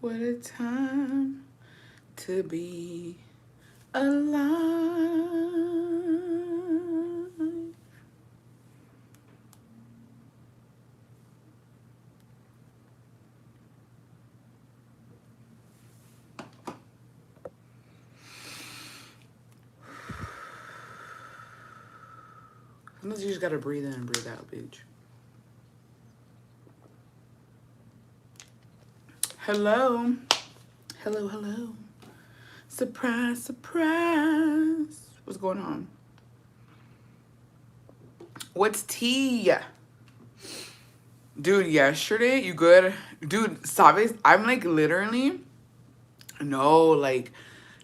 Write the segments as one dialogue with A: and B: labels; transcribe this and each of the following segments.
A: What a time to be alive. Sometimes you just gotta breathe in and breathe out, bitch. Hello. Hello, hello. Surprise, surprise. What's going on? What's tea? Dude, yesterday, you good? Dude, sabes? I'm like literally, no, like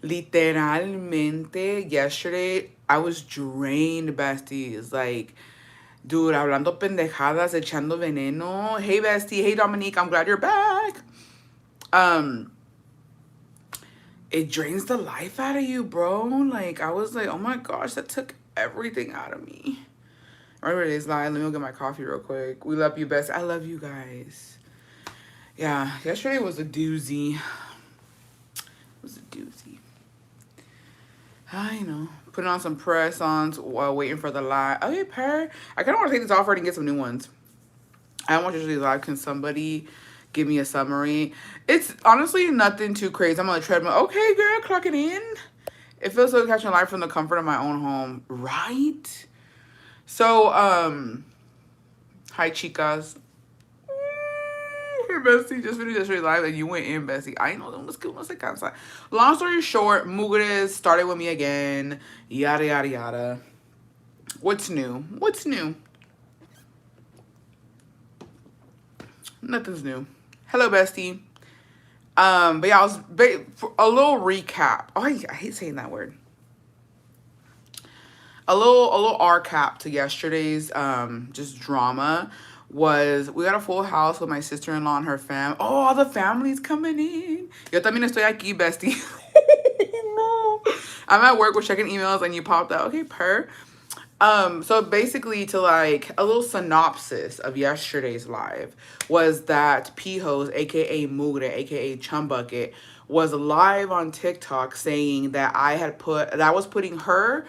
A: literalmente, yesterday, I was drained, besties. Like, dude, hablando pendejadas, echando veneno. Hey, bestie. Hey, Dominique. I'm glad you're back. Um, it drains the life out of you, bro. Like, I was like, oh my gosh, that took everything out of me. Remember today's live. Let me go get my coffee real quick. We love you, best. I love you guys. Yeah, yesterday was a doozy. It was a doozy. I know. Putting on some press-ons while waiting for the live. Okay, Per. I kind of want to take this off already and get some new ones. I don't want you to do live. Can somebody give me a summary? It's honestly nothing too crazy. I'm on the treadmill. Okay, girl, clocking in. It feels so catching life from the comfort of my own home, right? So, hi, chicas. Hey, Bessie, just finished yesterday's live and you went in, Bessie. I know, no se cansa. Long story short, Mugres started with me again. Yada, yada, yada. What's new? What's new? Nothing's new. Hello, Bestie. But yeah, for a little recap. Oh, I hate saying that word. A little recap to yesterday's just drama was we got a full house with my sister-in-law and her fam. Oh, all the family's coming in. Yo también estoy aquí, bestie. No. I'm at work, we're checking emails and you popped out. Okay, Per. So basically to like a little synopsis of yesterday's live was that P-Hose, aka Mugre, aka Chum Bucket, was live on TikTok saying that I was putting her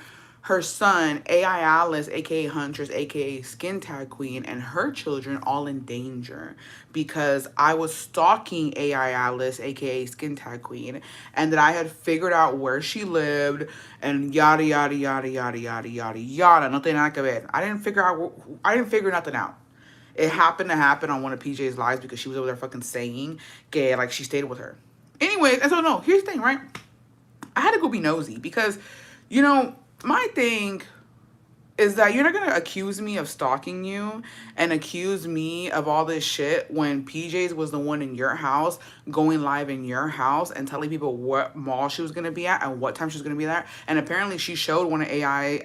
A: son, AI Alice, aka Huntress, aka Skin Tag Queen, and her children all in danger because I was stalking AI Alice, aka Skin Tag Queen, and that I had figured out where she lived and yada yada yada yada yada yada yada. No tiene nada que ver. I didn't figure nothing out. It happened to happen on one of PJ's lives because she was over there fucking saying que like she stayed with her. Anyways, and so no, here's the thing, right? I had to go be nosy because, you know, my thing is that you're not going to accuse me of stalking you and accuse me of all this shit when PJ's was the one in your house going live in your house and telling people what mall she was going to be at and what time she was going to be there. And apparently she showed one of AI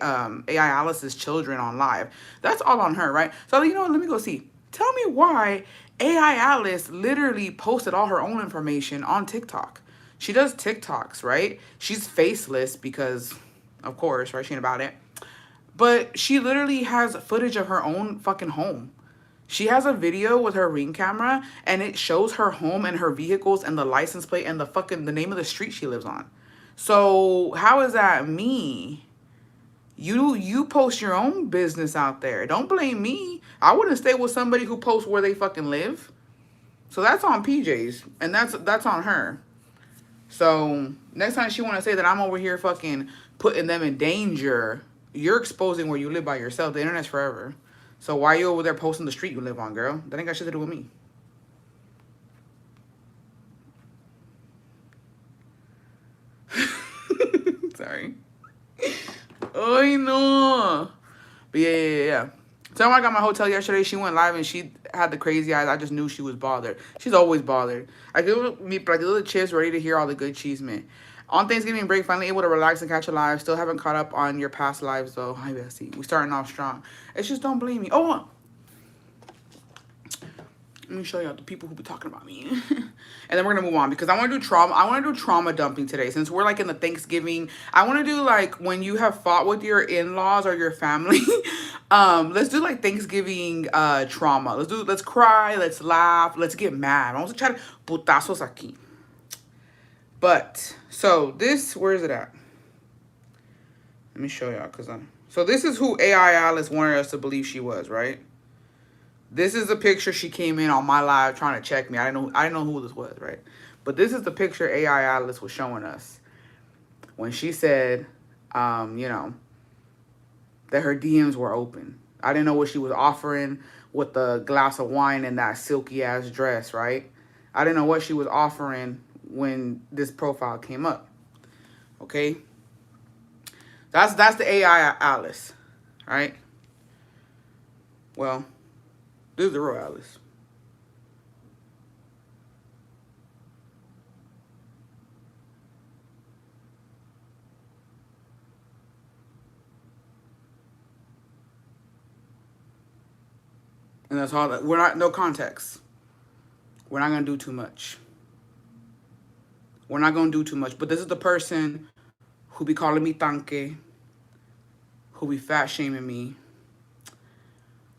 A: Alice's children on live. That's all on her, right? So, you know what? Let me go see. Tell me why AI Alice literally posted all her own information on TikTok. She does TikToks, right? She's faceless because, of course, right? She ain't about it. But she literally has footage of her own fucking home. She has a video with her Ring camera and it shows her home and her vehicles and the license plate and the name of the street she lives on. So how is that me? You post your own business out there. Don't blame me. I wouldn't stay with somebody who posts where they fucking live. So that's on PJ's and that's on her. So next time she want to say that I'm over here fucking putting them in danger, you're exposing where you live by yourself. The internet's forever. So why are you over there posting the street you live on, girl? That ain't got shit to do with me. Sorry. Oh, no. But yeah. So when I got my hotel yesterday, she went live and she had the crazy eyes. I just knew she was bothered. She's always bothered. I feel me the chips ready to hear all the good cheese, man. On Thanksgiving break, finally able to relax and catch a live. Still haven't caught up on your past lives, though. Hi, Bessie. We starting off strong. It's just don't blame me. Oh, let me show y'all the people who be talking about me. And then we're going to move on because I want to do trauma. I want to do trauma dumping today since we're like in the Thanksgiving. I want to do like when you have fought with your in-laws or your family. Let's do like Thanksgiving trauma. Let's cry, let's laugh, let's get mad. Vamos a echar putazos aquí. But, so this, where is it at? Let me show y'all, because I'm... So this is who AI Alice wanted us to believe she was, right? This is the picture she came in on my live trying to check me. I didn't know who this was, right? But this is the picture AI Alice was showing us when she said, you know, that her DMs were open. I didn't know what she was offering with the glass of wine and that silky ass dress, right? I didn't know what she was offering when this profile came up. Okay? That's the AI Alice, right? Well, this is the real Alice. And that's all. We're not, no context. We're not gonna do too much. We're not gonna do too much. But this is the person who be calling me tanque, who be fat shaming me,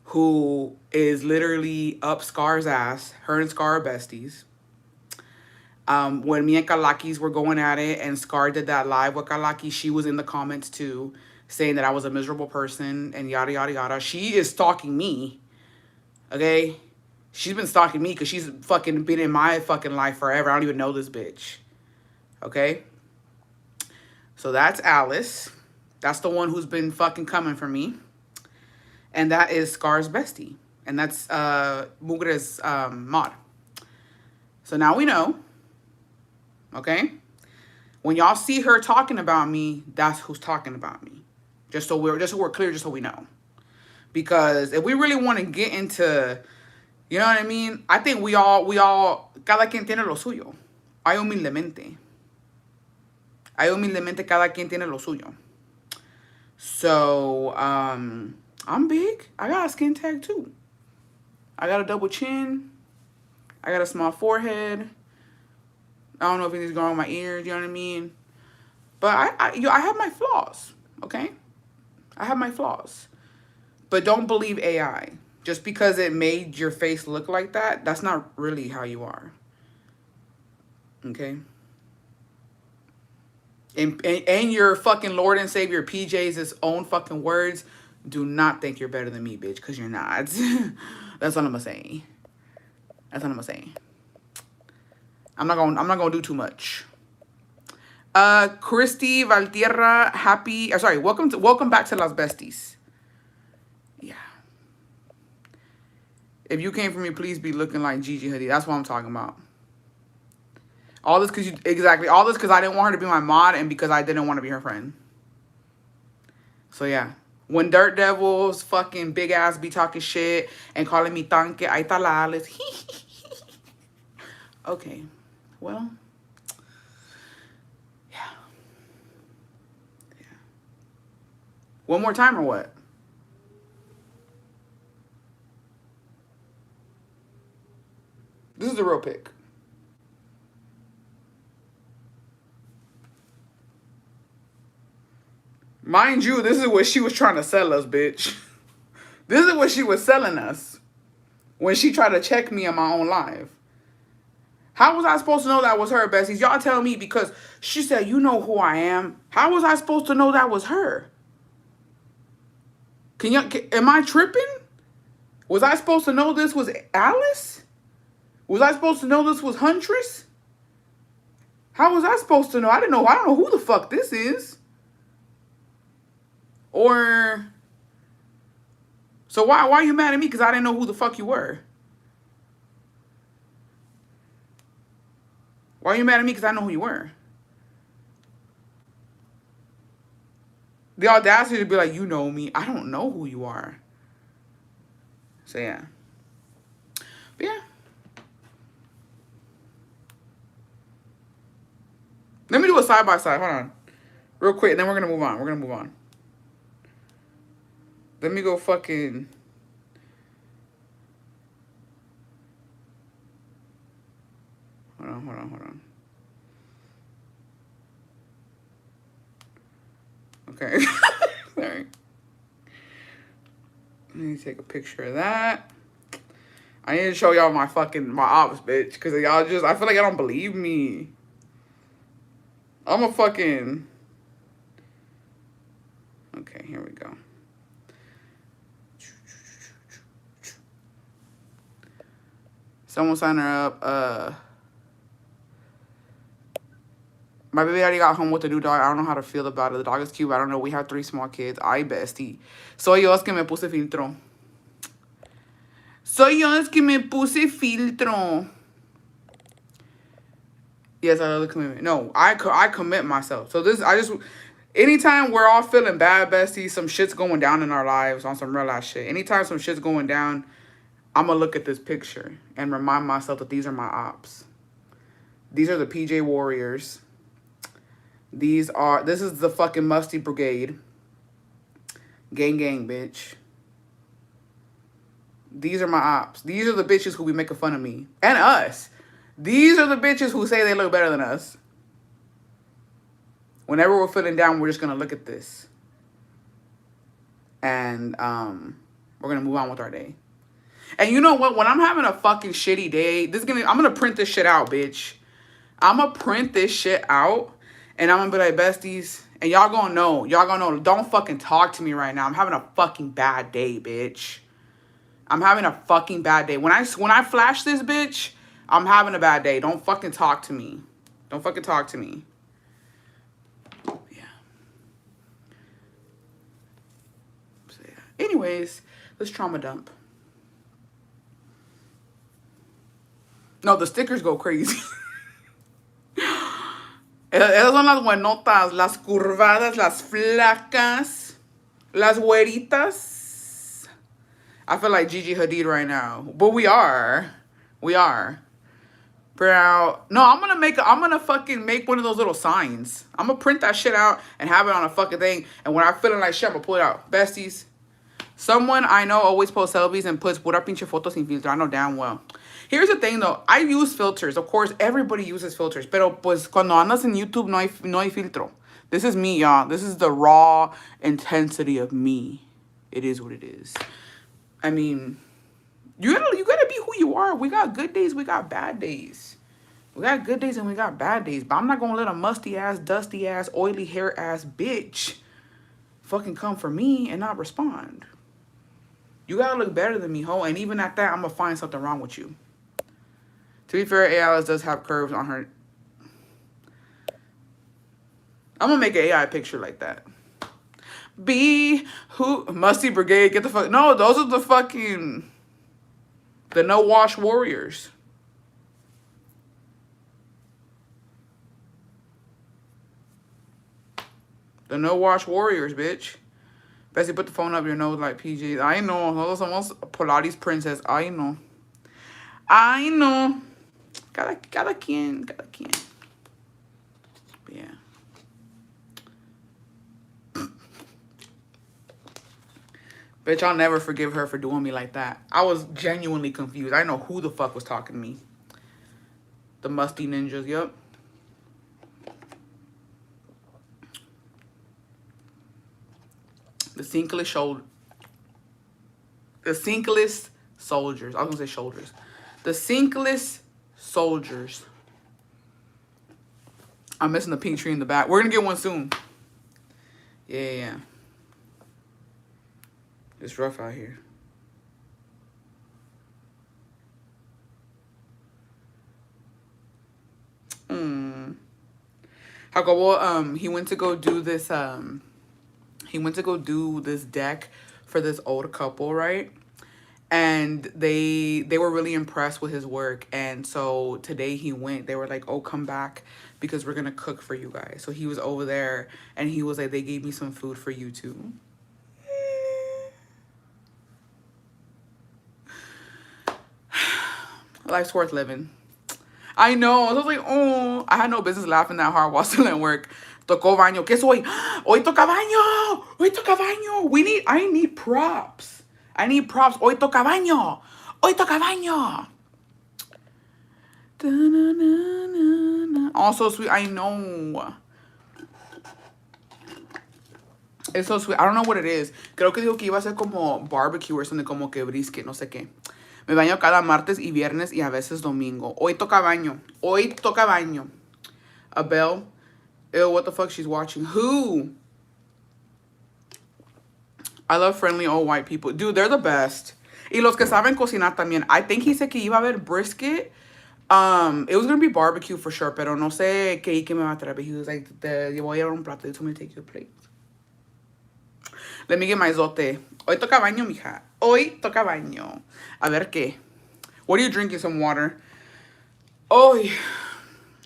A: who is literally up Scar's ass. Her and Scar are besties. When me and Kalakis were going at it and Scar did that live with Kalaki, she was in the comments too, saying that I was a miserable person and yada, yada, yada. She is stalking me, okay? She's been stalking me because she's fucking been in my fucking life forever. I don't even know this bitch, okay? So that's Alice. That's the one who's been fucking coming for me. And that is Scar's bestie. And that's Mugre's mod. So now we know. Okay? When y'all see her talking about me, that's who's talking about me. Just so we're clear, just so we know. Because if we really want to get into, you know what I mean? I think we all, cada quien tiene lo suyo. Ay humildemente. Ay humildemente, cada quien tiene lo suyo. So, I'm big. I got a skin tag too. I got a double chin. I got a small forehead. I don't know if anything's going on with my ears, you know what I mean? But I have my flaws, okay? I have my flaws. But don't believe AI. Just because it made your face look like that, that's not really how you are. Okay? And your fucking Lord and Savior PJ's own fucking words, do not think you're better than me, bitch, because you're not. That's what I'm gonna say. That's what I'm gonna say. I'm not gonna do too much. Christy Valtierra, welcome back to Las Besties. Yeah. If you came for me, please be looking like Gigi Hadid. That's what I'm talking about. All this because all this because I didn't want her to be my mod and because I didn't want to be her friend. So yeah. When Dirt Devils fucking big ass be talking shit and calling me tanque, ahí está la Alice. Okay. Well. Yeah. Yeah. One more time or what? This is the real pic. Mind you, this is what she was trying to sell us, bitch. This is what she was selling us when she tried to check me on my own live. How was I supposed to know that was her, besties? Y'all tell me because she said, you know who I am. How was I supposed to know that was her? Am I tripping? Was I supposed to know this was Alice? Was I supposed to know this was Huntress? How was I supposed to know? I don't know who the fuck this is. Or, so why are you mad at me? Because I didn't know who the fuck you were. Why are you mad at me? Because I know who you were. The audacity to be like, you know me. I don't know who you are. So, yeah. But, yeah. Let me do a side-by-side. Hold on. Real quick, and then we're going to move on. Let me go fucking... Hold on. Okay. Sorry. Let me take a picture of that. I need to show y'all my ops, bitch. Because y'all I feel like y'all don't believe me. I'm a fucking... Okay, here we go. Someone sign her up. My baby already got home with a new dog. I don't know how to feel about it. The dog is cute. I don't know. We have 3 small kids. Ay, bestie. Soy yo es que me puse filtro. Soy yo es que me puse filtro. Yes, I love the commitment. No, I commit myself. So this, anytime we're all feeling bad, bestie, some shit's going down in our lives on some real ass shit. Anytime some shit's going down, I'm going to look at this picture and remind myself that these are my ops. These are the PJ Warriors. This is the fucking Musty Brigade. Gang, gang, bitch. These are my ops. These are the bitches who be making fun of me. And us. These are the bitches who say they look better than us. Whenever we're feeling down, we're just going to look at this. And we're going to move on with our day. And you know what? When I'm having a fucking shitty day, I'm going to print this shit out, bitch. I'm going to print this shit out. And I'm going to be like, besties. And y'all going to know. Y'all going to know. Don't fucking talk to me right now. I'm having a fucking bad day, bitch. I'm having a fucking bad day. When I flash this bitch, I'm having a bad day. Don't fucking talk to me. Don't fucking talk to me. Yeah. So, yeah. Anyways, let's trauma dump. No, the stickers go crazy. Esas son las buenotas, las curvadas, las flacas, las güeritas. I feel like Gigi Hadid right now. But we are. We are. Bro. No, I'm gonna fucking make one of those little signs. I'm gonna print that shit out and have it on a fucking thing. And when I'm feeling like shit, I'm gonna pull it out. Besties. Someone I know always posts selfies and puts pura pinche fotos sin filtro. I know damn well. Here's the thing though. I use filters. Of course, everybody uses filters. Pero pues cuando andas en YouTube no hay filtro. This is me, y'all. This is the raw intensity of me. It is what it is. I mean, you gotta be who you are. We got good days. We got bad days. We got good days and we got bad days. But I'm not gonna let a musty ass, dusty ass, oily hair ass bitch fucking come for me and not respond. You gotta look better than me, ho. And even at that, I'm gonna find something wrong with you. To be fair, Alice does have curves on her. I'm gonna make an AI picture like that. Musty Brigade, get the fuck. No, those are the fucking. The no wash warriors. The no wash warriors, bitch. Bessie, put the phone up your nose like PG. I know. Those are almost Pilates princess. I know. I know. Cada quien. Yeah. Bitch, I'll never forgive her for doing me like that. I was genuinely confused. I know who the fuck was talking to me. The musty ninjas, yup. The sinkless soldiers. I was gonna say shoulders. The sinkless soldiers. I'm missing the pink tree in the back. We're gonna get one soon. Yeah. It's rough out here. Jacobo, he went to go do this, deck for this old couple, right? And they were really impressed with his work. And so today he went, they were like, oh, come back because we're going to cook for you guys. So he was over there and he was like, they gave me some food for you too. Life's worth living. I know. I was like, oh, I had no business laughing that hard while still at work. Tocó baño. ¿Qué soy? Hoy toca baño. Hoy toca baño. I need props. I need props. Hoy toca baño. Hoy toca baño. Also sweet. I know. It's so sweet. I don't know what it is. Creo que dijo que iba a ser como barbecue or something, como que brisket, no sé qué. Me baño cada martes y viernes y a veces domingo. Hoy toca baño. Hoy toca baño. Abel, Ew, what the fuck she's watching? Who? I love friendly old white people. Dude, they're the best. Y los que saben cocinar también. I think he said que iba a haber brisket. It was gonna be barbecue for sure, pero no sé qué me va a traer. But he was like, te voy a llevar un plato. He told me to take you a plate. Let me get my zote. Hoy toca baño, mija. Hoy toca baño. A ver qué. What are you drinking? Some water. Hoy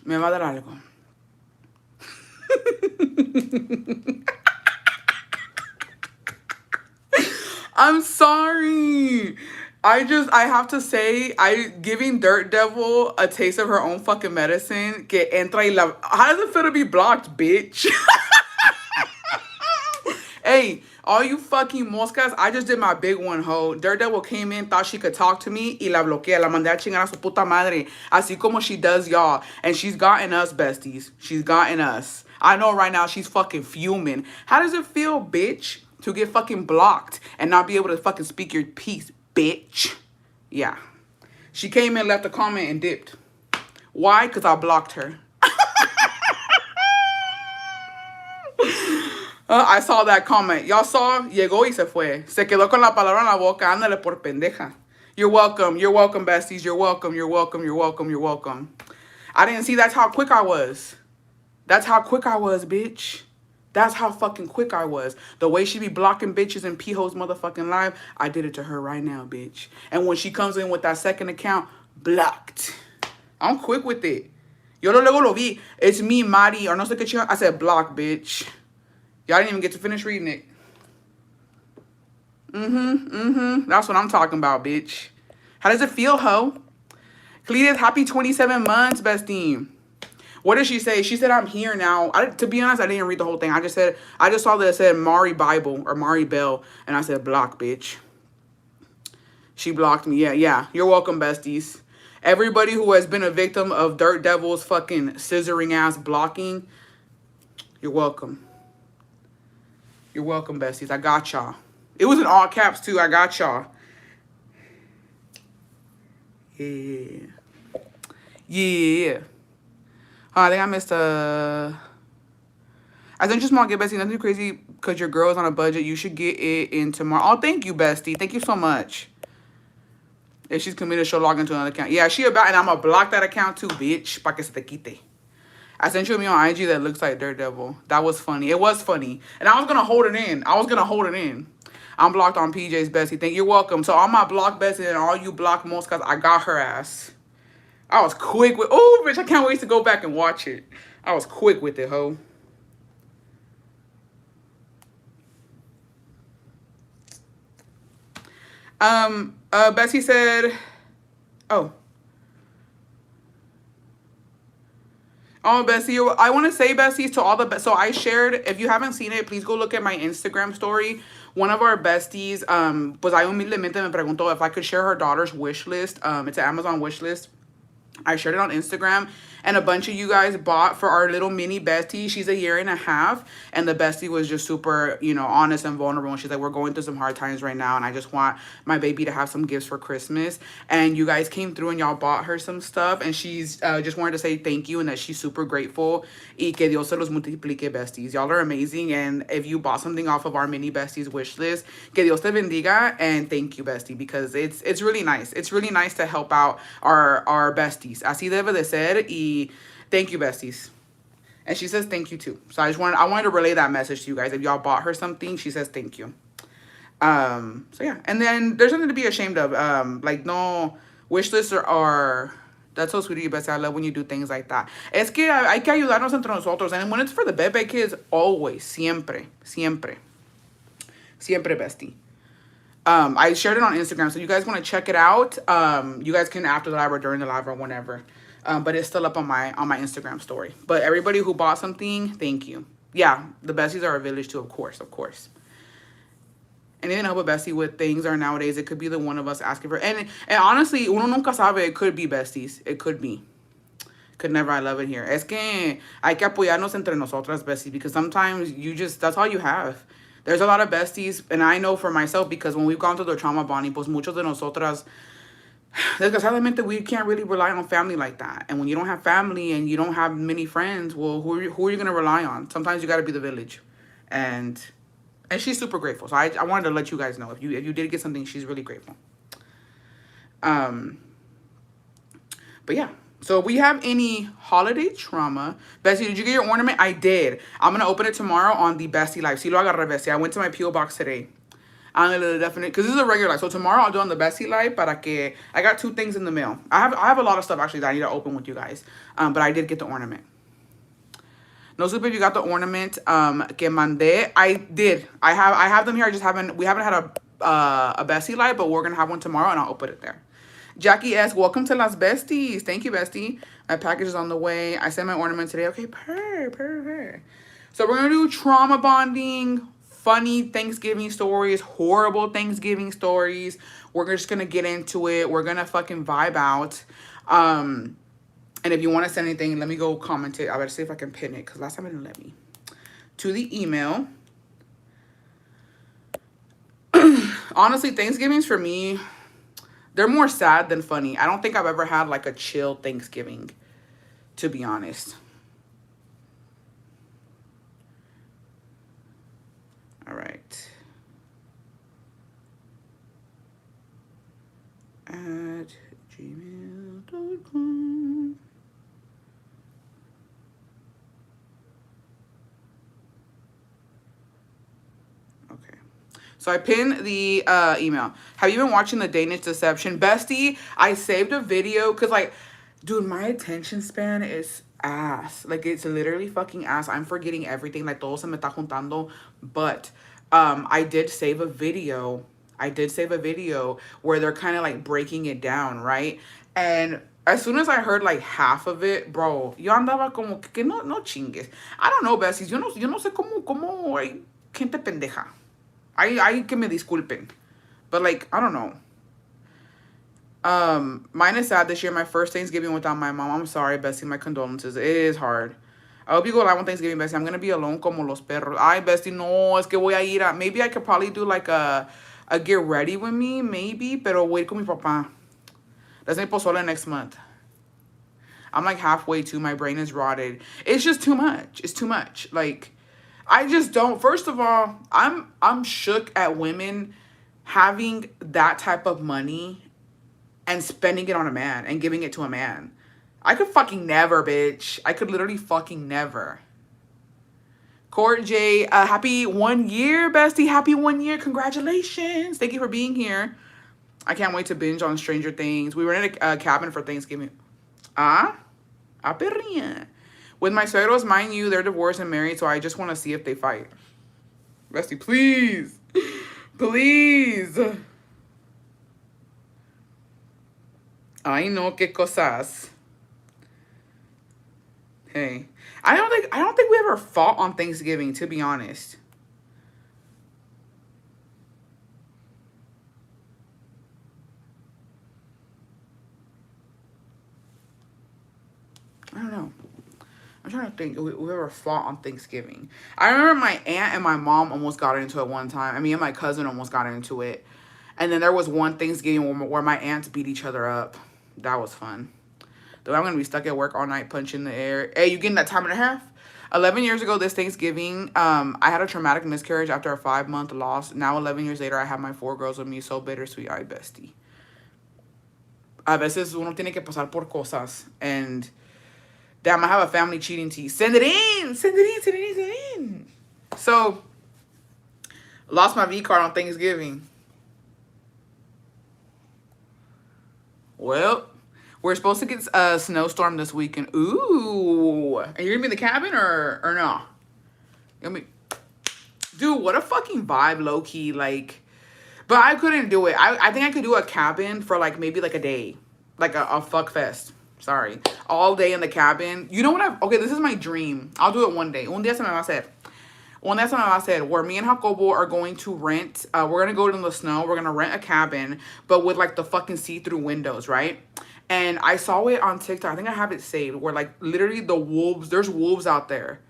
A: me va a dar algo. I'm sorry. I have to say, giving Dirt Devil a taste of her own fucking medicine. Que entra y la. How does it feel to be blocked, bitch? Hey, all you fucking moscas, I just did my big one, ho. Dirt Devil came in, thought she could talk to me, y la bloquea. La mandé a chingar a su puta madre. Así como she does y'all. And she's gotten us, besties. She's gotten us. I know right now she's fucking fuming. How does it feel, bitch, to get fucking blocked and not be able to fucking speak your piece, bitch? Yeah. She came in, left a comment, and dipped. Why? Because I blocked her. I saw that comment. Y'all saw? Llegó y se fue. Se quedó con la palabra en la boca. Ándale por pendeja. You're welcome. You're welcome, besties. You're welcome. You're welcome. You're welcome. You're welcome. I didn't see that's how quick I was. That's how quick I was, bitch. That's how fucking quick I was. The way she be blocking bitches in P-Ho's motherfucking live, I did it to her right now, bitch. And when she comes in with that second account, blocked. I'm quick with it. Yo luego lo vi. It's me, Mari, or no sé qué chingo. I said block, bitch. Y'all didn't even get to finish reading it. That's what I'm talking about, bitch. How does it feel, ho? Cletus, happy 27 months, bestie. What did she say? She said, I'm here now. To be honest, I didn't read the whole thing. I just saw that it said Mari Bible or Mari Bell. And I said, block, bitch. She blocked me. Yeah. You're welcome, besties. Everybody who has been a victim of Dirt Devil's fucking scissoring ass blocking, you're welcome. You're welcome, besties. I got y'all. It was in all caps, too. I got y'all. Yeah. I think I missed I sent you small gift, bestie. Nothing crazy because your girl is on a budget. You should get it in tomorrow. Oh, thank you, bestie. Thank you so much. If she's committed, she'll log into another account. Yeah, she about, and I'm going to block that account too, bitch. Pa que se te quite. I sent you a meme on IG that looks like Daredevil. That was funny. It was funny. And I was going to hold it in. I'm blocked on PJ's bestie. Thank you. You're welcome. So all my block besties and all you block moscas, I got her ass. I was quick with... Oh, bitch, I can't wait to go back and watch it. I was quick with it, ho. Bessie said... Oh, Bessie, I want to say, Besties, to all the... So I shared... If you haven't seen it, please go look at my Instagram story. One of our besties, pues ahí humildemente me preguntó if I could share her daughter's wish list. It's an Amazon wish list. I shared it on Instagram, and a bunch of you guys bought for our little mini bestie. She's a year and a half, and the bestie was just super, honest and vulnerable. And she's like, we're going through some hard times right now, and I just want my baby to have some gifts for Christmas. And you guys came through, and y'all bought her some stuff, and she's just wanted to say thank you and that she's super grateful. Y que Dios se los multiplique, besties. Y'all are amazing, and if you bought something off of our mini besties wish list, que Dios te bendiga, and thank you, bestie, because it's really nice. It's really nice to help out our besties. Así debe de ser, y thank you, besties. And she says thank you too. So I wanted to relay that message to you guys. If y'all bought her something, she says thank you. So yeah. And then there's nothing to be ashamed of. Like no wish lists are that's so sweet of you, bestie. I love when you do things like that. Es que hay que ayudarnos entre nosotros. And when it's for the bebe kids, always, siempre, bestie. I shared it on Instagram, so you guys want to check it out. You guys can after the live or during the live or whenever. But it's still up on my Instagram story. But everybody who bought something, thank you. Yeah, the besties are a village too, of course. Anything to help a bestie with things or nowadays, it could be the one of us asking for. And honestly, uno nunca sabe. It could be besties. It could be. Could never. I love it here. Es que hay que apoyarnos entre nosotras, besties, because sometimes that's all you have. There's a lot of besties, and I know for myself because when we've gone through the trauma bonding, pues muchos de nosotras Desgraciadamente, we can't really rely on family like that. And when you don't have family and you don't have many friends, well, who are you gonna rely on? Sometimes you gotta be the village, and she's super grateful. So I wanted to let you guys know, if you did get something, she's really grateful. But yeah. So if we have any holiday trauma, Bessie, did you get your ornament? I did. I'm gonna open it tomorrow on the Bestie Live. Si lo agarré, Bessie. I went to my PO box today. I'm gonna definitely, because this is a regular live. So tomorrow I'll do on the Bestie Live, para que I got 2 things in the mail. I have a lot of stuff actually that I need to open with you guys. But I did get the ornament. No supe if you got the ornament que mandé. I did. I have them here. We haven't had a Bestie Live, but we're gonna have one tomorrow and I'll open it there. Jackie S, welcome to Las Besties. Thank you, Bestie. My package is on the way. I sent my ornament today. Okay, purr. So we're gonna do trauma bonding, funny Thanksgiving stories, horrible Thanksgiving stories. We're just gonna get into it. We're gonna fucking vibe out. And if you want to send anything, let me go comment it. I better see if I can pin it, because last time it didn't let me. To the email. Honestly, Thanksgivings for me, they're more sad than funny. I don't think I've ever had like a chill Thanksgiving, to be honest. All right. At gmail.com. Okay. So I pinned the email. Have you been watching the Danish Deception? Bestie, I saved a video because, like, dude, my attention span is ass. Like, it's literally fucking ass. I'm forgetting everything. Like, todo se me está juntando. But I did save a video. Where they're kind of, like, breaking it down, right? And as soon as I heard, like, half of it, bro, yo andaba como que no chingues. I don't know, besties. Yo no sé cómo hay gente pendeja. I que me disculpen. But, like, I don't know. Mine is sad this year. My first Thanksgiving without my mom. I'm sorry, Bessie. My condolences. It is hard. I hope you go live on Thanksgiving, Bessie. I'm going to be alone como los perros. Ay, Bestie, no. Es que voy a ir a... Maybe I could probably do, like, a get ready with me. Maybe. Pero voy con mi papá. Let's make pozole next month. I'm, like, halfway to. My brain is rotted. It's just too much. It's too much. Like... I just don't. First of all, I'm shook at women having that type of money and spending it on a man and giving it to a man. I could fucking never, bitch. I could literally fucking never. Court J, happy 1 year, bestie. Happy 1 year. Congratulations. Thank you for being here. I can't wait to binge on Stranger Things. We were in a cabin for Thanksgiving. A perrinha. With my suegros, mind you, they're divorced and married, so I just want to see if they fight. Bestie, please. Please. Ay, no, qué cosas. Hey. I don't think we ever fought on Thanksgiving, to be honest. I don't know. I'm trying to think if we ever fought on Thanksgiving. I remember my aunt and my mom almost got into it one time. I mean, and my cousin almost got into it. And then there was one Thanksgiving where my aunts beat each other up. That was fun. Though I'm going to be stuck at work all night punching the air. Hey, you getting that time and a half? 11 years ago this Thanksgiving, I had a traumatic miscarriage after a 5-month loss. Now 11 years later, I have my 4 girls with me. So bittersweet. Ay, bestie. A veces uno tiene que pasar por cosas. And... damn, I have a family cheating tea. Send it in. Send it in. So, lost my V card on Thanksgiving. Well, we're supposed to get a snowstorm this weekend. Ooh. Are you going to be in the cabin or no? Dude, what a fucking vibe, low-key. Like, but I couldn't do it. I think I could do a cabin for, like, maybe, like, a day. Like, a fuck fest. Sorry. All day in the cabin. You know what okay, this is my dream. I'll do it one day. Un día se me va a hacer. Where me and Jacobo are going to rent. We're going to go in the snow. We're going to rent a cabin. But with, like, the fucking see-through windows, right? And I saw it on TikTok. I think I have it saved. Where, like, literally the wolves. There's wolves out there.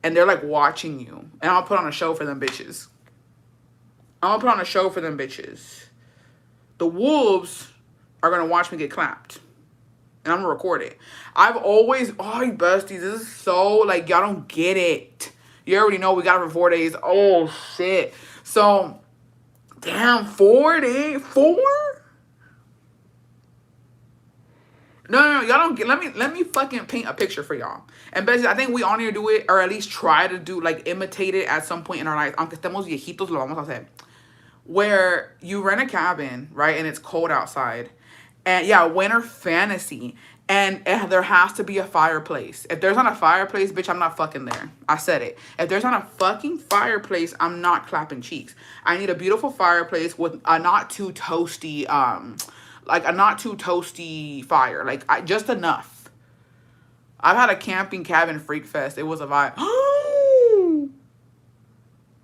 A: And they're, like, watching you. And I'll put on a show for them bitches. The wolves are gonna watch me get clapped. And I'm gonna record it. I've always, oh, you besties, this is so, like, y'all don't get it. You already know we got it for 4 days. Oh, shit. So, damn, 4 days? 4? No, y'all don't get. Let me fucking paint a picture for y'all. And basically, I think we all need to do it, or at least try to do, like, imitate it at some point in our life. Aunque estemos viejitos, lo vamos a hacer. Where you rent a cabin, right, and it's cold outside, and yeah, winter fantasy, and there has to be a fireplace. If there's not a fireplace, bitch, I'm not fucking there. I said it. If there's not a fucking fireplace, I'm not clapping cheeks. I need a beautiful fireplace with a not too toasty, like a not too toasty fire, like just enough. I've had a camping cabin freak fest. It was a vibe.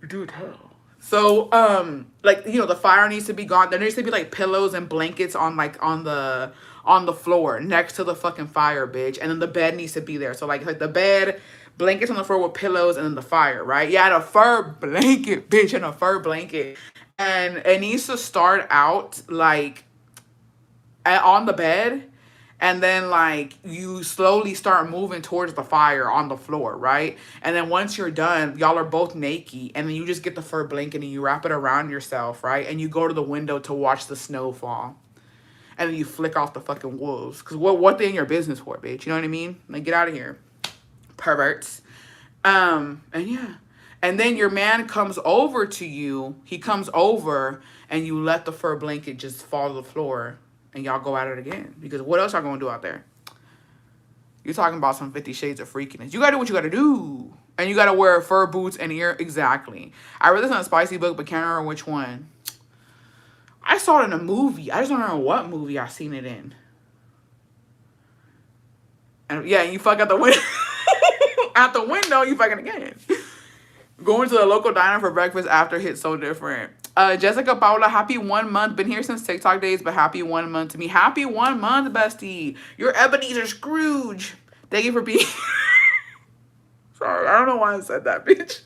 A: Dude, hell. So, like, you know, the fire needs to be gone. There needs to be, like, pillows and blankets on, like, on the floor next to the fucking fire, bitch. And then the bed needs to be there. So, like the bed, blankets on the floor with pillows, and then the fire, right? Yeah, and a fur blanket, bitch, and a fur blanket. And it needs to start out, like, on the bed, and then, like, you slowly start moving towards the fire on the floor, right? And then once you're done, y'all are both naked, and then you just get the fur blanket and you wrap it around yourself, right? And you go to the window to watch the snow fall. And then you flick off the fucking wolves. Because what they in your business for, bitch? You know what I mean? Like, get out of here. Perverts. And yeah. And then your man comes over to you. He comes over, and you let the fur blanket just fall to the floor. And y'all go at it again. Because what else y'all gonna do out there? You're talking about some 50 Shades of Freakiness. You gotta do what you gotta do. And you gotta wear fur boots and ear. Exactly. I read this on a spicy book, but can't remember which one. I saw it in a movie. I just don't remember what movie I seen it in. And yeah, you fuck out the window. Out the window, you fucking again. Going to the local diner for breakfast after hit so different. Jessica Paula, happy 1 month. Been here since TikTok days, but happy 1 month to me. Happy 1 month, bestie. You're Ebenezer Scrooge. Thank you for being... Sorry, I don't know why I said that, bitch.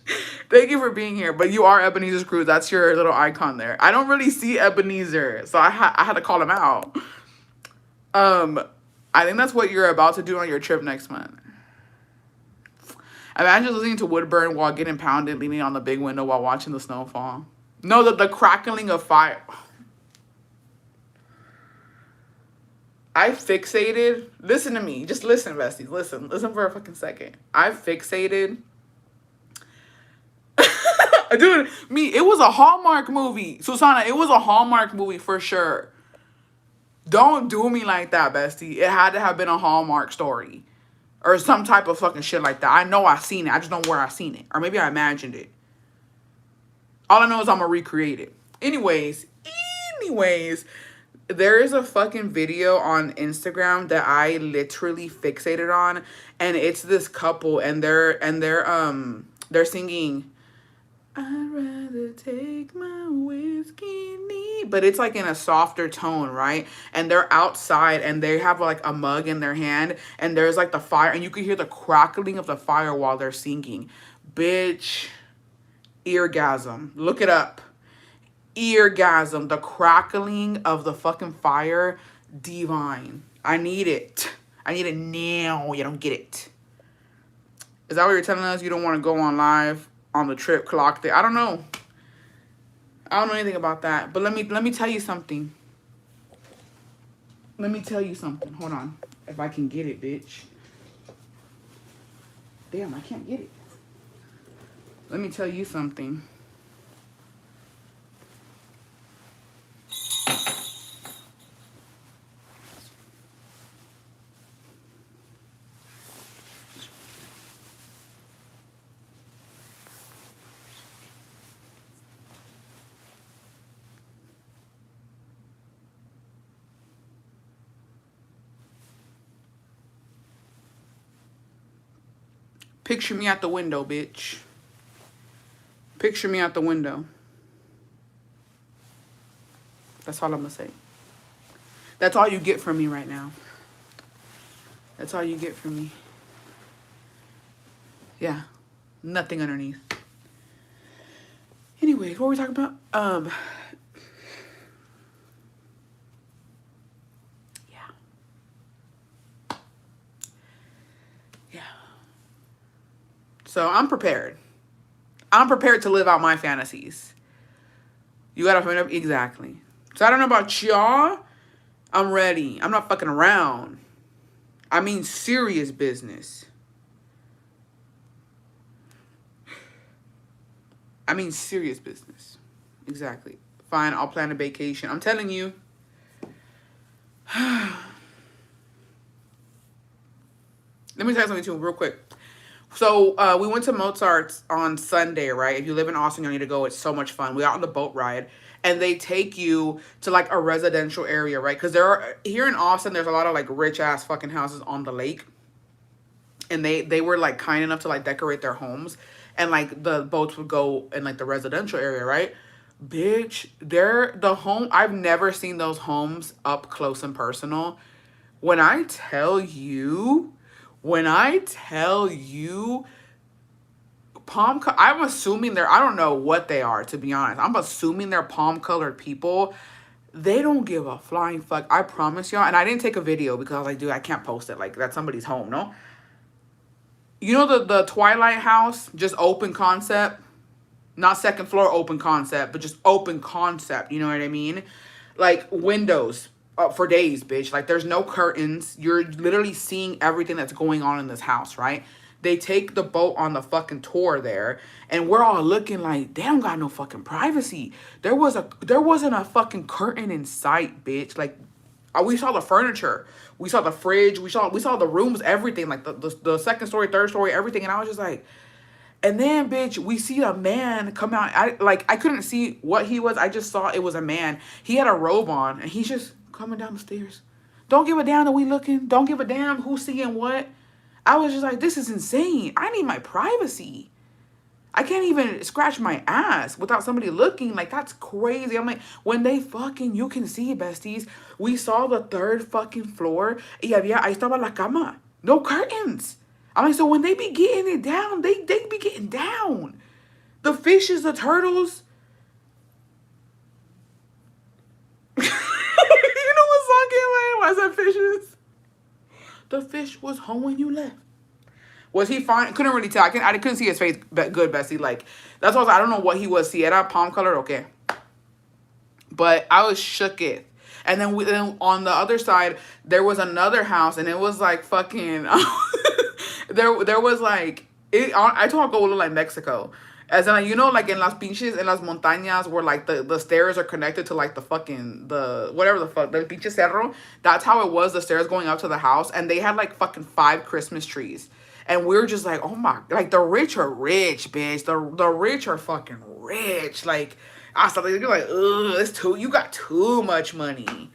A: Thank you for being here. But you are Ebenezer Scrooge. That's your little icon there. I don't really see Ebenezer, so I had to call him out. I think that's what you're about to do on your trip next month. Imagine listening to wood burn while getting pounded, leaning on the big window while watching the snowfall. No, the crackling of fire. I fixated. Listen to me. Just listen, besties. Listen for a fucking second. I fixated. Dude, it was a Hallmark movie. Susana, it was a Hallmark movie for sure. Don't do me like that, bestie. It had to have been a Hallmark story. Or some type of fucking shit like that. I know I seen it. I just don't know where I seen it. Or maybe I imagined it. All I know is I'm going to recreate it. Anyways, there is a fucking video on Instagram that I literally fixated on, and it's this couple, and they're singing, I'd rather take my whiskey neat, but it's like in a softer tone, right? And they're outside, and they have like a mug in their hand, and there's like the fire, and you can hear the crackling of the fire while they're singing. Bitch, eargasm. Look it up. Eargasm. The crackling of the fucking fire. Divine. I need it. I need it now. You don't get it. Is that what you're telling us? You don't want to go on live on the trip clock there? I don't know. I don't know anything about that. But let me tell you something. Let me tell you something. Hold on. If I can get it, bitch. Damn, I can't get it. Let me tell you something. Picture me out the window, bitch. Picture me out the window. That's all I'm gonna say. That's all you get from me right now. That's all you get from me. Yeah. Nothing underneath. Anyways, what were we talking about? Yeah. So I'm prepared. I'm prepared to live out my fantasies. You gotta find up exactly. So I don't know about y'all. I'm ready. I'm not fucking around. I mean serious business. I mean serious business. Exactly. Fine, I'll plan a vacation. I'm telling you. Let me tell you something too, real quick. So we went to Mozart's on Sunday, right? If you live in Austin, you'll need to go. It's so much fun. We got on the boat ride, and they take you to like a residential area, right? Because there are here in Austin, there's a lot of like rich ass fucking houses on the lake, and they were like kind enough to like decorate their homes, and like the boats would go in like the residential area, right? Bitch, they're the home. I've never seen those homes up close and personal. When I tell you, when I tell you, I'm assuming they're, I don't know what they are, to be honest. I'm assuming they're palm colored people. They don't give a flying fuck. I promise y'all. And I didn't take a video because I was like, dude, I can't post it. Like, that's somebody's home, no? You know the Twilight House, just open concept? Not second floor open concept, but just open concept. You know what I mean? Like, windows up for days, bitch. Like, there's no curtains. You're literally seeing everything that's going on in this house, right? They take the boat on the fucking tour there, and we're all looking like they don't got no fucking privacy. There wasn't a fucking curtain in sight, bitch. Like, we saw the furniture, we saw the fridge, we saw the rooms, everything, like the second story, third story, everything, and I was just like, and then, bitch, we see a man come out. I couldn't see what he was. I just saw it was a man. He had a robe on, and he's just coming down the stairs. Don't give a damn that we looking. Don't give a damn who's seeing what. I was just like, this is insane. I need my privacy. I can't even scratch my ass without somebody looking. Like, that's crazy. I'm like, when they fucking, you can see, besties. We saw the third fucking floor. Y había, ahí estaba la cama. No curtains. I'm like, so when they be getting it down, they be getting down. The fishes, the turtles. You know what song came in? I said fishes. The fish was home when you left. Was he fine? Couldn't really tell. I couldn't see his face good, Bessie. Like, that's why I don't know what he was. Sierra, palm color, okay. But I was shook it. And then on the other side, there was another house, and it was like fucking. there was like I told go look like Mexico, as in, like, you know, like in las pinches en las montañas where like the stairs are connected to like the fucking the whatever the fuck the pinche cerro. That's how it was. The stairs going up to the house, and they had like fucking 5 Christmas trees. And we were just like, oh my, like the rich are rich, bitch. The rich are fucking rich. Like, I started thinking like, ugh, you got too much money.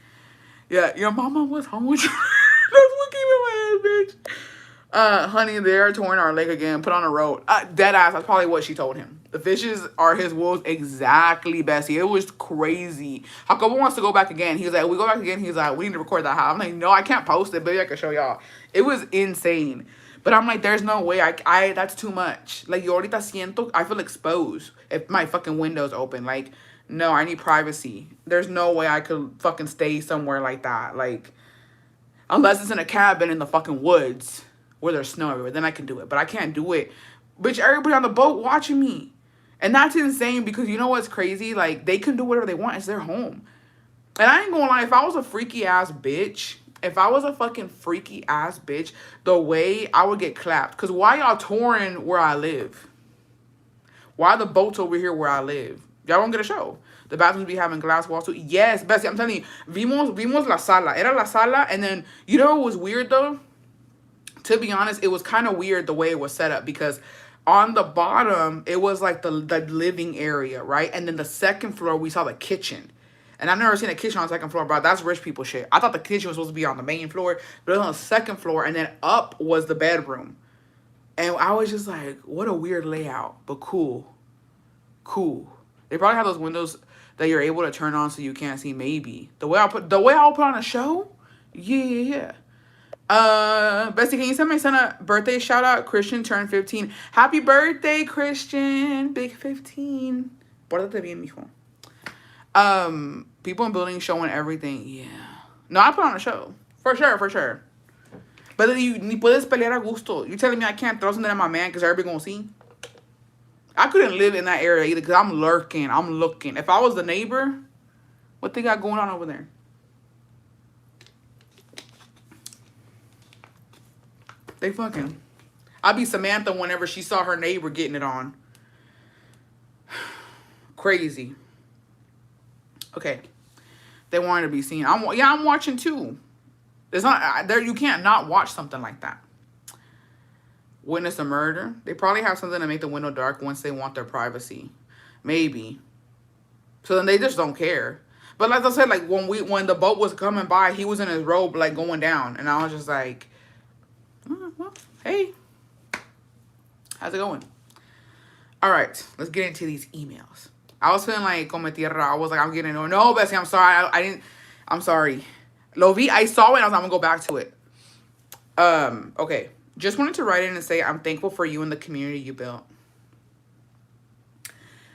A: Yeah, your mama was home with you. That's what came in my head, bitch. Honey, they're touring our lake again. Put on a road. Dead ass. That's probably what she told him. The fishes are his wolves. Exactly, Bessie. It was crazy. Jacobo wants to go back again. He's like, we go back again. He's like, we need to record that house. I'm like, no, I can't post it. Maybe I can show y'all. It was insane. But I'm like, there's no way. I that's too much. Like, yo ahorita siento, I feel exposed if my fucking window's open. Like, no, I need privacy. There's no way I could fucking stay somewhere like that. Like, unless it's in a cabin in the fucking woods where there's snow everywhere, then I can do it. But I can't do it. Bitch, everybody on the boat watching me. And that's insane because you know what's crazy? Like, they can do whatever they want. It's their home. And I ain't gonna lie, if I was a freaky ass bitch, the way I would get clapped. Because why y'all touring where I live? Why are the boats over here where I live? Y'all don't get a show. The bathrooms be having glass walls too. Yes, Bessie, I'm telling you. Vimos la sala. Era la sala. And then, you know what was weird though? To be honest, it was kind of weird the way it was set up. Because on the bottom, it was like the living area, right? And then the second floor, we saw the kitchen. And I've never seen a kitchen on the second floor, bro. That's rich people shit. I thought the kitchen was supposed to be on the main floor, but it was on the second floor, and then up was the bedroom. And I was just like, what a weird layout, but cool. Cool. They probably have those windows that you're able to turn on so you can't see, maybe. The way I'll put on a show? Yeah. Bessie, can you send my son a birthday shout out? Christian turned 15. Happy birthday, Christian. Big 15. Pórtate bien, mijo. People in buildings showing everything. Yeah. No, I put on a show. For sure. But you ni puedes pelear a gusto. You telling me I can't throw something at my man because everybody gonna see? I couldn't live in that area either because I'm lurking. I'm looking. If I was the neighbor, what they got going on over there? They fucking. I'd be Samantha whenever she saw her neighbor getting it on. Crazy. Okay. They wanted to be seen. I'm watching too. It's not there. You can't not watch something like that. Witness a murder. They probably have something to make the window dark once they want their privacy. Maybe. So then they just don't care. But like I said, like when the boat was coming by, he was in his robe like going down, and I was just like, oh, well, hey, how's it going? All right, let's get into these emails. I was feeling like come tierra. I was like, I'm getting no, Bessie, I'm sorry. I didn't. I'm sorry. Lo vi. I saw it. And I was like, I'm gonna go back to it. Okay. Just wanted to write in and say I'm thankful for you and the community you built.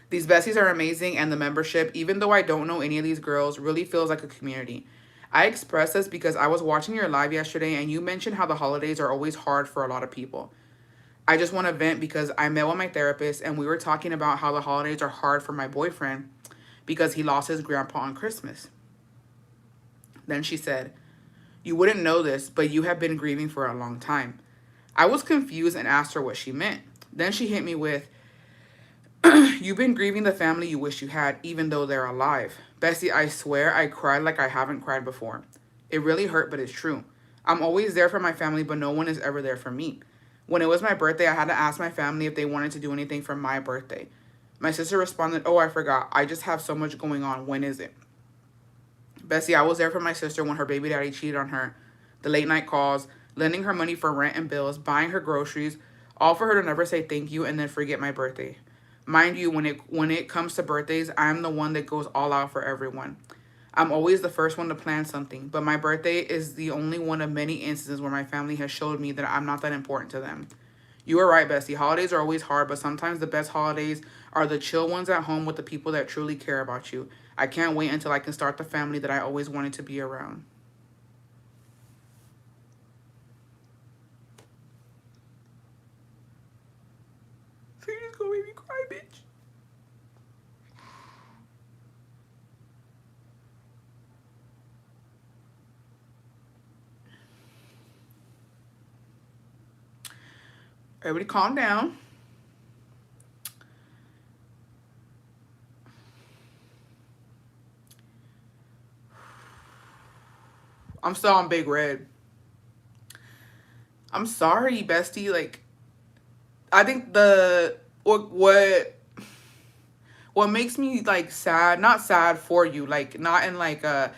A: These besties are amazing, and the membership, even though I don't know any of these girls, really feels like a community. I express this because I was watching your live yesterday and you mentioned how the holidays are always hard for a lot of people. I just want to vent because I met with my therapist and we were talking about how the holidays are hard for my boyfriend because he lost his grandpa on Christmas. Then she said, you wouldn't know this, but you have been grieving for a long time. I was confused and asked her what she meant. Then she hit me with, you've been grieving the family you wish you had, even though they're alive. Bessie, I swear I cried like I haven't cried before. It really hurt, but it's true. I'm always there for my family, but no one is ever there for me. When it was my birthday, I had to ask my family if they wanted to do anything for my birthday. My sister responded, oh, I forgot. I just have so much going on. When is it? Bessie, I was there for my sister when her baby daddy cheated on her. The late night calls, lending her money for rent and bills, buying her groceries, all for her to never say thank you and then forget my birthday. Mind you, when it comes to birthdays, I'm the one that goes all out for everyone. I'm always the first one to plan something, but my birthday is the only one of many instances where my family has showed me that I'm not that important to them. You are right, Bessie. Holidays are always hard, but sometimes the best holidays are the chill ones at home with the people that truly care about you. I can't wait until I can start the family that I always wanted to be around. So you're just gonna make me cry, bitch. Everybody calm down. I'm still on Big Red. I'm sorry, bestie. Like, I think what makes me like sad, not sad for you, like not in like a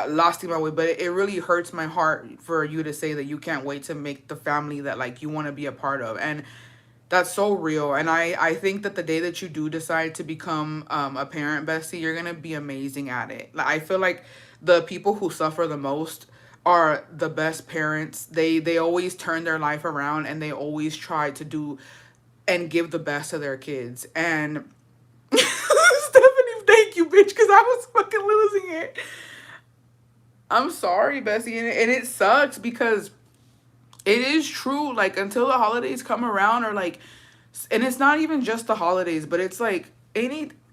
A: lost in my way, but it really hurts my heart for you to say that you can't wait to make the family that like you want to be a part of. And that's so real. And I think that the day that you do decide to become a parent, bestie, you're gonna be amazing at it. Like, I feel like the people who suffer the most are the best parents. They always turn their life around and they always try to do and give the best to their kids. And Stephanie, thank you, bitch, because I was fucking losing it. I'm sorry, Bessie, and it sucks because it is true. Like until the holidays come around, or like, and it's not even just the holidays, but it's like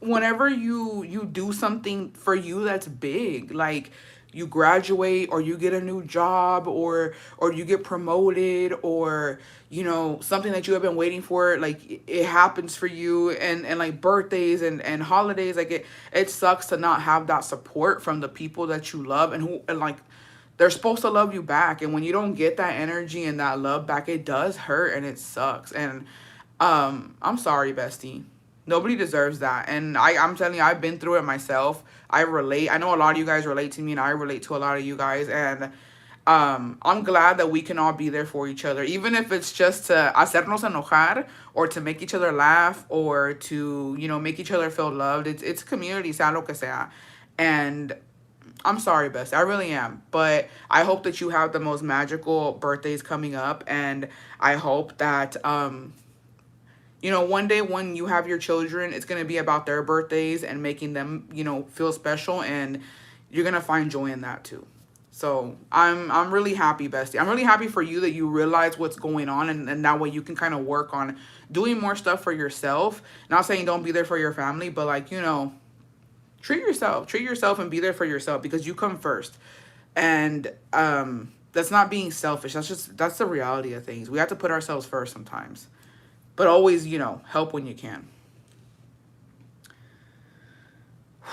A: whenever you do something for you that's big, like you graduate or you get a new job or you get promoted or something that you have been waiting for, like it happens for you, and like birthdays and holidays, like it sucks to not have that support from the people that you love and like they're supposed to love you back, and when you don't get that energy and that love back, it does hurt and it sucks. And I'm sorry, bestie. Nobody deserves that. And I'm telling you, I've been through it myself. I relate. I know a lot of you guys relate to me, and I relate to a lot of you guys. And I'm glad that we can all be there for each other, even if it's just to hacernos enojar or to make each other laugh or to, make each other feel loved. It's community, sea lo que sea. And I'm sorry, Bess. I really am. But I hope that you have the most magical birthdays coming up. And I hope that, one day when you have your children, it's going to be about their birthdays and making them, feel special. And you're going to find joy in that too. So I'm really happy, bestie. I'm really happy for you that you realize what's going on, and that way you can kind of work on doing more stuff for yourself. Not saying don't be there for your family, but like, treat yourself. Treat yourself and be there for yourself because you come first. And that's not being selfish. That's the reality of things. We have to put ourselves first sometimes. But always, help when you can.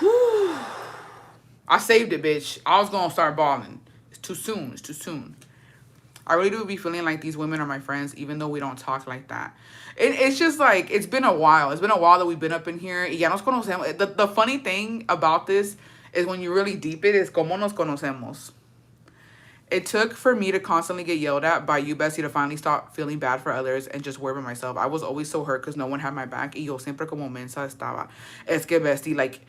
A: Whew. I saved it, bitch. I was gonna start balling. It's too soon. It's too soon. I really do be feeling like these women are my friends, even though we don't talk like that. It's just like, it's been a while. It's been a while that we've been up in here. Y ya nos conocemos. The funny thing about this is when you really deep it, is como nos conocemos. It took for me to constantly get yelled at by you, Bessie, to finally stop feeling bad for others and just worry about myself. I was always so hurt because no one had my back. Y yo siempre como mensa estaba. Es que, Bestie, like,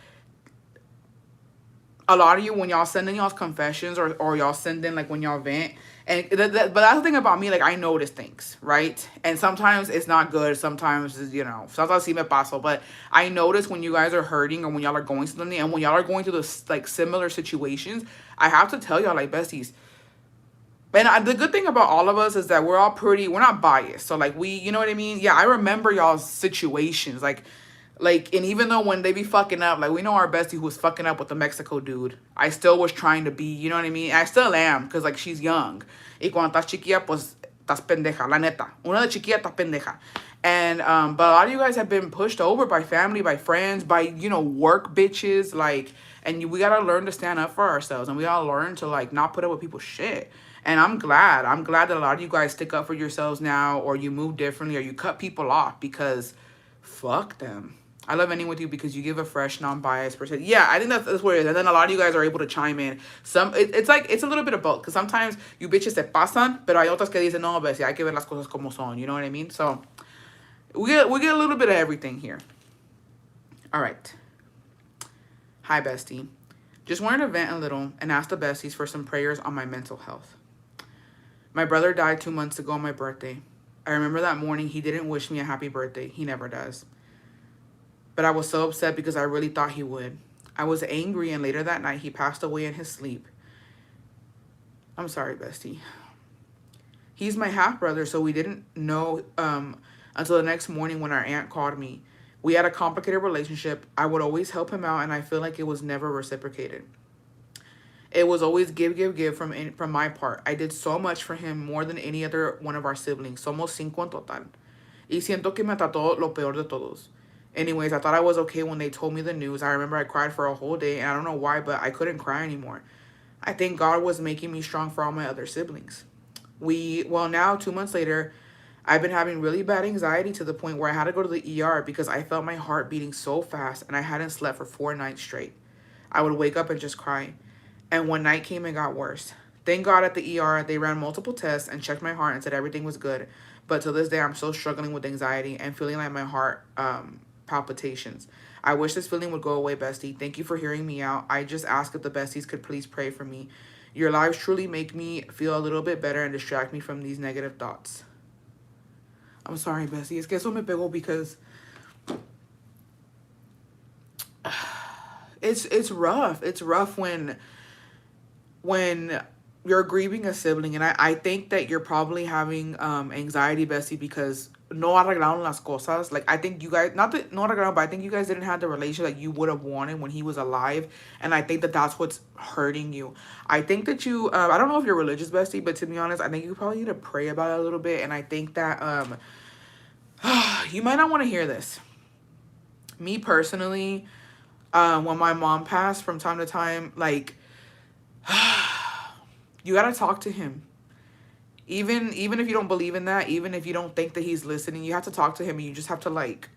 A: a lot of you, when y'all send in y'all's confessions or y'all send in, like, when y'all vent, and but that's the thing about me, like, I notice things, right? And sometimes it's not good. Sometimes, sometimes sí me paso. But I notice when you guys are hurting or when y'all are going through something, and when y'all are going through this, like, similar situations, I have to tell y'all, like, besties, and the good thing about all of us is that we're not biased. So, like, you know what I mean? Yeah, I remember y'all's situations. And even though when they be fucking up, like, we know our bestie who was fucking up with the Mexico dude. I still was trying to be, you know what I mean? I still am, because, like, she's young. Y cuando estás chiquilla, pues, estás pendeja, la neta. Una de chiquilla estás pendeja. And, but a lot of you guys have been pushed over by family, by friends, by, work bitches, like, and we gotta learn to stand up for ourselves, and we gotta learn to, like, not put up with people's shit. And I'm glad that a lot of you guys stick up for yourselves now, or you move differently, or you cut people off, because fuck them. I love ending with you because you give a fresh, non-biased perspective. Yeah, I think that's what it is. And then a lot of you guys are able to chime in. It's a little bit of both. Because sometimes you bitches se pasan, pero hay otras que dicen, no, bestia, hay que ver las cosas como son. You know what I mean? So, we get a little bit of everything here. All right. Hi, bestie. Just wanted to vent a little and ask the besties for some prayers on my mental health. My brother died 2 months ago on my birthday. I remember that morning he didn't wish me a happy birthday. He never does. But I was so upset because I really thought he would. I was angry, and later that night he passed away in his sleep. I'm sorry, bestie. He's my half-brother, so we didn't know until the next morning when our aunt called me. We had a complicated relationship. I would always help him out, and I feel like it was never reciprocated. It was always give from my part. I did so much for him, more than any other one of our siblings. Somos 5 en total. Y siento que me trató lo peor de todos. Anyways, I thought I was okay when they told me the news. I remember I cried for a whole day, and I don't know why, but I couldn't cry anymore. I think God was making me strong for all my other siblings. Now 2 months later, I've been having really bad anxiety to the point where I had to go to the ER because I felt my heart beating so fast, and I hadn't slept for 4 nights straight. I would wake up and just cry. And one night came and got worse. Thank God at the ER, they ran multiple tests and checked my heart and said everything was good. But to this day, I'm still struggling with anxiety and feeling like my heart palpitations. I wish this feeling would go away, bestie. Thank you for hearing me out. I just ask if the besties could please pray for me. Your lives truly make me feel a little bit better and distract me from these negative thoughts. I'm sorry, bestie. Es que eso me pegó because it's rough. It's rough when you're grieving a sibling, and I think that you're probably having anxiety, bestie, because no arreglaron las cosas. Like, I think you guys, not that no arreglaron, but I think you guys didn't have the relationship that you would have wanted when he was alive, and I think that that's what's hurting you. I think that you, I don't know if you're religious, bestie, but to be honest, I think you probably need to pray about it a little bit, and I think that you might not want to hear this. Me personally, when my mom passed, from time to time, like, you gotta talk to him. Even if you don't believe in that, even if you don't think that he's listening, you have to talk to him, and you just have to, like,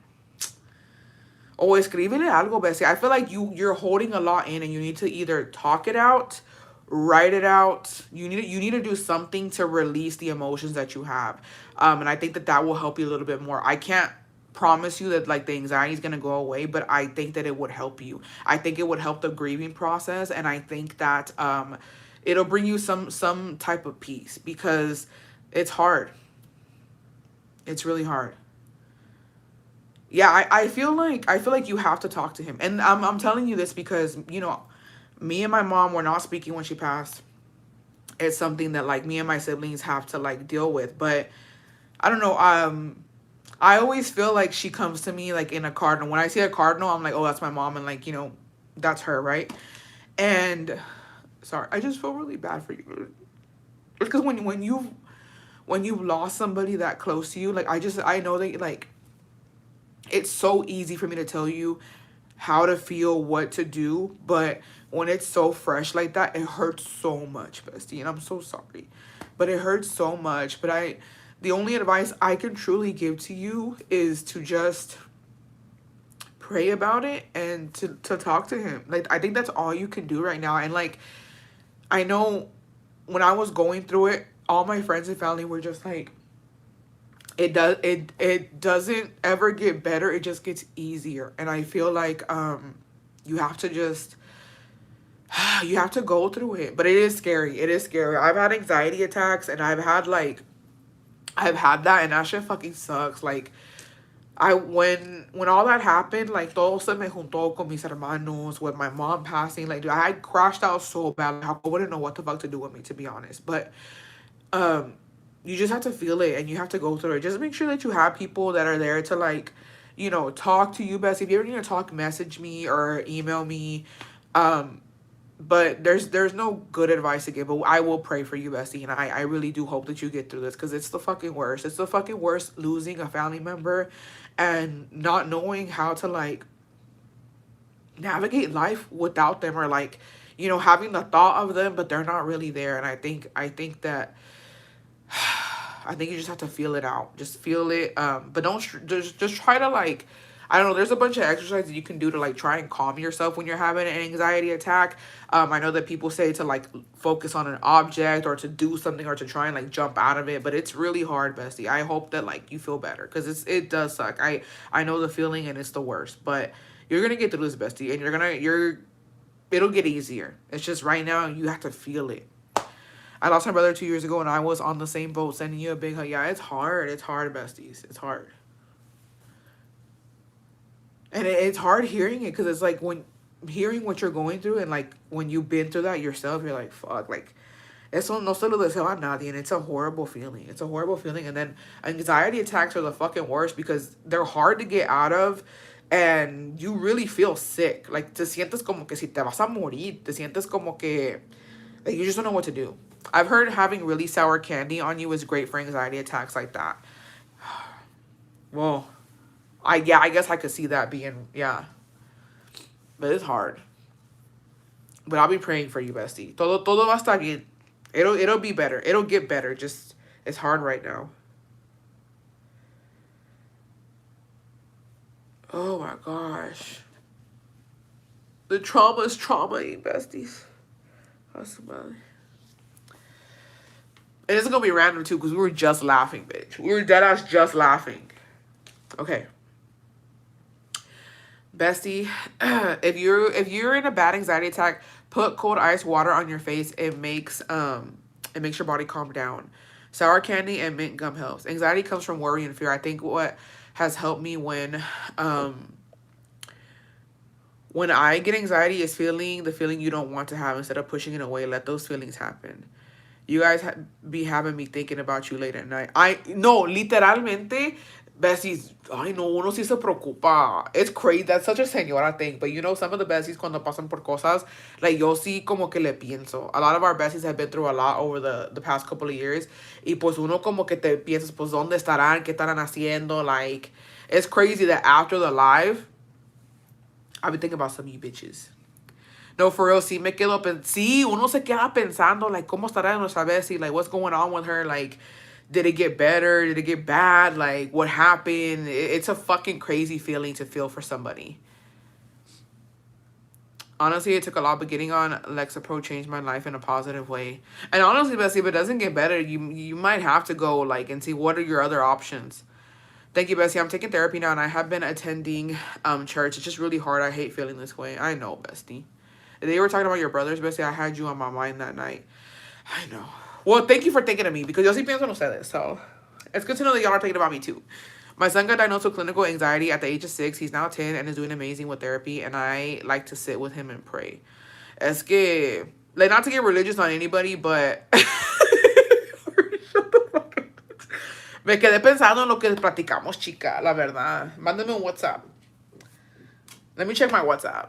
A: escríbele algo, bestie. I feel like you're holding a lot in, and you need to either talk it out, write it out. You need to do something to release the emotions that you have. And I think that will help you a little bit more. I can't promise you that, like, the anxiety is going to go away, but I think that it would help you. I think it would help the grieving process, and I think that it'll bring you some type of peace, because it's hard. It's really hard. Yeah, I feel like you have to talk to him. And I'm telling you this because, me and my mom were not speaking when she passed. it's something that like me and my siblings have to like deal with. But I don't know. I always feel like she comes to me like in a cardinal. When I see a cardinal, I'm like, oh, that's my mom, and like, you know, that's her, right? And sorry, I just feel really bad for you because when you've lost somebody that close to you, like I know that like it's so easy for me to tell you how to feel, what to do, but when it's so fresh like that, it hurts so much, bestie, and I'm so sorry. But it hurts so much. But the only advice I can truly give to you is to just pray about it and to talk to him. Like, I think that's all you can do right now. And like, I know when I was going through it, all my friends and family were just like, it doesn't ever get better, it just gets easier. And I feel like you have to just you have to go through it. But it is scary. It is scary. I've had anxiety attacks, and I've had that, and that shit fucking sucks. Like, when all that happened, like, todo se me juntó con mis hermanos, with my mom passing, like, dude, I crashed out so bad. Like, I wouldn't know what the fuck to do with me, to be honest. But you just have to feel it, and you have to go through it. Just make sure that you have people that are there to, like, you know, talk to you best. If you ever need to talk, message me or email me. But there's no good advice to give, but I will pray for you, bestie, and I really do hope that you get through this, because it's the fucking worst. It's the fucking worst, losing a family member and not knowing how to, like, navigate life without them, or, like, you know, having the thought of them, but they're not really there. And I think that I think you just have to feel it out. Just feel it. But don't just try to, like, I don't know. There's a bunch of exercises you can do to, like, try and calm yourself when you're having an anxiety attack. I know that people say to, like, focus on an object, or to do something, or to try and, like, jump out of it. But it's really hard, bestie. I hope that, like, you feel better, because it does suck. I know the feeling, and it's the worst. But you're gonna get through this, bestie, and it'll get easier. It's just right now you have to feel it. I lost my brother 2 years ago, and I was on the same boat, sending you a big hug. Yeah, it's hard. It's hard, besties. It's hard. And it's hard hearing it, because it's like, when hearing what you're going through, and like when you've been through that yourself, you're like, fuck, like, eso no se lo deseo a nadie, and it's a horrible feeling. It's a horrible feeling. And then anxiety attacks are the fucking worst, because they're hard to get out of, and you really feel sick. Like, te sientes como que si te vas a morir. Te sientes como que, like, you just don't know what to do. I've heard having really sour candy on you is great for anxiety attacks like that. Well, I guess I could see that being, yeah. But it's hard. But I'll be praying for you, bestie. Todo va a estar bien. It'll be better. It'll get better. Just, it's hard right now. Oh my gosh. The trauma is trauma-ing, besties. That's about it. And it's gonna be random too, because we were just laughing, bitch. We were dead ass just laughing. Okay. Bestie, if you're in a bad anxiety attack, put cold ice water on your face. It makes your body calm down. Sour candy and mint gum helps. Anxiety comes from worry and fear. I think what has helped me when I get anxiety is feeling the feeling you don't want to have, instead of pushing it away. Let those feelings happen. You guys be having me thinking about you late at night. No, literalmente, besties, ay no, uno sí se preocupa. It's crazy. That's such a señora thing. But you know, some of the besties, cuando pasan por cosas, like, yo sí como que le pienso. A lot of our besties have been through a lot over the past couple of years. Y pues uno como que te piensas, pues, ¿dónde estarán? ¿Qué estarán haciendo? Like, it's crazy that after the live, I've been thinking about some of you bitches. No, for real, sí me quedo sí, uno se queda pensando, like, ¿cómo estará nuestra bestie? Like, what's going on with her? Like, did it get better? Did it get bad? Like, what happened? It's a fucking crazy feeling to feel for somebody. Honestly, it took a lot, but getting on Lexapro changed my life in a positive way. And honestly, bestie, if it doesn't get better, you might have to go, like, and see what are your other options. Thank you, bestie. I'm taking therapy now, and I have been attending church. It's just really hard. I hate feeling this way. I know, bestie. They were talking about your brothers, bestie. I had you on my mind that night. I know. Well, thank you for thinking of me, because yo sí pienso en ustedes. So it's good to know that y'all are thinking about me too. My son got diagnosed with clinical anxiety at the age of 6. He's now 10 and is doing amazing with therapy, and I like to sit with him and pray. Es que Like, not to get religious on anybody, but me quedé pensando en lo que platicamos, chica, la verdad. Mándame un WhatsApp. Let me check my WhatsApp.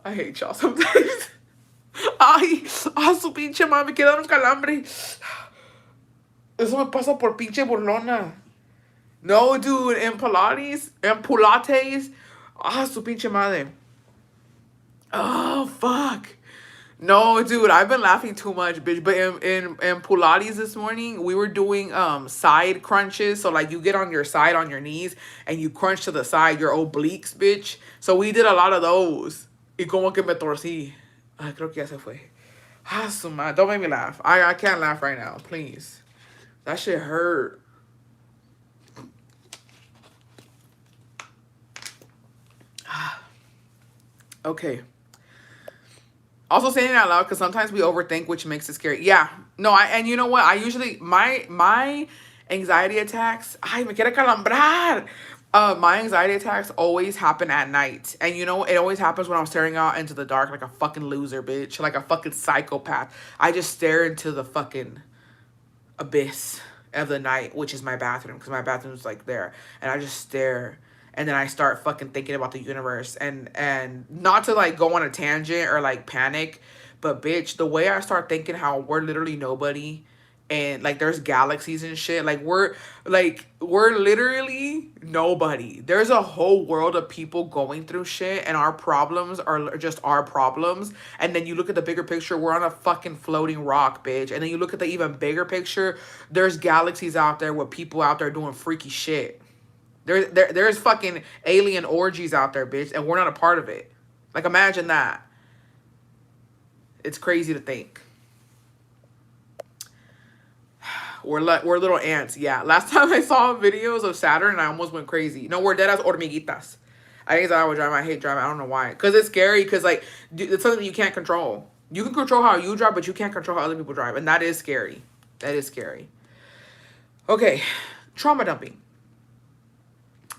A: I hate y'all sometimes. Ay, su pinche madre, me quedaron calambre. Eso me pasa por pinche burlona. No, dude, en Pilates, su pinche madre. Oh, fuck. No, dude, I've been laughing too much, bitch. But in Pilates this morning, we were doing side crunches. So like you get on your side on your knees and you crunch to the side, your obliques, bitch. So we did a lot of those. Y como que me torcí. Ay, creo que ya se fue. Su madre. Don't make me laugh. I can't laugh right now, please. That shit hurt. Okay. Also saying it out loud because sometimes we overthink, which makes it scary. Yeah. No, and you know what? I usually my anxiety attacks. Ay, me quiere calambrar. My anxiety attacks always happen at night. And you know, it always happens when I'm staring out into the dark like a fucking loser, bitch. Like a fucking psychopath. I just stare into the fucking abyss of the night, which is my bathroom, because my bathroom's like there. And I just stare. And then I start fucking thinking about the universe, and not to like go on a tangent or like panic, but bitch, the way I start thinking how we're literally nobody, and like there's galaxies and shit, like we're literally nobody. There's a whole world of people going through shit, and our problems are just our problems. And then you look at the bigger picture, we're on a fucking floating rock, bitch. And then you look at the even bigger picture, there's galaxies out there with people out there doing freaky shit. There's fucking alien orgies out there, bitch, and we're not a part of it. Like, imagine that. It's crazy to think. We're little ants, yeah. Last time I saw videos of Saturn, I almost went crazy. No, we're dead as hormiguitas. I think I would drive. I hate driving. I don't know why. Because it's scary, because, like, it's something that you can't control. You can control how you drive, but you can't control how other people drive, and that is scary. That is scary. Okay, trauma dumping.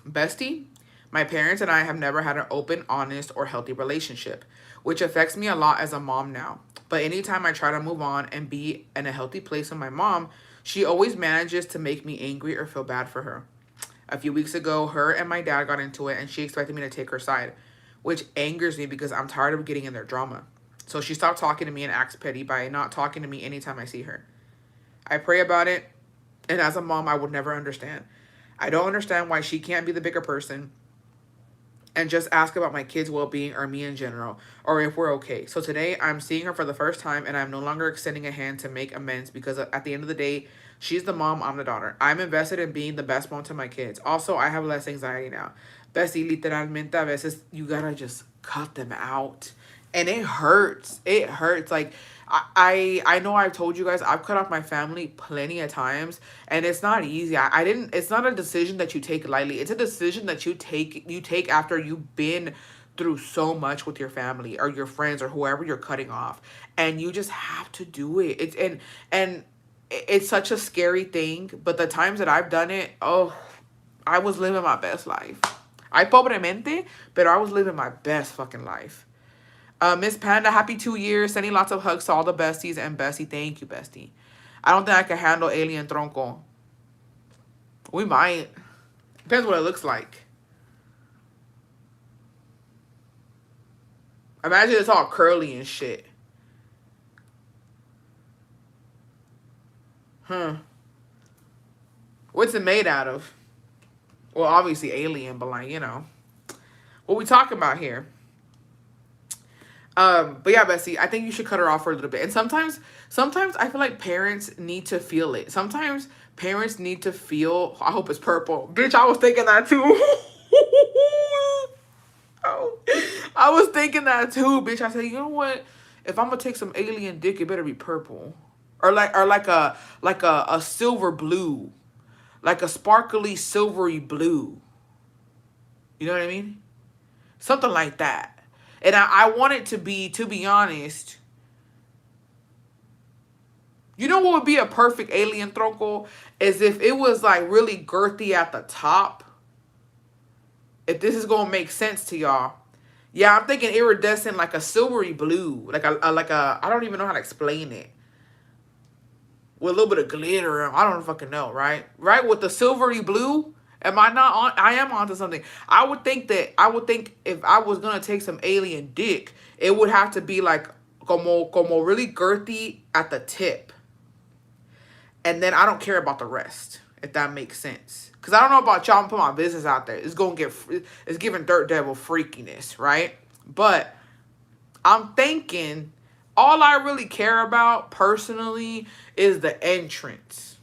A: Bestie, my parents and I have never had an open, honest, or healthy relationship, which affects me a lot as a mom now. But anytime I try to move on and be in a healthy place with my mom, she always manages to make me angry or feel bad for her. A few weeks ago, her and my dad got into it and she expected me to take her side, which angers me because I'm tired of getting in their drama. So she stopped talking to me and acts petty by not talking to me anytime I see her. I pray about it, and as a mom, I would never understand. I don't understand why she can't be the bigger person and just ask about my kids' well-being or me in general, or if we're okay. So today, I'm seeing her for the first time, and I'm no longer extending a hand to make amends because at the end of the day, she's the mom, I'm the daughter. I'm invested in being the best mom to my kids. Also, I have less anxiety now. Bessie, literalmente, a veces, you gotta just cut them out. And it hurts. It hurts. Like, I know I've told you guys I've cut off my family plenty of times, and it's not easy. I didn't it's not a decision that you take lightly. It's a decision that you take after you've been through so much with your family or your friends or whoever you're cutting off, and you just have to do it. And it's such a scary thing, but the times that I've done it, oh, I was living my best life. I pobremente, but I was living my best fucking life. Miss Panda, happy 2 years. Sending lots of hugs to all the besties. And Bestie, thank you, Bestie. I don't think I can handle alien tronco. We might. Depends what it looks like. Imagine it's all curly and shit. What's it made out of? Well, obviously alien, but like, you know. What we talking about here? But yeah, Bessie, I think you should cut her off for a little bit. And sometimes I feel like parents need to feel it. Sometimes parents need to feel, I hope it's purple. Bitch, I was thinking that too. Oh, I was thinking that too, bitch. I said, you know what? If I'm gonna take some alien dick, it better be purple. Or like a silver blue. Like a sparkly silvery blue. You know what I mean? Something like that. And I want it to be honest, you know what would be a perfect alien tronco? Is if it was like really girthy at the top. If this is going to make sense to y'all. Yeah, I'm thinking iridescent, like a silvery blue, like a I don't even know how to explain it. With a little bit of glitter, I don't fucking know, right? Right with the silvery blue. Am I not on? I am onto something. I would think if I was gonna take some alien dick, it would have to be like como really girthy at the tip, and then I don't care about the rest. If that makes sense. Cause I don't know about y'all. I'm putting my business out there. It's giving Dirt Devil freakiness, right? But I'm thinking all I really care about personally is the entrance.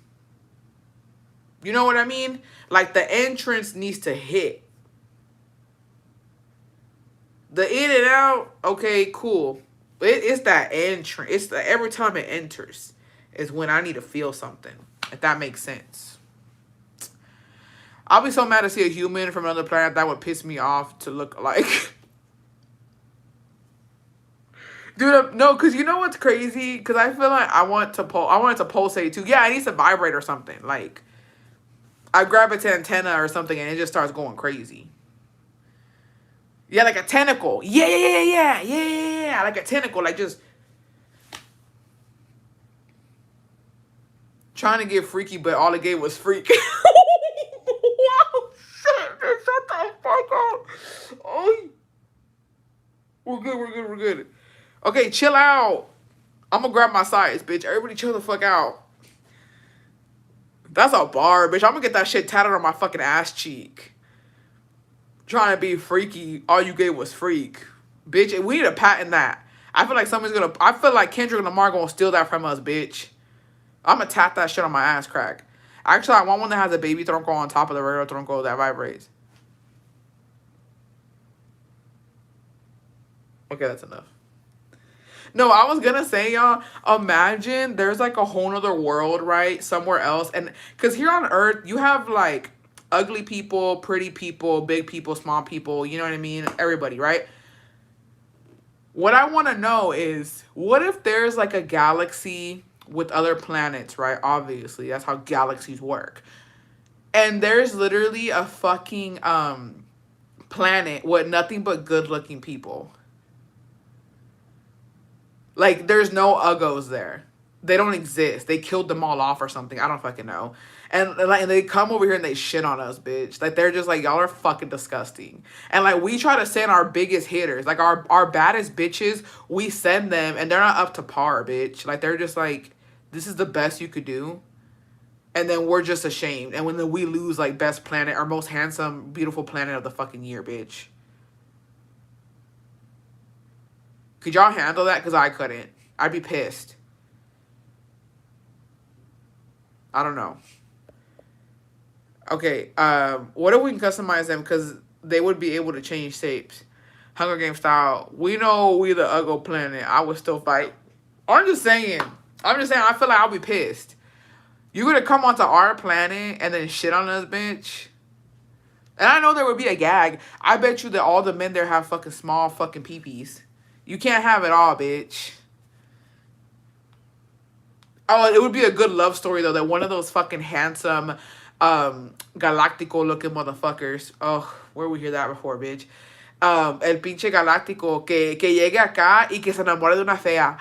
A: You know what I mean? Like the entrance needs to hit. The in and out, okay, cool. But it's that entrance. It's the every time it enters is when I need to feel something. If that makes sense. I'll be so mad to see a human from another planet. That would piss me off to look like. Dude, no, because you know what's crazy? Because I feel like I want it to pulsate too. Yeah, I need to vibrate or something. Like, I grab its antenna or something and it just starts going crazy. Yeah, like a tentacle. Yeah. Like a tentacle, like just trying to get freaky, but all it gave was freak. Wow, shit, dude, shut the fuck up. Oh, we're good. Okay, chill out. I'm gonna grab my sides, bitch. Everybody chill the fuck out. That's a bar, bitch. I'm gonna get that shit tatted on my fucking ass cheek. Trying to be freaky, all you gave was freak. Bitch, we need to patent that. I feel like Kendrick Lamar gonna steal that from us, bitch. I'm gonna tap that shit on my ass crack. Actually, I want one that has a baby tronco on top of the regular tronco that vibrates. Okay, that's enough. No, I was gonna say, y'all, imagine there's like a whole nother world, right? Somewhere else. And because here on Earth, you have like ugly people, pretty people, big people, small people, you know what I mean? Everybody, right? What I want to know is, what if there's like a galaxy with other planets, right? Obviously, that's how galaxies work. And there's literally a fucking planet with nothing but good-looking people. Like, there's no uggos there. They don't exist. They killed them all off or something. I don't fucking know. And like, and they come over here and they shit on us, bitch. Like, they're just like, y'all are fucking disgusting. And like, we try to send our biggest hitters, like our baddest bitches, we send them and they're not up to par, bitch. Like, they're just like, this is the best you could do. And then we're just ashamed. And when then we lose like best planet or most handsome, beautiful planet of the fucking year, bitch. Could y'all handle that? Because I couldn't. I'd be pissed. I don't know. Okay, what if we can customize them? Because they would be able to change shapes. Hunger Game style. We know we the Uggo planet. I would still fight. I'm just saying. I feel like I'll be pissed. You gonna come onto our planet and then shit on us, bitch? And I know there would be a gag. I bet you that all the men there have fucking small fucking peepees. You can't have it all, bitch. Oh, it would be a good love story, though, that one of those fucking handsome, Galactico-looking motherfuckers. Oh, where we hear that before, bitch? El pinche Galáctico que llegue acá y que se enamore de una fea.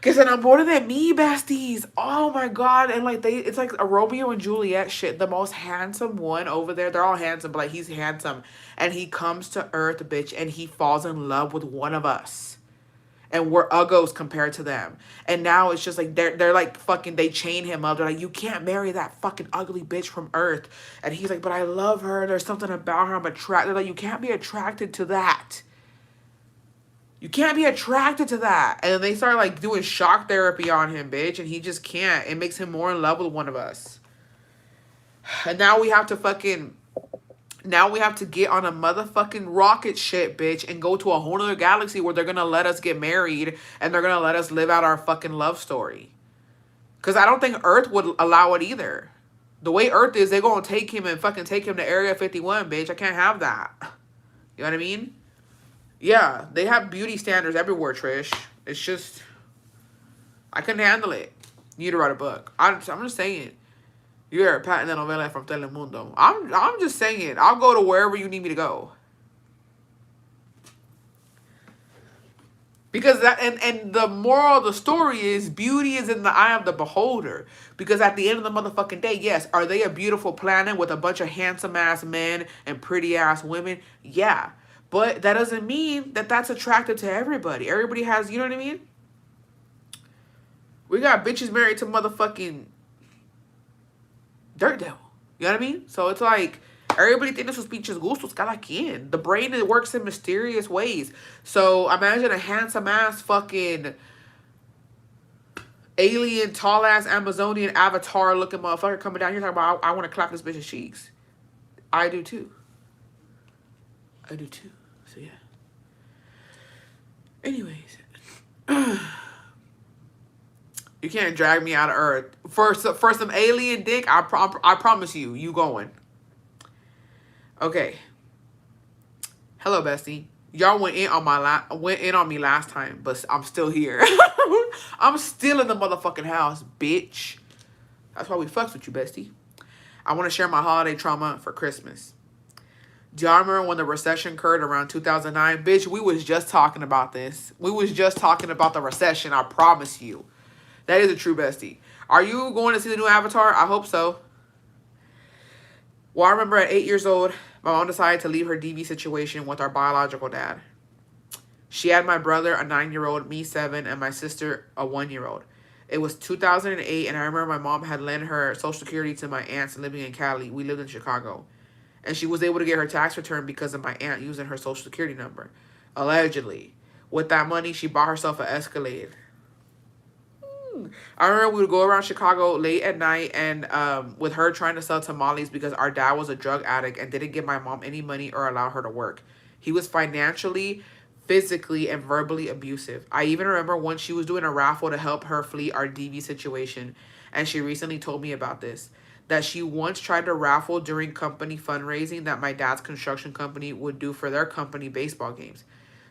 A: Que se enamore de mí, besties. Oh, my God. And, like, it's like a Romeo and Juliet shit. The most handsome one over there. They're all handsome, but, like, he's handsome. And he comes to Earth, bitch, and he falls in love with one of us. And we're uggos compared to them. And now it's just like, they're like fucking, they chain him up. They're like, you can't marry that fucking ugly bitch from Earth. And he's like, but I love her. There's something about her I'm attracted. They're like, you can't be attracted to that. You can't be attracted to that. And then they start like doing shock therapy on him, bitch. And he just can't. It makes him more in love with one of us. And now we have to get on a motherfucking rocket ship, bitch, and go to a whole other galaxy where they're gonna let us get married and they're gonna let us live out our fucking love story. Because I don't think Earth would allow it either. The way Earth is, they're gonna take him and fucking take him to Area 51, bitch. I can't have that. You know what I mean? Yeah, they have beauty standards everywhere, Trish. It's just, I couldn't handle it. You need to write a book. I'm just saying. You're a patent novela from Telemundo. I'm just saying. I'll go to wherever you need me to go. Because that and the moral of the story is beauty is in the eye of the beholder. Because at the end of the motherfucking day, yes, are they a beautiful planet with a bunch of handsome ass men and pretty ass women? Yeah. But that doesn't mean that that's attractive to everybody. Everybody has, you know what I mean? We got bitches married to motherfucking dirt devil. You know what I mean? So it's like everybody tiene sus pinches gustos, cada quien. The brain, it works in mysterious ways. So imagine a handsome ass fucking alien, tall ass Amazonian avatar looking motherfucker coming down here talking about I want to clap this bitch's cheeks. I do too. I do too. So yeah. Anyways, you can't drag me out of Earth for some alien dick. I promise you, you going. Okay. Hello, bestie. Y'all went in on me last time, but I'm still here. I'm still in the motherfucking house, bitch. That's why we fucks with you, bestie. I want to share my holiday trauma for Christmas. Do y'all remember when the recession occurred around 2009? Bitch, we was just talking about this. We was just talking about the recession, I promise you. That is a true bestie. Are you going to see the new Avatar? I hope so. Well, I remember at 8 years old, my mom decided to leave her DV situation with our biological dad. She had my brother, a 9-year-old, me 7, and my sister, a 1-year-old. It was 2008, and I remember my mom had lent her Social Security to my aunts living in Cali. We lived in Chicago. And she was able to get her tax return because of my aunt using her Social Security number. Allegedly. With that money, she bought herself an Escalade. I remember we would go around Chicago late at night and with her trying to sell tamales because our dad was a drug addict and didn't give my mom any money or allow her to work. He was financially, physically, and verbally abusive. I even remember when she was doing a raffle to help her flee our DV situation, and she recently told me about this, that she once tried to raffle during company fundraising that my dad's construction company would do for their company baseball games.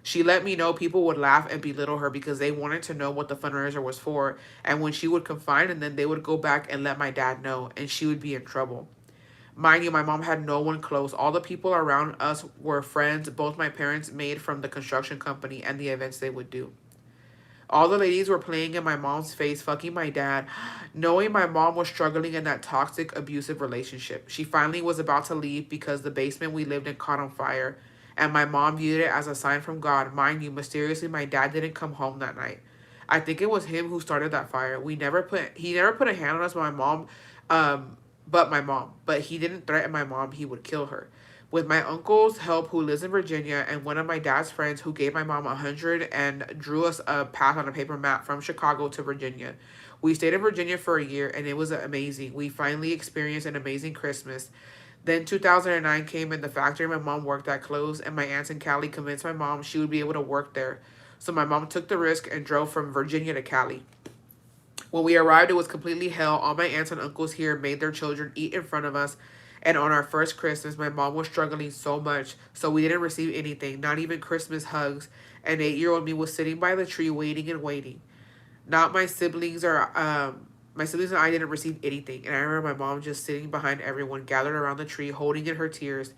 A: She let me know people would laugh and belittle her because they wanted to know what the fundraiser was for. And when she would confide in them, they would go back and let my dad know, and she would be in trouble. Mind you, my mom had no one close. All the people around us were friends both my parents made from the construction company and the events they would do. All the ladies were playing in my mom's face, fucking my dad, knowing my mom was struggling in that toxic, abusive relationship. She finally was about to leave because the basement we lived in caught on fire, and my mom viewed it as a sign from God. Mind you, mysteriously, my dad didn't come home that night. I think it was him who started that fire. He never put a hand on us, my mom. But he didn't threaten my mom, he would kill her. With my uncle's help, who lives in Virginia, and one of my dad's friends who gave my mom 100 and drew us a path on a paper map from Chicago to Virginia. We stayed in Virginia for a year, and it was amazing. We finally experienced an amazing Christmas. Then 2009 came, and the factory my mom worked at closed, and my aunts in Cali convinced my mom she would be able to work there. So my mom took the risk and drove from Virginia to Cali. When we arrived, it was completely hell. All my aunts and uncles here made their children eat in front of us. And on our first Christmas, my mom was struggling so much, so we didn't receive anything, not even Christmas hugs. And 8-year-old me was sitting by the tree waiting and waiting. Not my siblings or my siblings and I didn't receive anything. And I remember my mom just sitting behind everyone, gathered around the tree, holding in her tears.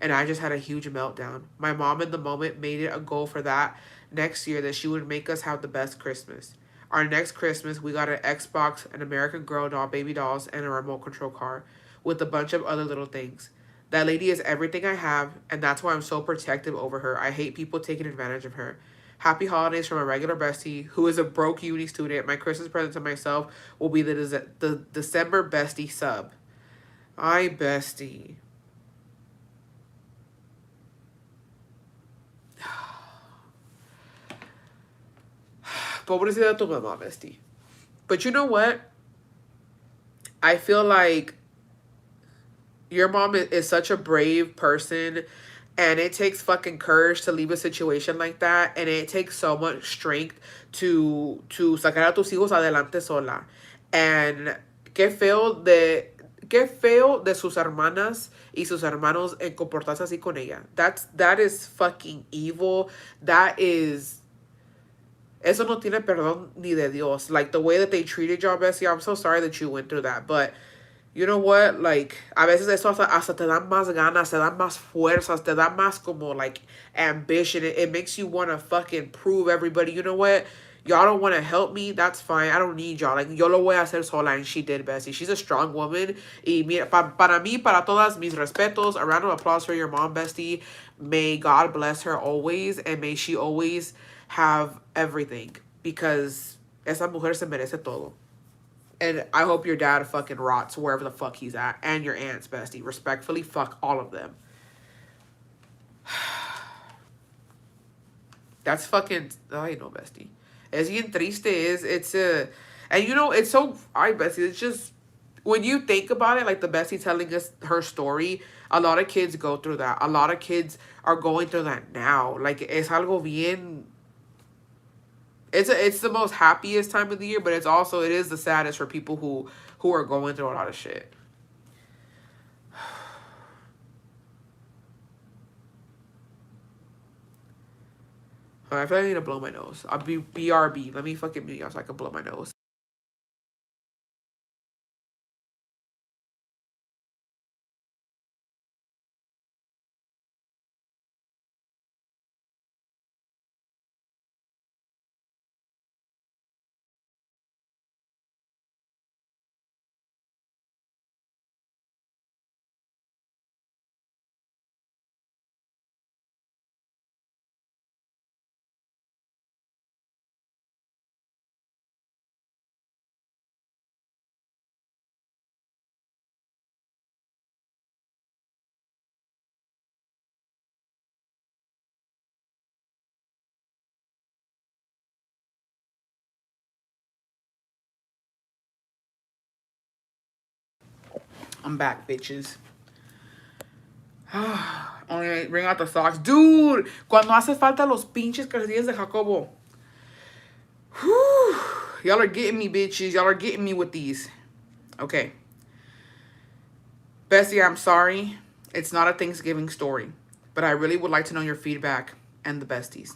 A: And I just had a huge meltdown. My mom in the moment made it a goal for that next year that she would make us have the best Christmas. Our next Christmas, we got an Xbox, an American Girl doll, baby dolls, and a remote control car with a bunch of other little things. That lady is everything I have, and that's why I'm so protective over her. I hate people taking advantage of her. Happy holidays from a regular bestie who is a broke uni student. My Christmas present to myself will be the December bestie sub. Ay, bestie. Pobrecita tu mamá, bestie. But you know what? I feel like your mom is such a brave person, and it takes fucking courage to leave a situation like that, and it takes so much strength to sacar a tus hijos adelante sola. And qué feo de sus hermanas y sus hermanos en comportarse así con ella. That is fucking evil. That is, eso no tiene perdón ni de Dios. Like the way that they treated y'all, Bessie, I'm so sorry that you went through that, but You know what? Like, a veces eso hasta te dan más ganas, te dan más fuerzas, te dan más como, like, ambition. It makes you want to fucking prove everybody, you know what? Y'all don't want to help me, that's fine. I don't need y'all. Like, yo lo voy a hacer sola, and she did, Bessie. She's a strong woman. Y mira, para mí, para todas mis respetos, a round of applause for your mom, Bestie. May God bless her always, and may she always have everything. Because esa mujer se merece todo. And I hope your dad fucking rots wherever the fuck he's at. And your aunts, Bestie. Respectfully, fuck all of them. That's fucking... I know, Bestie. Es bien triste. It's a... And you know, it's so... I Bestie, it's just... When you think about it, like the Bestie telling us her story, a lot of kids go through that. A lot of kids are going through that now. Like, es algo bien... It's the most happiest time of the year, but it is the saddest for people who are going through a lot of shit. I feel like I need to blow my nose. I'll be BRB. Let me fucking mute y'all so I can blow my nose. I'm back, bitches. Only bring out the socks. Dude, cuando hace falta los pinches calcetines de Jacobo. Whew. Y'all are getting me, bitches. Y'all are getting me with these. Okay. Bessie, I'm sorry. It's not a Thanksgiving story. But I really would like to know your feedback and the besties.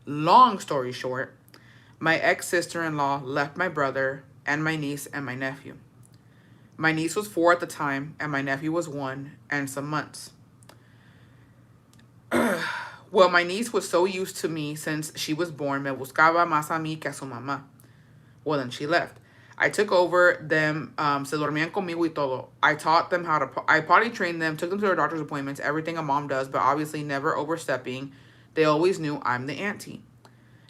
A: Long story short, my ex-sister-in-law left my brother and my niece and my nephew. My niece was 4 at the time, and my nephew was 1 and some months. Well, my niece was so used to me since she was born, me buscaba más a mí que a su mamá. Well, then she left. I took over them, se dormían conmigo y todo. I taught them I potty trained them, took them to their doctor's appointments, everything a mom does, but obviously never overstepping. They always knew I'm the auntie.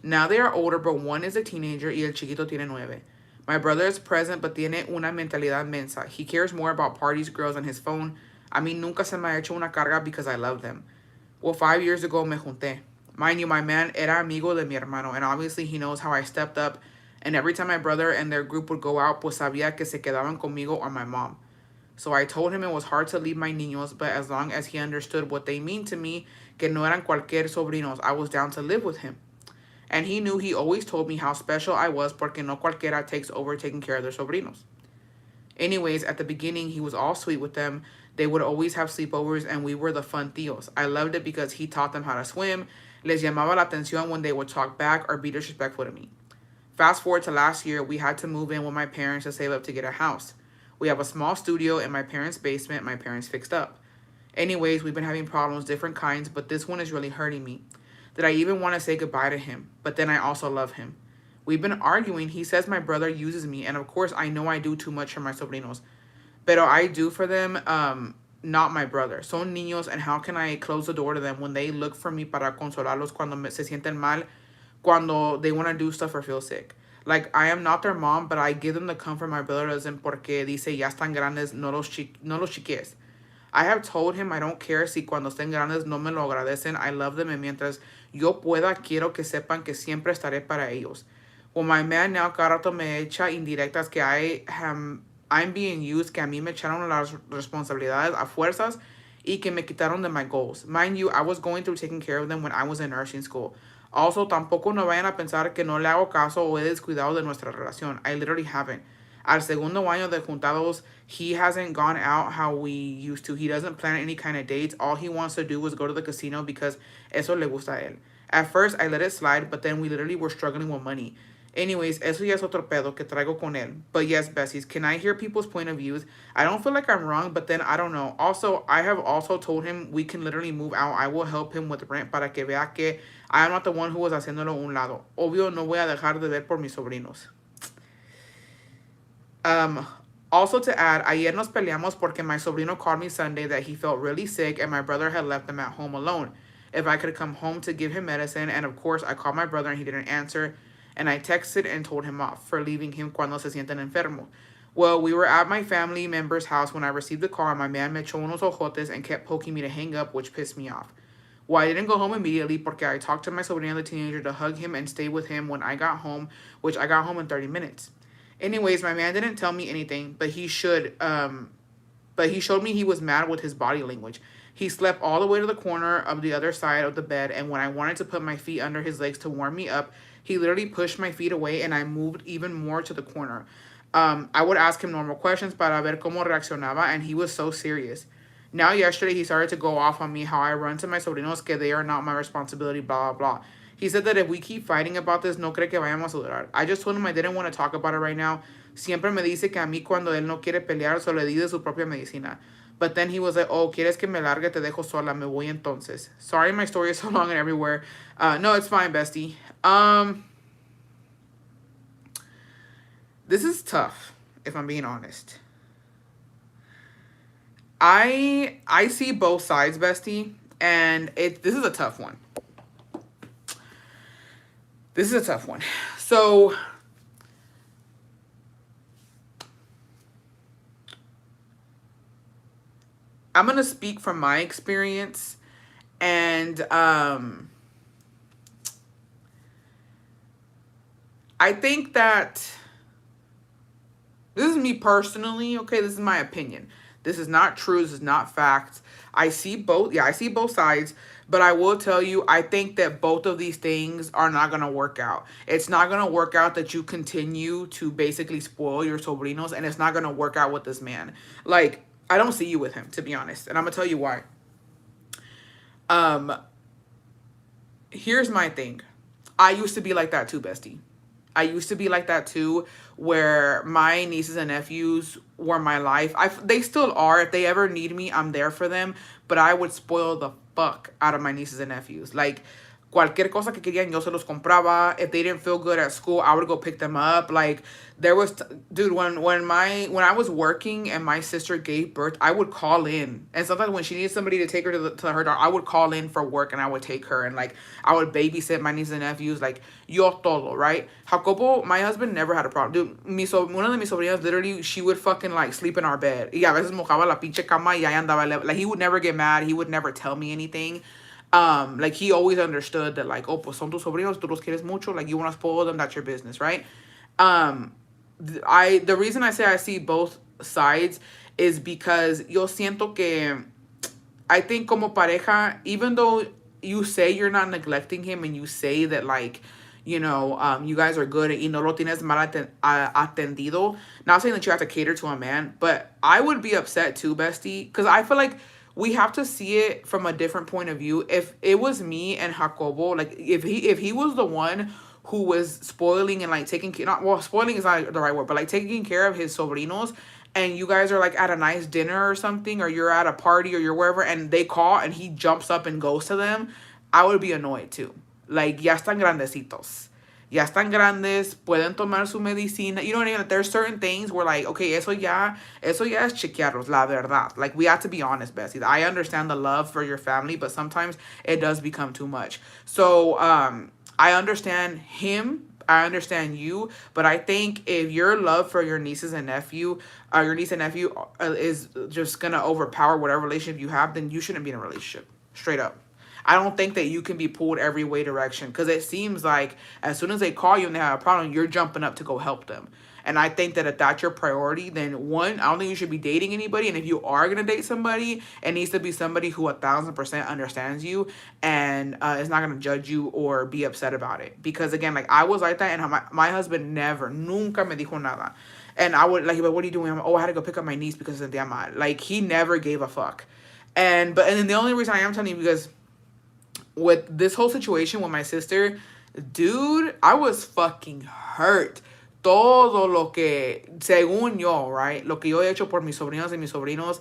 A: Now they are older, but one is a teenager y el chiquito tiene 9. My brother is present, but tiene una mentalidad mensa. He cares more about parties, girls, and his phone. A mí nunca se me ha hecho una carga because I love them. Well, 5 years ago me junté. Mind you, my man era amigo de mi hermano, and obviously he knows how I stepped up, and every time my brother and their group would go out, pues sabía que se quedaban conmigo or my mom. So I told him it was hard to leave my niños, but as long as he understood what they mean to me, que no eran cualquier sobrinos, I was down to live with him. And he knew he always told me how special I was porque no cualquiera takes over taking care of their sobrinos. Anyways, at the beginning, he was all sweet with them. They would always have sleepovers, and we were the fun tíos. I loved it because he taught them how to swim, les llamaba la atención when they would talk back or be disrespectful to me. Fast forward to last year, we had to move in with my parents to save up to get a house. We have a small studio in my parents' basement my parents fixed up. Anyways, we've been having problems, different kinds, but this one is really hurting me. Did I even want to say goodbye to him? But then I also love him. We've been arguing. He says my brother uses me, and of course I know I do too much for my sobrinos. Pero I do for them, not my brother. Son niños, and how can I close the door to them when they look for me para consolarlos cuando se sienten mal, cuando they want to do stuff or feel sick? Like, I am not their mom, but I give them the comfort my brother doesn't porque dice ya están grandes, no los chiques. I have told him I don't care si cuando estén grandes no me lo agradecen. I love them, and mientras yo pueda, quiero que sepan que siempre estaré para ellos. Well, my man now cada rato me echa indirectas que I'm being used, que a mí me echaron las responsabilidades a fuerzas y que me quitaron de my goals. Mind you, I was going through taking care of them when I was in nursing school. Also, tampoco no vayan a pensar que no le hago caso o he descuidado de nuestra relación. I literally haven't. Al segundo año de juntados, he hasn't gone out how we used to. He doesn't plan any kind of dates. All he wants to do is go to the casino because eso le gusta a él. At first, I let it slide, but then we literally were struggling with money. Anyways, eso ya es otro pedo que traigo con él. But yes, besties, can I hear people's point of views? I don't feel like I'm wrong, but then I don't know. Also, I have also told him we can literally move out. I will help him with rent para que vea que I am not the one who was haciéndolo a un lado. Obvio, no voy a dejar de ver por mis sobrinos. Um, Also to add, ayer nos peleamos porque my sobrino called me Sunday that he felt really sick and my brother had left him at home alone. If I could come home to give him medicine, and of course I called my brother and he didn't answer, and I texted and told him off for leaving him cuando se sienten enfermo. Well, we were at my family member's house when I received the call, and my man me echó unos ojotes and kept poking me to hang up, which pissed me off. Well, I didn't go home immediately porque I talked to my sobrino, the teenager, to hug him and stay with him when I got home, which I got home in 30 minutes. Anyways, my man didn't tell me anything, but he should. But he showed me he was mad with his body language. He slept all the way to the corner of the other side of the bed, and when I wanted to put my feet under his legs to warm me up, he literally pushed my feet away, and I moved even more to the corner. I would ask him normal questions para ver cómo reaccionaba, and he was so serious. Now, yesterday, he started to go off on me how I run to my sobrinos que they are not my responsibility, blah, blah, blah. He said that if we keep fighting about this, no cree que vayamos a durar. I just told him I didn't want to talk about it right now. Siempre me dice que a mí cuando él no quiere pelear, solo le di de su propia medicina. But then he was like, oh, ¿quieres que me largue? Te dejo sola. Me voy entonces. Sorry my story is so long and everywhere. No, it's fine, bestie. This is tough, if I'm being honest. I see both sides, bestie, and this is a tough one. This is a tough one. So I'm going to speak from my experience, and I think that this is me personally, okay? This is my opinion. This is not true. This is not facts. I see both. Yeah, I see both sides. But I will tell you, I think that both of these things are not going to work out. It's not going to work out that you continue to basically spoil your sobrinos, and it's not going to work out with this man. Like, I don't see you with him, to be honest. And I'm going to tell you why. Here's my thing. I used to be like that too, bestie. I used to be like that too, where my nieces and nephews were my life. They still are. If they ever need me, I'm there for them. But I would spoil the fuck out of my nieces and nephews. Like, cualquier cosa que querían, yo se los compraba. If they didn't feel good at school, I would go pick them up. Like, there was, dude, when I was working and my sister gave birth, I would call in. And sometimes when she needed somebody to take her to her daughter, I would call in for work and I would take her. And, like, I would babysit my nieces and nephews. Like, yo todo, right? Jacobo, my husband never had a problem. Dude, one of mis sobrinas, literally, she would fucking, like, sleep in our bed. Y a veces mojaba la pinche cama y ahí andaba. Like, he would never get mad. He would never tell me anything. Like, he always understood that, like, oh, pues son tus sobrinos, tú los quieres mucho, like, you want to spoil them, that's your business, right? The reason I say I see both sides is because yo siento que I think como pareja, even though you say you're not neglecting him and you say that, like, you know, you guys are good y no lo tienes mal atendido, not saying that you have to cater to a man, but I would be upset too, bestie, because I feel like we have to see it from a different point of view. If it was me and Jacobo, like, if he was the one who was spoiling and, like, taking care, not, well, spoiling is not the right word, but, like, taking care of his sobrinos, and you guys are, like, at a nice dinner or something, or you're at a party or you're wherever, and they call and he jumps up and goes to them, I would be annoyed too. Like, ya están grandecitos. Ya están grandes, pueden tomar su medicina. You know what I mean? Like, there's certain things where, like, okay, eso ya es chequearlos, la verdad. Like, we have to be honest, Bessie. I understand the love for your family, but sometimes it does become too much. So, I understand him. I understand you, but I think if your love for your niece and nephew is just gonna overpower whatever relationship you have, then you shouldn't be in a relationship. Straight up. I don't think that you can be pulled every way direction, because it seems like as soon as they call you and they have a problem, you're jumping up to go help them. And I think that if that's your priority, then one, I don't think you should be dating anybody. And if you are going to date somebody, it needs to be somebody who 1,000% understands you and is not going to judge you or be upset about it. Because again, like, I was like that, and my husband nunca me dijo nada. And I would, like, what are you doing? Oh, I had to go pick up my niece because of Llamas. Like, he never gave a fuck. And then the only reason I am telling you, because with this whole situation with my sister, Dude, I was fucking hurt. Todo lo que, según yo, right? Lo que yo he hecho por mis sobrinos y mis sobrinos,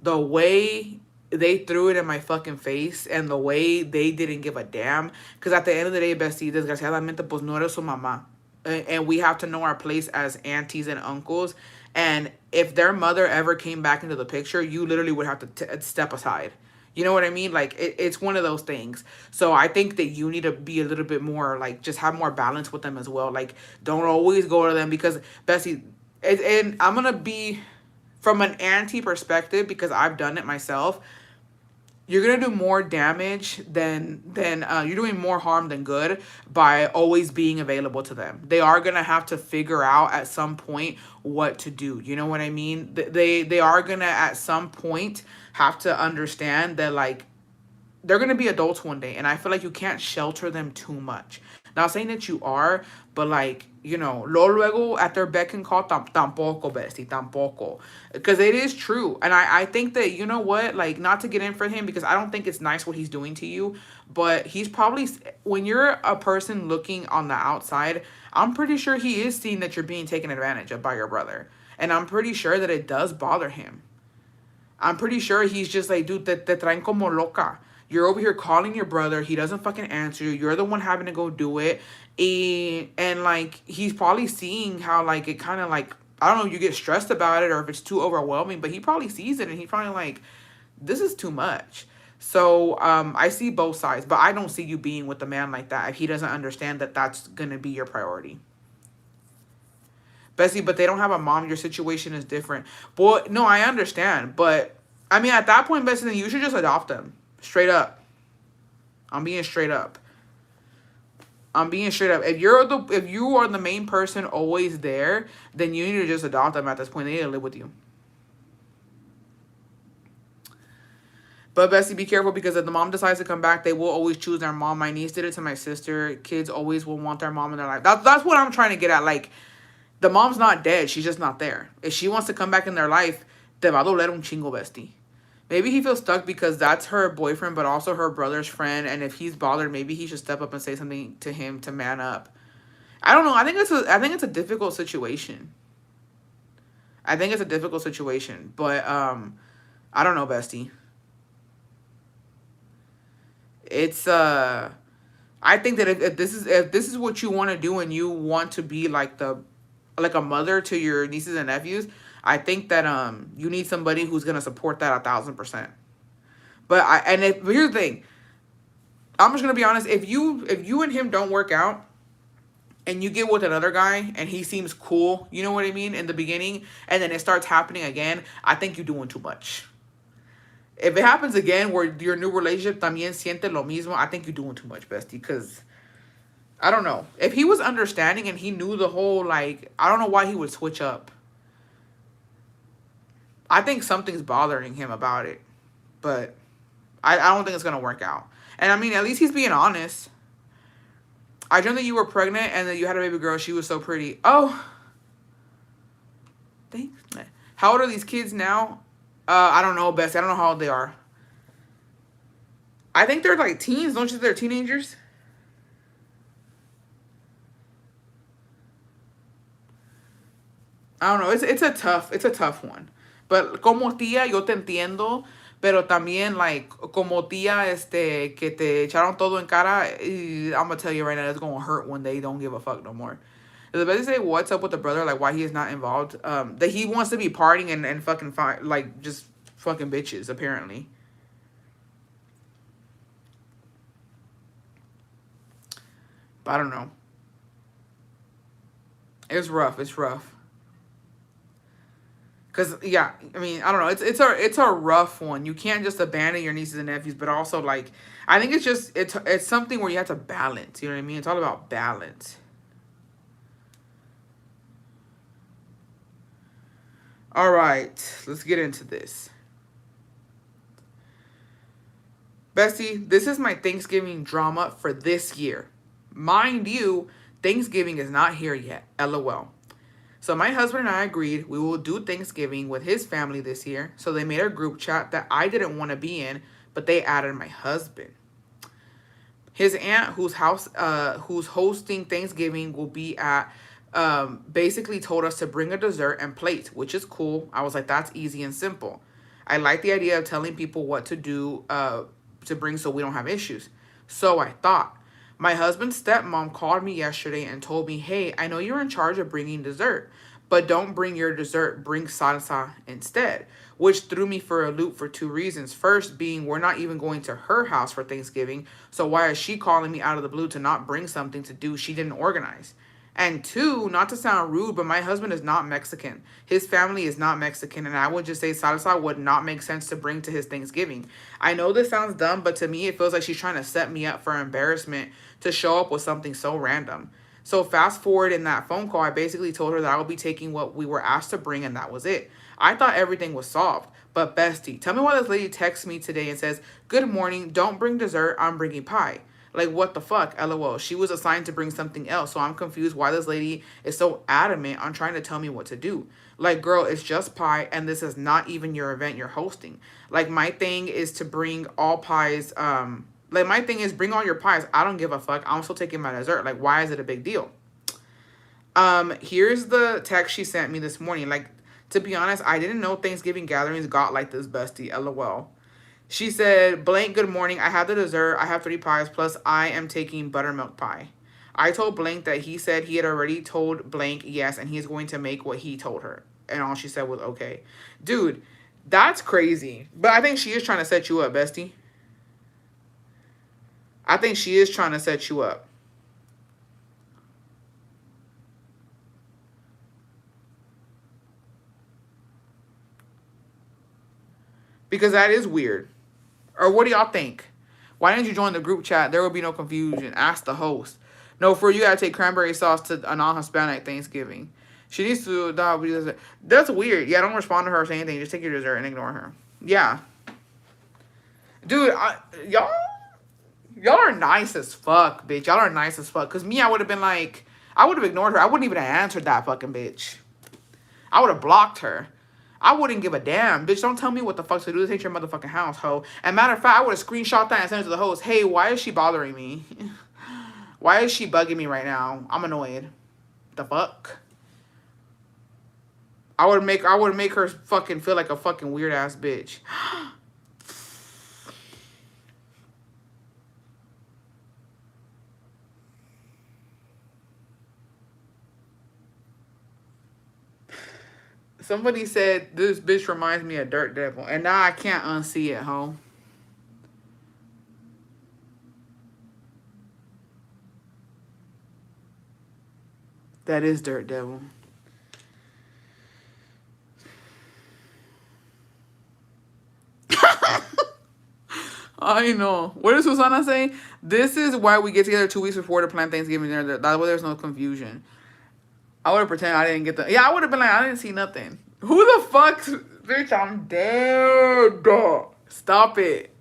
A: the way they threw it in my fucking face and the way they didn't give a damn. Because at the end of the day, bestie, desgraciadamente, pues no eres su mamá. And we have to know our place as aunties and uncles. And if their mother ever came back into the picture, you literally would have to step aside. You know what I mean? Like, it's one of those things. So I think that you need to be a little bit more, like, just have more balance with them as well. Like, don't always go to them because, Bessie, and I'm going to be, from an auntie perspective, because I've done it myself, you're gonna do more damage than you're doing more harm than good by always being available to them. They are gonna have to figure out at some point what to do. You know what I mean? They are gonna at some point have to understand that, like, they're going to be adults one day, and I feel like you can't shelter them too much. Not saying that you are, but, like, you know, luego at their beck and call, tampoco, bestie, tampoco. Because it is true. And I think that, you know what, like, not to get in for him, because I don't think it's nice what he's doing to you, but he's probably, when you're a person looking on the outside, I'm pretty sure he is seeing that you're being taken advantage of by your brother. And I'm pretty sure that it does bother him. I'm pretty sure he's just like, dude, te traen como loca. You're over here calling your brother. He doesn't fucking answer you. You're the one having to go do it. And like, he's probably seeing how, like, it kind of, like, I don't know, you get stressed about it or if it's too overwhelming, but he probably sees it and he's probably like, this is too much. So I see both sides, but I don't see you being with a man like that if he doesn't understand that that's going to be your priority. Bessie, but they don't have a mom. Your situation is different. Boy, no, I understand. But, I mean, at that point, Bessie, then you should just adopt them. Straight up. I'm being straight up. I'm being straight up. If you are the main person always there, then you need to just adopt them at this point. They need to live with you. But Bessie, be careful, because if the mom decides to come back, they will always choose their mom. My niece did it to my sister. Kids always will want their mom in their life. That's what I'm trying to get at. Like, the mom's not dead. She's just not there. If she wants to come back in their life, te va a doler un chingo, bestie. Maybe he feels stuck because that's her boyfriend, but also her brother's friend. And if he's bothered, maybe he should step up and say something to him to man up. I don't know. I think it's a difficult situation. I think it's a difficult situation, but I don't know, bestie. It's I think that if this is what you want to do and you want to be like a mother to your nieces and nephews, I think that you need somebody who's gonna support that 1,000%. But here's the thing, I'm just gonna be honest. If you and him don't work out, and you get with another guy and he seems cool, you know what I mean, in the beginning, and then it starts happening again, I think you're doing too much. If it happens again where your new relationship también siente lo mismo, I think you're doing too much, bestie, because I don't know. If he was understanding and he knew the whole, like, I don't know why he would switch up. I think something's bothering him about it. But I don't think it's going to work out. And, I mean, at least he's being honest. I dreamt that you were pregnant and that you had a baby girl. She was so pretty. Oh. Thanks. How old are these kids now? I don't know, Bessie. I don't know how old they are. I think they're like teens. Don't you think they're teenagers? I don't know. It's a tough one. But como tía, yo te entiendo. Pero también, like, como tía, que te echaron todo en cara, I'm gonna tell you right now, it's gonna hurt when they don't give a fuck no more. Does Bessie say what's up with the brother? Like, why he is not involved? That he wants to be partying and fucking like just fucking bitches, apparently. But I don't know. It's rough. It's rough. Cause yeah, I mean, I don't know. It's a rough one. You can't just abandon your nieces and nephews, but also, like, I think it's something where you have to balance. You know what I mean? It's all about balance. All right, let's get into this. Bessie, this is my Thanksgiving drama for this year. Mind you, Thanksgiving is not here yet. LOL. So my husband and I agreed we will do Thanksgiving with his family this year. So they made a group chat that I didn't want to be in, but they added my husband. His aunt, who's hosting Thanksgiving, will be at. Basically told us to bring a dessert and plate, which is cool. I was like, that's easy and simple. I like the idea of telling people what to do to bring so we don't have issues. So I thought. My husband's stepmom called me yesterday and told me, hey, I know you're in charge of bringing dessert, but don't bring your dessert, bring salsa instead, which threw me for a loop for two reasons. First being we're not even going to her house for Thanksgiving, so why is she calling me out of the blue to not bring something to do she didn't organize? And two, not to sound rude, but my husband is not Mexican. His family is not Mexican, and I would just say salsa would not make sense to bring to his Thanksgiving. I know this sounds dumb, but to me it feels like she's trying to set me up for embarrassment to show up with something so random. So fast forward in that phone call, I basically told her that I would be taking what we were asked to bring, and that was it. I thought everything was solved. But bestie, tell me why this lady texts me today and says, good morning, don't bring dessert, I'm bringing pie. Like, what the fuck? LOL. She was assigned to bring something else, so I'm confused why this lady is so adamant on trying to tell me what to do. Like, girl, it's just pie, and this is not even your event you're hosting. Like, my thing is to bring all pies, like, my thing is bring all your pies. I don't give a fuck. I'm still taking my dessert. Like, why is it a big deal? Here's the text she sent me this morning. Like, to be honest, I didn't know Thanksgiving gatherings got like this, bestie. LOL. She said, blank, good morning. I have the dessert. I have 3 pies, plus I am taking buttermilk pie. I told blank that he said he had already told blank yes, and he's going to make what he told her. And all she said was, okay. Dude, that's crazy. But I think she is trying to set you up, bestie. I think she is trying to set you up. Because that is weird. Or what do y'all think? Why didn't you join the group chat? There will be no confusion. Ask the host. No, for you gotta take cranberry sauce to a non-Hispanic Thanksgiving. She needs to. That's weird. Yeah, don't respond to her or say anything. Just take your dessert and ignore her. Yeah. Dude, y'all are nice as fuck, bitch. Y'all are nice as fuck. Because me, I would have been like, I would have ignored her. I wouldn't even have answered that fucking bitch. I would have blocked her. I wouldn't give a damn. Bitch, don't tell me what the fuck to do. This ain't your motherfucking house, ho. And matter of fact, I would have screenshot that and sent it to the host. Hey, why is she bothering me? Why is she bugging me right now? I'm annoyed. The fuck? I would make her fucking feel like a fucking weird ass bitch. Somebody said this bitch reminds me of Dirt Devil, and now I can't unsee it, ho. That is Dirt Devil. I know. What does Susana say? This is why we get together 2 weeks before to plan Thanksgiving dinner. That way there's no confusion. I would have pretended I didn't get the... Yeah, I would have been like, I didn't see nothing. Who the fuck? Bitch, I'm dead. Stop it.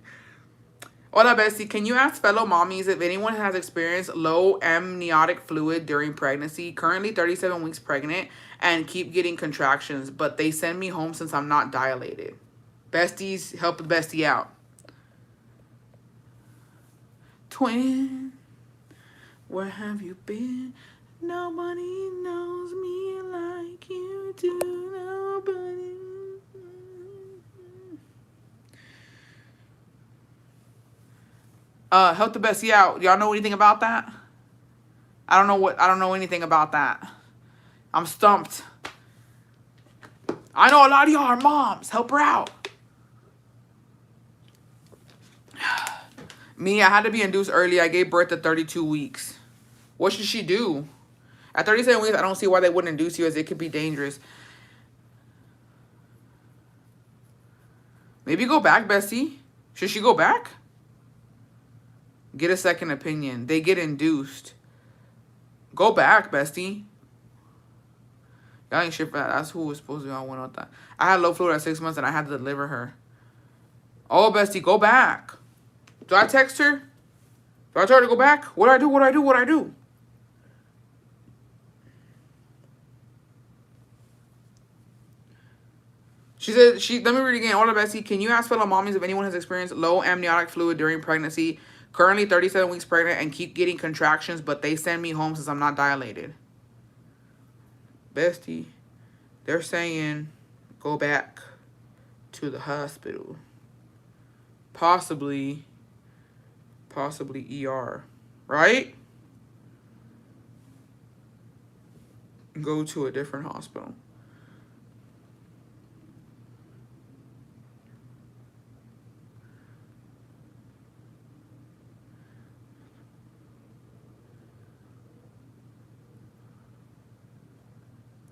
A: Hola, Bessie. Can you ask fellow mommies if anyone has experienced low amniotic fluid during pregnancy? Currently 37 weeks pregnant and keep getting contractions, but they send me home since I'm not dilated. Besties, help the bestie out. Twin, where have you been? Nobody knows me like you do. Nobody. Help the bestie out. Y'all know anything about that? I don't know anything about that. I'm stumped. I know a lot of y'all are moms. Help her out. Me, I had to be induced early. I gave birth at 32 weeks. What should she do? At 37 weeks, I don't see why they wouldn't induce you, as it could be dangerous. Maybe go back, Bessie. Should she go back? Get a second opinion. They get induced. Go back, Bestie. Y'all ain't shit for that. That's who was supposed to be on one on that. I had low fluid at 6 months and I had to deliver her. Oh, Bestie, go back. Do I text her? Do I tell her to go back? What do I do? What do I do? What do I do? She said, let me read it again. Hola, Bessie. Can you ask fellow mommies if anyone has experienced low amniotic fluid during pregnancy? Currently 37 weeks pregnant and keep getting contractions, but they send me home since I'm not dilated. Bestie, they're saying go back to the hospital. Possibly ER, right? Go to a different hospital.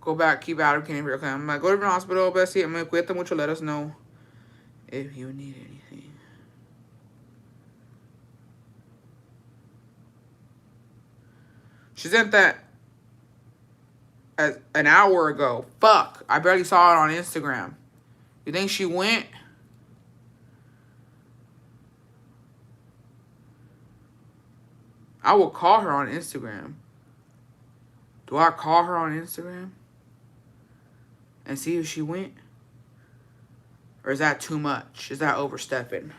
A: Go back, keep advocating for your claim. I'm like, go to the hospital, Bessie. I'm like, cuídate mucho, let us know if you need anything. She sent that an hour ago. Fuck, I barely saw it on Instagram. You think she went? I will call her on Instagram. Do I call her on Instagram and see if she went? Or is that too much? Is that overstepping?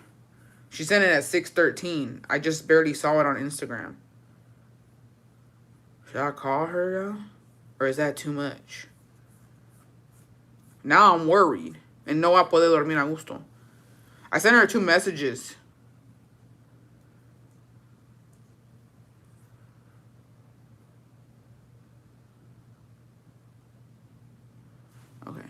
A: She sent it at 6:13. I just barely saw it on Instagram. Should I call her, though? Or is that too much? Now I'm worried. And no va a poder dormir a gusto. I sent her 2 messages. Okay.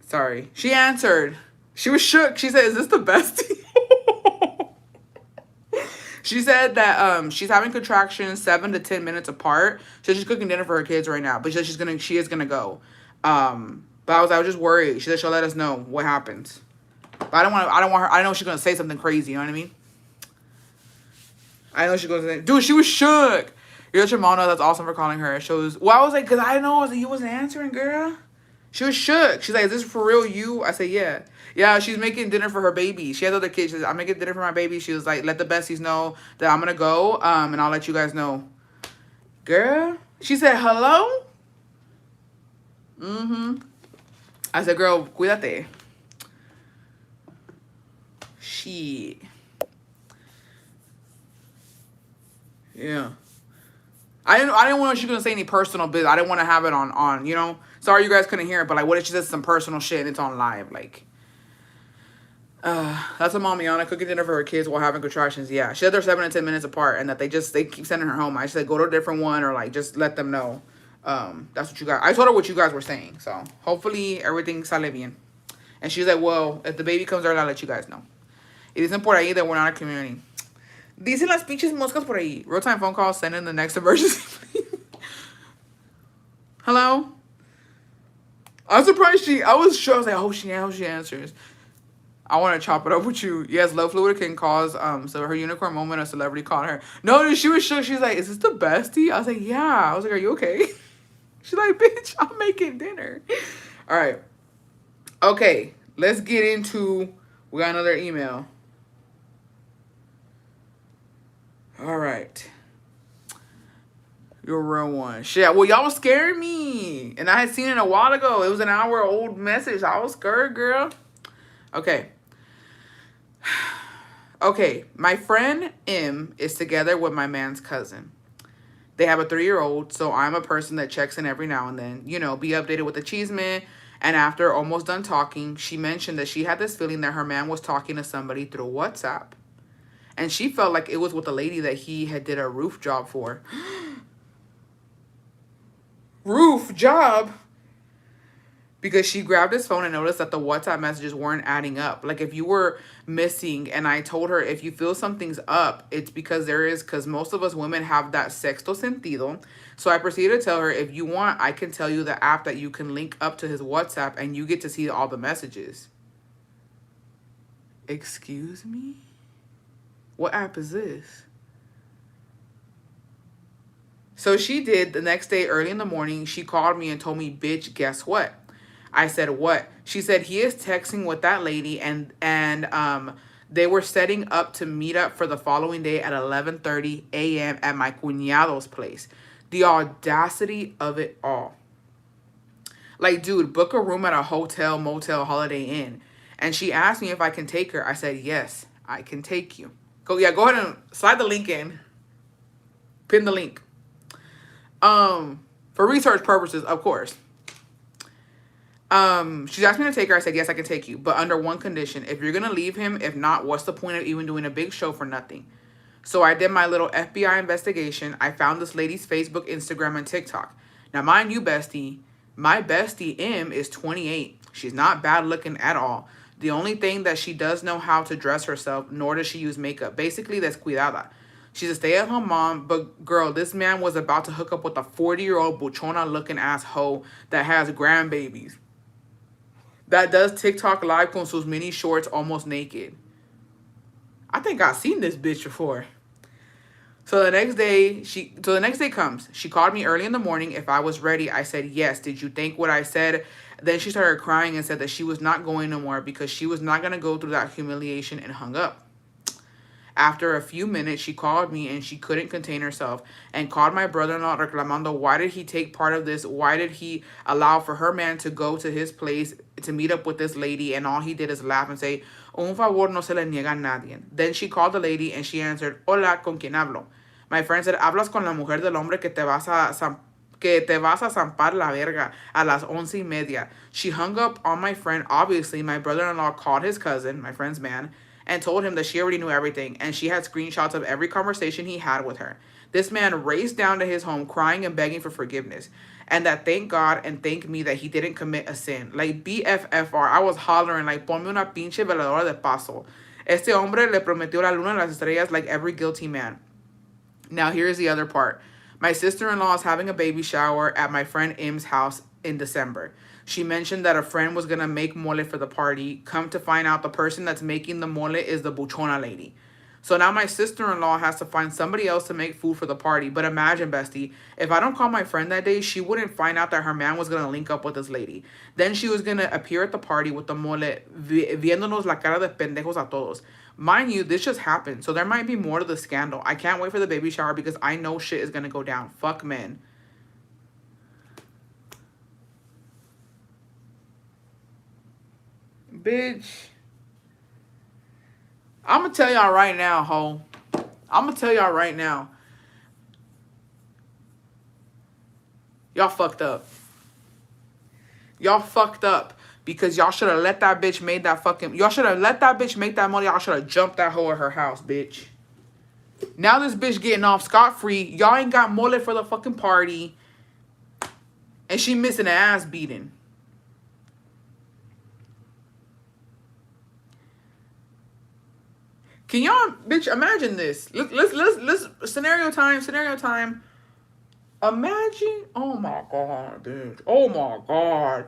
A: Sorry. She answered. She was shook. She said, is this the bestie? She said that she's having contractions 7 to 10 minutes apart. So she's cooking dinner for her kids right now. But she said she is gonna go. But I was just worried. She said she'll let us know what happens. But I don't want her. I know she's gonna say something crazy. You know what I mean? I know she's gonna say, dude, she was shook. You're such a mama. That's awesome for calling her. It shows. Well, I was like, cause I know. I was like, you wasn't answering, girl. She was shook. She's like, is this for real you? I said, yeah. Yeah, she's making dinner for her baby. She has other kids. She says, I'm making dinner for my baby. She was like, let the besties know that I'm going to go, and I'll let you guys know. Girl, she said, hello? Mm-hmm. I said, girl, cuídate. Shit. Yeah. I didn't want she gonna say any personal business. I didn't want to have it on, you know. Sorry you guys couldn't hear it, but like, what if she says some personal shit and it's on live? Like, that's a Mamiana cooking dinner for her kids while having contractions. Yeah, she said they're 7 to 10 minutes apart, and that they keep sending her home. I said go to a different one, or like just let them know. That's what you guys. I told her what you guys were saying, so hopefully everything sale bien. And she's like, well, if the baby comes early, I'll let you guys know. It isn't por ahí that we're not a community. Dicen las pinches moscas por ahí. Real time phone call, send in the next emergency. Hello? I'm surprised I was sure. I was like, oh, I hope she answers. I want to chop it up with you. Yes, low fluid can cause, so her unicorn moment, a celebrity called her. No, dude, she was shook. She's like, is this the bestie? I was like, yeah. I was like, are you okay? She's like, bitch, I'm making dinner. All right. Okay, let's get into, we got another email. All right. You're a real one. Shit, well, y'all was scaring me. And I had seen it a while ago. It was an hour old message. I was scared, girl. Okay. Okay, my friend M is together with my man's cousin. They have a 3-year-old, so I'm a person that checks in every now and then, you know, be updated with the cheeseman. And after almost done talking, she mentioned that she had this feeling that her man was talking to somebody through WhatsApp. And she felt like it was with the lady that he had did a roof job for. Roof job? Because she grabbed his phone and noticed that the WhatsApp messages weren't adding up. Like if you were missing, and I told her, if you feel something's up, it's because there is, because most of us women have that sexto sentido. So I proceeded to tell her, if you want, I can tell you the app that you can link up to his WhatsApp and you get to see all the messages. Excuse me? What app is this? So she did. The next day, early in the morning, she called me and told me, bitch, guess what? I said, what? She said, he is texting with that lady, and they were setting up to meet up for the following day at 11:30 a.m. at my cuñado's place. The audacity of it all. Like, dude, book a room at a hotel, motel, Holiday Inn. And she asked me if I can take her. I said, yes, I can take you. Go ahead and slide the link in. Pin the link. For research purposes, of course. She's asked me to take her. I said, yes, I can take you, but under one condition. If you're going to leave him, if not, what's the point of even doing a big show for nothing? So I did my little FBI investigation. I found this lady's Facebook, Instagram, and TikTok. Now, mind you, bestie, my bestie, M, is 28. She's not bad looking at all. The only thing that she does know how to dress herself, nor does she use makeup. Basically, that's cuidada. She's a stay-at-home mom, but girl, this man was about to hook up with a 40-year-old buchona-looking ass hoe that has grandbabies. That does TikTok live con sus mini shorts almost naked. I think I've seen this bitch before. So the next day comes. She called me early in the morning if I was ready. I said, yes. Did you think what I said? Then she started crying and said that she was not going no more because she was not going to go through that humiliation, and hung up. After a few minutes, she called me and she couldn't contain herself and called my brother-in-law reclamando, why did he take part of this? Why did he allow for her man to go to his place to meet up with this lady? And all he did is laugh and say, un favor no se le niega a nadie. Then she called the lady and she answered, hola, ¿con quién hablo? My friend said, hablas con la mujer del hombre que te vas a zampar la verga a las 11:30. She hung up on my friend. Obviously, my brother-in-law called his cousin, my friend's man, and told him that she already knew everything, and she had screenshots of every conversation he had with her. This man raced down to his home crying and begging for forgiveness, and that thank God and thank me that he didn't commit a sin. Like BFFR, I was hollering like, ponme una pinche veladora de paso. Este hombre le prometió la luna a las estrellas like every guilty man. Now here's the other part. My sister-in-law is having a baby shower at my friend M's house in December. She mentioned that a friend was going to make mole for the party. Come to find out, the person that's making the mole is the buchona lady. So now my sister-in-law has to find somebody else to make food for the party. But imagine, bestie, if I don't call my friend that day, she wouldn't find out that her man was going to link up with this lady. Then she was going to appear at the party with the mole, viéndonos la cara de pendejos a todos. Mind you, this just happened. So there might be more to the scandal. I can't wait for the baby shower because I know shit is going to go down. Fuck men. Bitch. I'm gonna tell y'all right now, ho. I'm gonna tell y'all right now. Y'all fucked up. Y'all fucked up because y'all should have let that bitch make that fucking... Y'all should have let that bitch make that money. Y'all should have jumped that hoe at her house, bitch. Now this bitch getting off scot-free. Y'all ain't got mole for the fucking party. And she missing an ass beating. Can y'all, bitch, imagine this. Let's scenario time. Imagine, oh my god, bitch. Oh my god.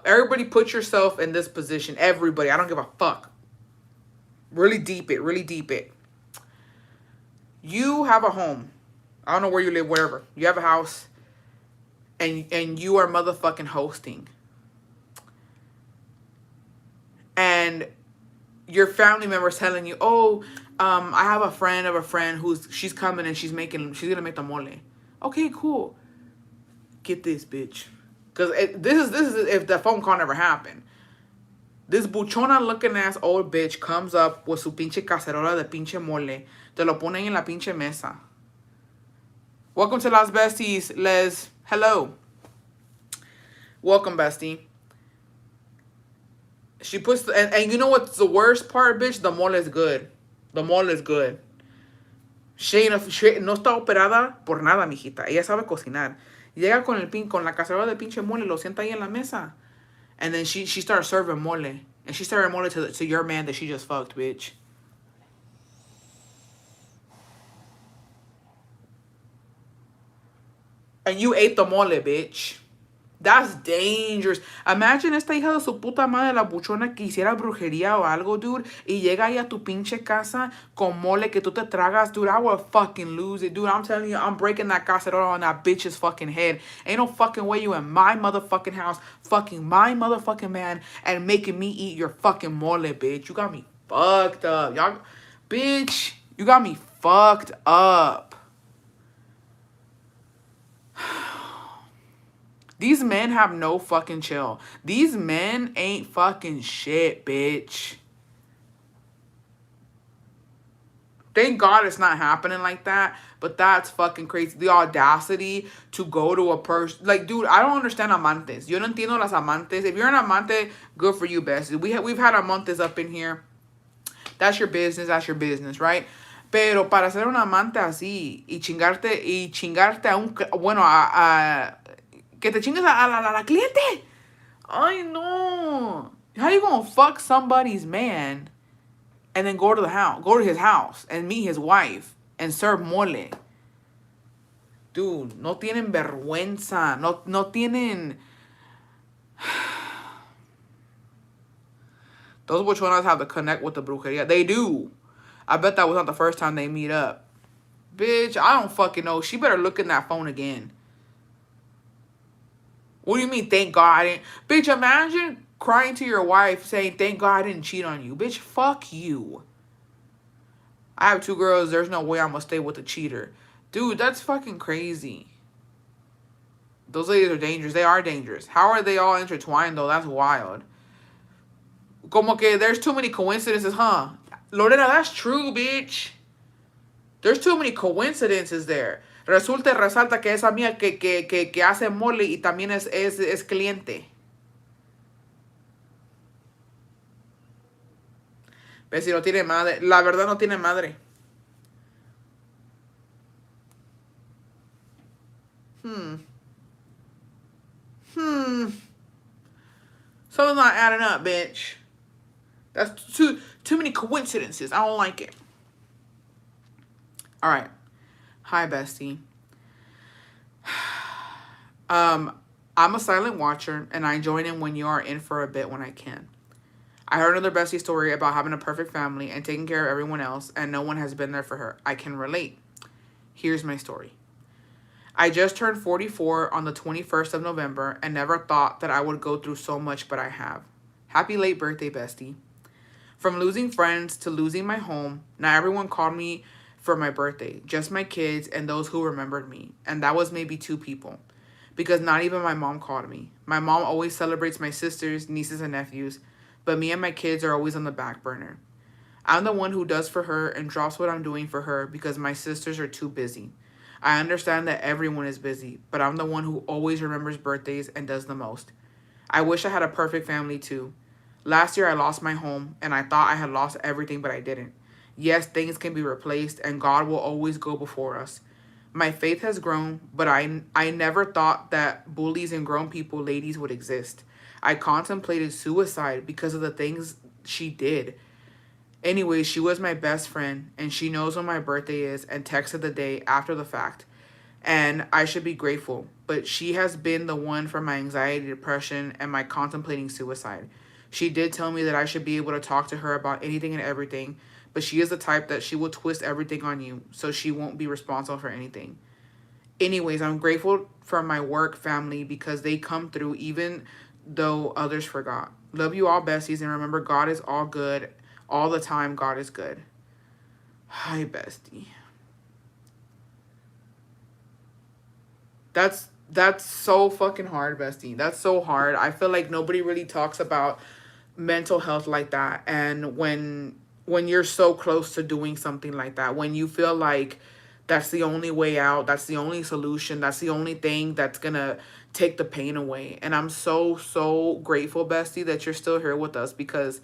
A: Everybody put yourself in this position. Everybody. I don't give a fuck. Really deep it. Really deep it. You have a home. I don't know where you live, wherever. You have a house. And you are motherfucking hosting. And your family member's telling you, oh, I have a friend of a friend she's coming and she's gonna make the mole. Okay, cool. Get this, bitch. Because this is if the phone call never happened. This buchona looking ass old bitch comes up with su pinche cacerola de pinche mole. Te lo ponen en la pinche mesa. Welcome to Las Besties, Les. Hello. Welcome, bestie. She puts and you know what's the worst part, bitch? The mole is good. The mole is good. She no está operada por nada, mijita. Ella sabe cocinar. Llega con la cacerola de pinche mole, lo sienta ahí en la mesa. And then she starts serving mole. And she started mole to your man that she just fucked, bitch. And you ate the mole, bitch. That's dangerous. Imagine esta hija de su puta madre, la buchona, que hiciera brujería o algo, dude. Y llega ahí a tu pinche casa con mole que tú te tragas, dude. I would fucking lose it, dude. I'm telling you, I'm breaking that cacerola on that bitch's fucking head. Ain't no fucking way you in my motherfucking house, fucking my motherfucking man, and making me eat your fucking mole, bitch. You got me fucked up. Y'all, bitch, you got me fucked up. These men have no fucking chill. These men ain't fucking shit, bitch. Thank God it's not happening like that, but that's fucking crazy. The audacity to go to a person. Like, dude, I don't understand amantes. Yo no entiendo las amantes. If you're an amante, good for you, best. We've had amantes up in here. That's your business, right? Pero para ser un amante así y chingarte a un, bueno, que te chingues a la cliente. Ay, no. How you gonna fuck somebody's man and then go to his house and meet his wife and serve mole? Dude, no tienen vergüenza. No tienen... Those buchonas have to connect with the brujeria. They do. I bet that was not the first time they meet up. Bitch, I don't fucking know. She better look in that phone again. What do you mean, thank God I didn't? Bitch, imagine crying to your wife saying, thank God I didn't cheat on you. Bitch, fuck you. I have 2 girls. There's no way I'm going to stay with a cheater. Dude, that's fucking crazy. Those ladies are dangerous. They are dangerous. How are they all intertwined, though? That's wild. Como que there's too many coincidences, huh? Lorena, that's true, bitch. There's too many coincidences there. Resulta y resalta que esa mía que hace mole y también es cliente. Ves si no tiene madre. La verdad no tiene madre. Something's not adding up, bitch. That's too many coincidences. I don't like it. All right. Hi, bestie. I'm a silent watcher, and I join in when you are in for a bit when I can. I heard another bestie story about having a perfect family and taking care of everyone else, and no one has been there for her. I can relate. Here's my story. I just turned 44 on the 21st of November and never thought that I would go through so much, but I have. Happy late birthday, bestie. From losing friends to losing my home, not everyone called me for my birthday. Just my kids and those who remembered me. And that was maybe 2 people. Because not even my mom called me. My mom always celebrates my sisters, nieces, and nephews. But me and my kids are always on the back burner. I'm the one who does for her and drops what I'm doing for her because my sisters are too busy. I understand that everyone is busy, but I'm the one who always remembers birthdays and does the most. I wish I had a perfect family too. Last year I lost my home and I thought I had lost everything, but I didn't. Yes, things can be replaced and God will always go before us. My faith has grown, but I never thought that bullies and grown people ladies would exist. I contemplated suicide because of the things she did. Anyway, she was my best friend, and she knows when my birthday is and texted the day after the fact. And I should be grateful. But she has been the one for my anxiety, depression, and my contemplating suicide. She did tell me that I should be able to talk to her about anything and everything, but she is the type that she will twist everything on you, so she won't be responsible for anything. Anyways, I'm grateful for my work family because they come through even though others forgot. Love you all, besties, and remember, God is all good. All the time, God is good. Hi, bestie. That's so fucking hard, bestie. That's so hard. I feel like nobody really talks about mental health like that. And when you're so close to doing something like that, when you feel like that's the only way out, that's the only solution, that's the only thing that's gonna take the pain away. And I'm so, so grateful, bestie, that you're still here with us, because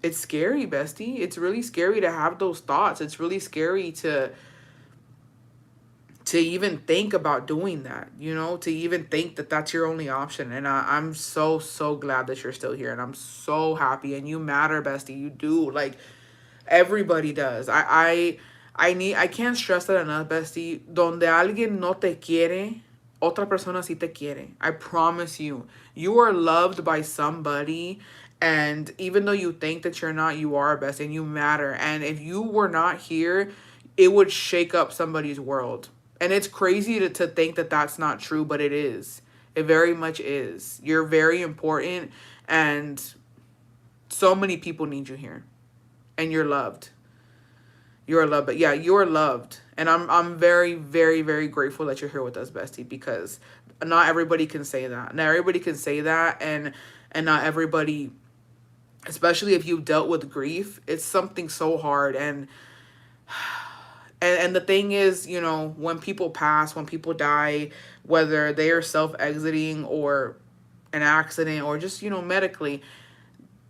A: it's scary, bestie. It's really scary to have those thoughts. It's really scary to even think about doing that, to even think that that's your only option. And I'm so, so glad that you're still here. And I'm so happy. And you matter, bestie. You do. Like, everybody does. I can't stress that enough, bestie. Donde alguien no te quiere, otra persona sí te quiere. I promise you. You are loved by somebody. And even though you think that you're not, you are, bestie. And you matter. And if you were not here, it would shake up somebody's world. And it's crazy to think that that's not true, but it is. It very much is. You're very important, and so many people need you here. And you're loved. You're loved. But yeah, you're loved. And I'm very, very, very grateful that you're here with us, bestie, because not everybody can say that. Not everybody can say that, and not everybody, especially if you've dealt with grief, it's something so hard. And the thing is, when people pass, when people die, whether they are self-exiting or an accident or just, medically,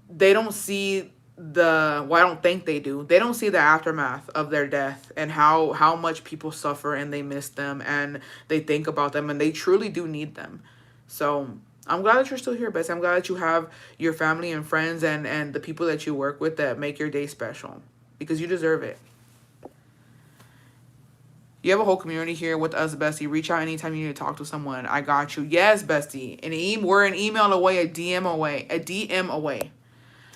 A: they don't see well, I don't think they do. They don't see the aftermath of their death and how much people suffer, and they miss them, and they think about them, and they truly do need them. So I'm glad that you're still here, Bessie. I'm glad that you have your family and friends and the people that you work with that make your day special, because you deserve it. You have a whole community here with us, bestie. Reach out anytime you need to talk to someone. I got you. Yes, bestie. We're an email away, a DM away, a DM away.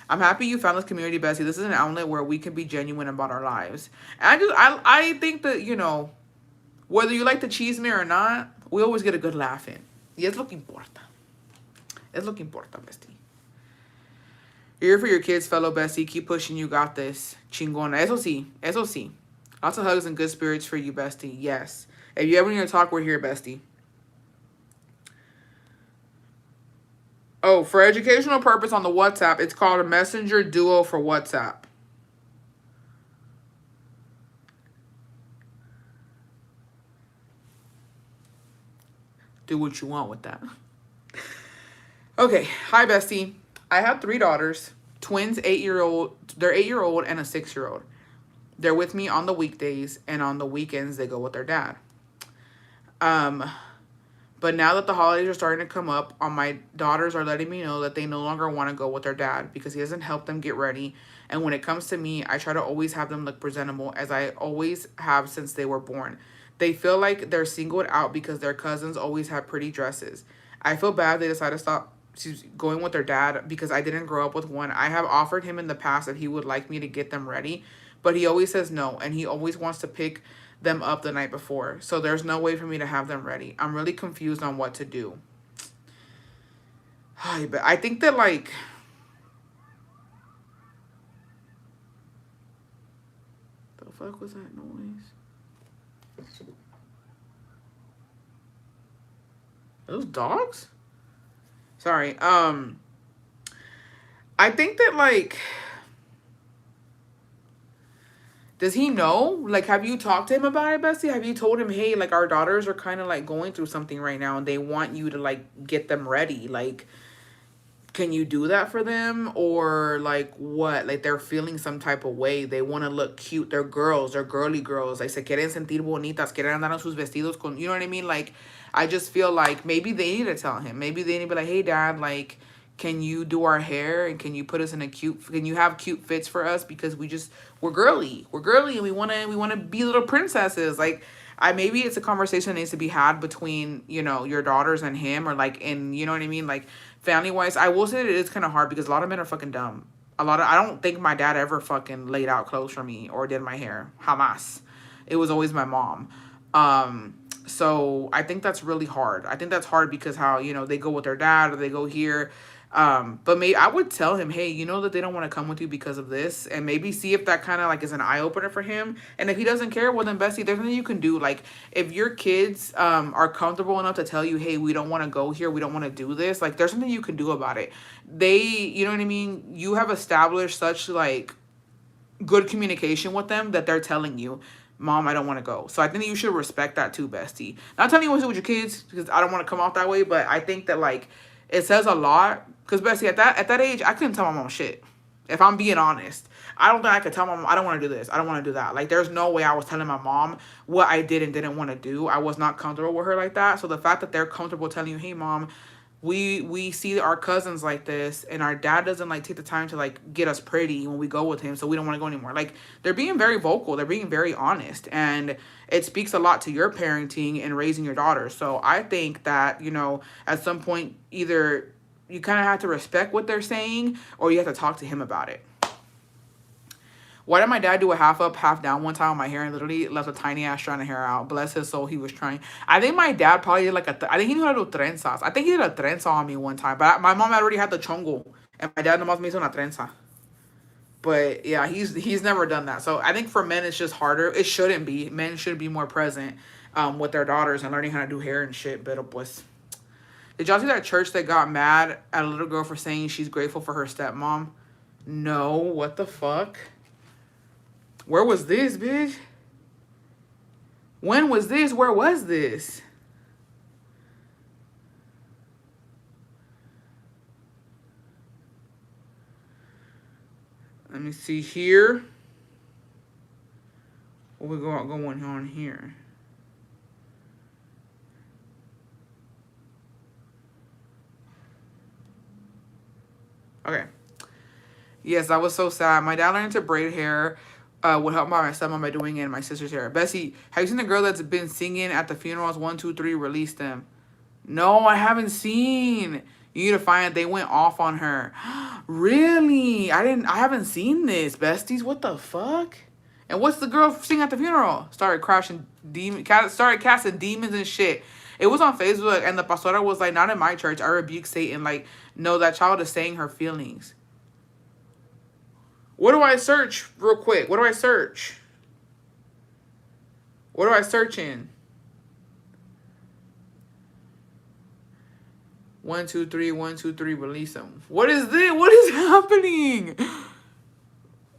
A: I'm happy you found this community, bestie. This is an outlet where we can be genuine about our lives. And I think that, whether you like to cheese me or not, we always get a good laugh in. Y es lo que importa. Es lo que importa, bestie. You're here for your kids, fellow bestie. Keep pushing. You got this. Chingona. Eso sí. Eso sí. Lots of hugs and good spirits for you, bestie. Yes. If you ever need to talk, we're here, bestie. Oh, for educational purpose on the WhatsApp, it's called a Messenger Duo for WhatsApp. Do what you want with that. Okay. Hi, bestie. I have 3 daughters. Twins, 8-year-old. They're 8-year-old and a 6-year-old. They're with me on the weekdays, and on the weekends they go with their dad. But now that the holidays are starting to come up, my daughters are letting me know that they no longer want to go with their dad because he doesn't help them get ready. And when it comes to me, I try to always have them look presentable, as I always have since they were born. They feel like they're singled out because their cousins always have pretty dresses. I feel bad they decided to stop going with their dad because I didn't grow up with one. I have offered him in the past that he would like me to get them ready, but he always says no, and he always wants to pick them up the night before. So there's no way for me to have them ready. I'm really confused on what to do. But I think that, like, the fuck was that noise? Those dogs? Sorry. I think that, like, does he know? Like, have you talked to him about it, Bessie? Have you told him, hey, like, our daughters are kind of, like, going through something right now, and they want you to, like, get them ready? Like, can you do that for them? Or, like, what? Like, they're feeling some type of way. They want to look cute. They're girls. They're girly girls. Like, se quieren sentir bonitas. Quieren andar en sus vestidos you know what I mean? Like, I just feel like maybe they need to tell him. Maybe they need to be like, hey, Dad, like, can you do our hair and can you put us in a cute, can you have cute fits for us, because we're girly, and we want to be little princesses. Like, I maybe it's a conversation that needs to be had between, your daughters and him, or like, in, you know what I mean, like, family wise. I will say that it is kind of hard because a lot of men are fucking dumb. I don't think my dad ever fucking laid out clothes for me or did my hair. Hamas. It was always my mom. So I think that's really hard. I think that's hard because how, they go with their dad or they go here. But maybe I would tell him, hey, you know that they don't want to come with you because of this, and maybe see if that kind of like is an eye opener for him. And if he doesn't care, well then, Bessie, there's nothing you can do. Like, if your kids are comfortable enough to tell you, hey, we don't want to go here, we don't want to do this, like, there's something you can do about it. You know what I mean? You have established such like good communication with them that they're telling you, Mom, I don't want to go. So I think that you should respect that too, Bestie. Not telling you what to do with your kids, because I don't want to come off that way, but I think that like it says a lot. Because Bestie, at that age, I couldn't tell my mom shit. If I'm being honest, I don't think I could tell my mom, I don't want to do this, I don't want to do that. Like, there's no way I was telling my mom what I did and didn't want to do. I was not comfortable with her like that. So the fact that they're comfortable telling you, hey, Mom, we see our cousins like this, and our dad doesn't like take the time to like get us pretty when we go with him, so we don't want to go anymore. Like, they're being very vocal, they're being very honest, and it speaks a lot to your parenting and raising your daughter. So I think that, at some point, either you kind of have to respect what they're saying, or you have to talk to him about it. Why did my dad do a half up, half down one time on my hair and literally left a tiny ass strand of hair out? Bless his soul, he was trying. I think my dad probably did like I think he knew how to do trenzas. I think he did a trenza on me one time, but my mom had already had the chongo, and my dad nomás me hizo una trenza. But yeah, he's never done that. So I think for men it's just harder. It shouldn't be. Men should be more present with their daughters and learning how to do hair and shit. Pero pues. Did y'all see that church that got mad at a little girl for saying she's grateful for her stepmom? No, what the fuck? Where was this, bitch? When was this? Where was this? Let me see here. What we got going on here? Okay. Yes, that was so sad. My dad learned to braid hair. Would help my stepmom by doing it in my sister's hair. Bessie, have you seen the girl that's been singing at the funerals? 1, 2, 3, release them. No, I haven't seen. You need to find it. They went off on her. Really? I haven't seen this, besties. What the fuck? And what's the girl singing at the funeral? Started casting demons and shit. It was on Facebook, and the pastora was like, not in my church. I rebuke Satan. Like, no, that child is saying her feelings. What do I search real quick? What do I search? What do I search in? 1, 2, 3, 1, 2, 3, release them. What is this? What is happening?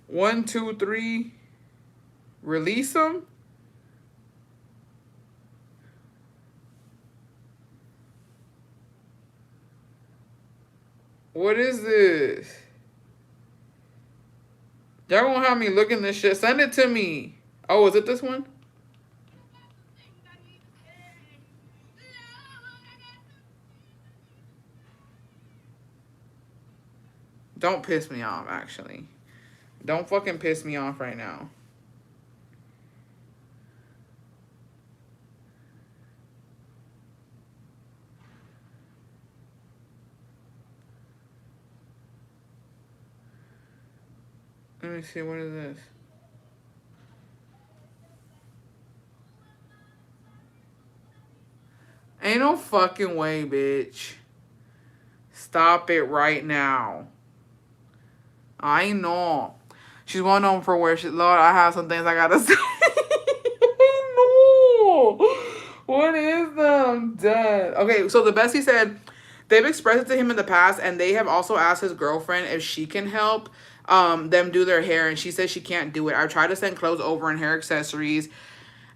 A: 1, 2, 3, release them? What is this? Y'all gonna have me looking this shit. Send it to me. Oh, is it this one? Don't piss me off, actually. Don't fucking piss me off right now. Let me see, what is this? Ain't no fucking way, bitch. Stop it right now. I know. She's well known for where she... Lord, I have some things I gotta say. No. What is that? I'm dead. Okay, so the bestie said they've expressed it to him in the past, and they have also asked his girlfriend if she can help them do their hair, and she says she can't do it. I've tried to send clothes over and hair accessories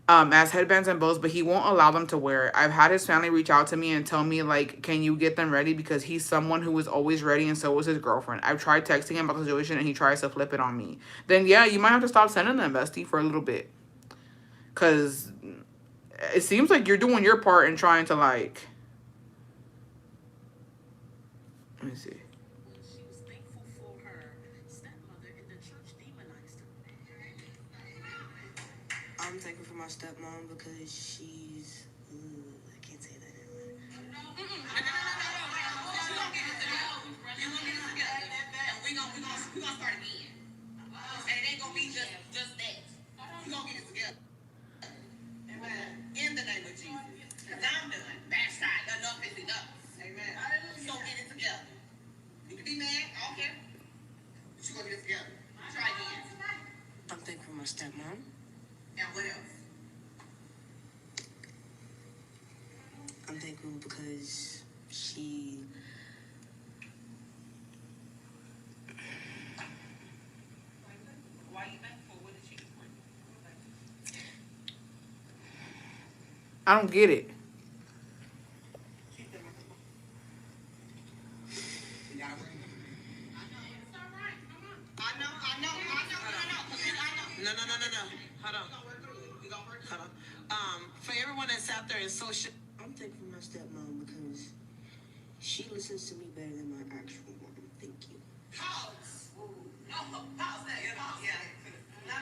A: as headbands and bows, but he won't allow them to wear it. I've had his family reach out to me and tell me, like, can you get them ready? Because he's someone who is always ready, and so is his girlfriend. I've tried texting him about the situation, and he tries to flip it on me. Then, yeah, you might have to stop sending them, bestie, for a little bit. Because it seems like you're doing your part in trying to, like... Let me see.
B: I'm thankful for my stepmom because she's. I can't say that anymore. We gonna start again. And it ain't gonna be just that. We gonna get it together. Amen. In the name of Jesus. Because I'm done. Backside, enough is enough. Amen. So get it together. You can be mad, I don't care. But you gonna get it together. Try again. I'm thankful for my stepmom. Now what else? I'm thankful because she. Why are you thankful? What did she do for you?
A: I don't get it.
B: No. Hold on. Hold on. For everyone that's out there in social, I'm thankful for my stepmom because she listens to me better than my actual mom. Thank you. Pause. No, pause that. Yeah. No.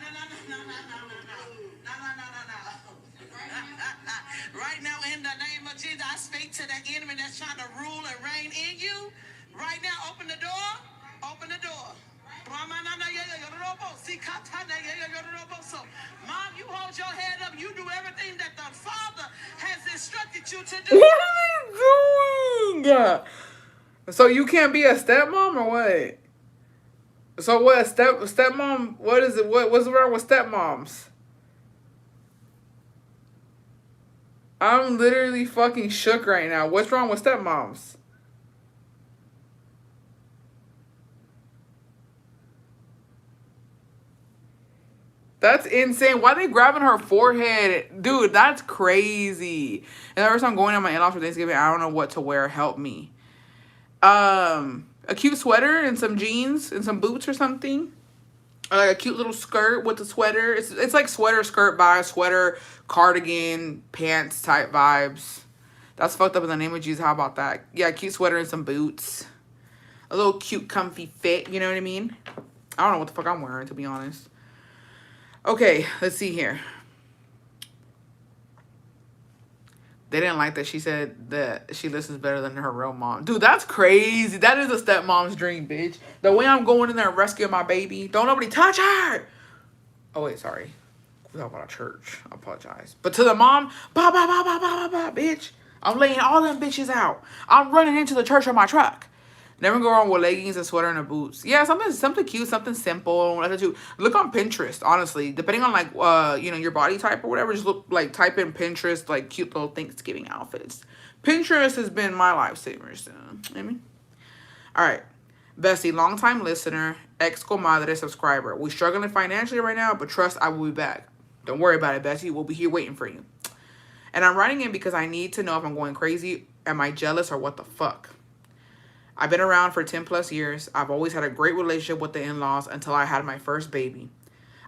B: Right now, in the name of Jesus, I speak to the enemy that's trying to rule and reign in you. Right now, open the door. Open the door. Mom, you hold your head up. You do everything that the Father has instructed you to do.
A: What are you doing? So you can't be a stepmom or what? So what? Stepmom? What is it? What's wrong with stepmoms? I'm literally fucking shook right now. What's wrong with stepmoms? That's insane. Why are they grabbing her forehead? Dude, that's crazy. And every time I'm going to my in-laws for Thanksgiving, I don't know what to wear. Help me. A cute sweater and some jeans and some boots or something. Or like a cute little skirt with a sweater. It's like sweater, skirt, sweater, cardigan, pants type vibes. That's fucked up in the name of Jesus. How about that? Yeah, cute sweater and some boots. A little cute, comfy fit. You know what I mean? I don't know what the fuck I'm wearing, to be honest. Okay, let's see here. They didn't like that she said that she listens better than her real mom. Dude, that's crazy. That is a stepmom's dream, bitch. The way I'm going in there and rescuing my baby. Don't nobody touch her. Oh, wait, sorry. We're talking about a church. I apologize. But to the mom, bitch. I'm laying all them bitches out. I'm running into the church on my truck. Never go wrong with leggings, a sweater, and a boots. Yeah, something cute, something simple. Look on Pinterest, honestly. Depending on like your body type or whatever, just type in Pinterest, like cute little Thanksgiving outfits. Pinterest has been my lifesaver, so I mean. Alright. Bessie, longtime listener, ex-comadre subscriber. We're struggling financially right now, but trust I will be back. Don't worry about it, Bessie. We'll be here waiting for you. And I'm writing in because I need to know if I'm going crazy. Am I jealous or what the fuck? I've been around for 10 plus years. I've always had a great relationship with the in-laws until I had my first baby.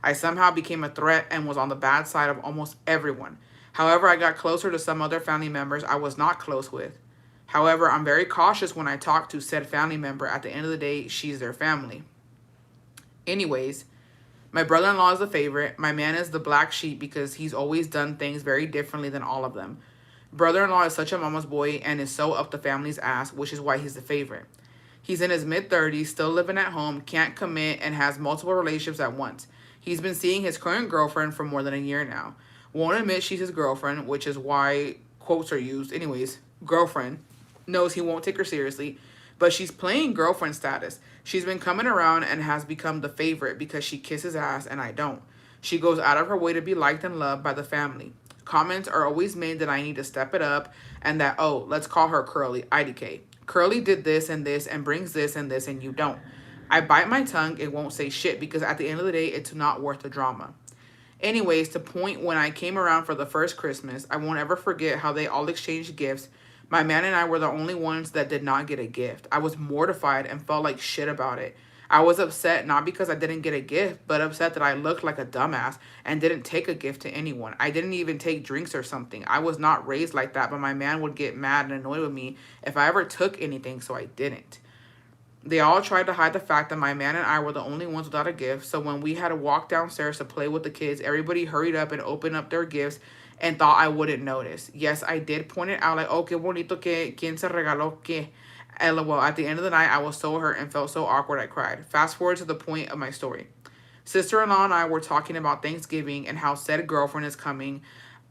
A: I somehow became a threat and was on the bad side of almost everyone. However, I got closer to some other family members I was not close with. However, I'm very cautious when I talk to said family member. At the end of the day, she's their family. Anyways, my brother-in-law is the favorite. My man is the black sheep because he's always done things very differently than all of them. Brother-in-law is such a mama's boy and is so up the family's ass, which is why he's the favorite. He's in his mid-30s, still living at home, can't commit, and has multiple relationships at once. He's been seeing his current girlfriend for more than a year now. Won't admit she's his girlfriend, which is why quotes are used. Anyways, girlfriend. Knows he won't take her seriously, but she's playing girlfriend status. She's been coming around and has become the favorite because she kisses ass and I don't. She goes out of her way to be liked and loved by the family. Comments are always made that I need to step it up and that, oh, let's call her Curly, IDK. Curly did this and brings this and you don't. I bite my tongue and won't say shit because at the end of the day, it's not worth the drama. Anyways, to point when I came around for the first Christmas, I won't ever forget how they all exchanged gifts. My man and I were the only ones that did not get a gift. I was mortified and felt like shit about it. I was upset not because I didn't get a gift, but upset that I looked like a dumbass and didn't take a gift to anyone. I didn't even take drinks or something. I was not raised like that, but my man would get mad and annoyed with me if I ever took anything, so I didn't. They all tried to hide the fact that my man and I were the only ones without a gift. So when we had to walk downstairs to play with the kids, everybody hurried up and opened up their gifts and thought I wouldn't notice. Yes, I did point it out like, oh, qué bonito que, ¿quién se regaló qué? LOL. At the end of the night, I was so hurt and felt so awkward I cried. Fast forward to the point of my story. Sister-in-law and I were talking about Thanksgiving and how said girlfriend is coming.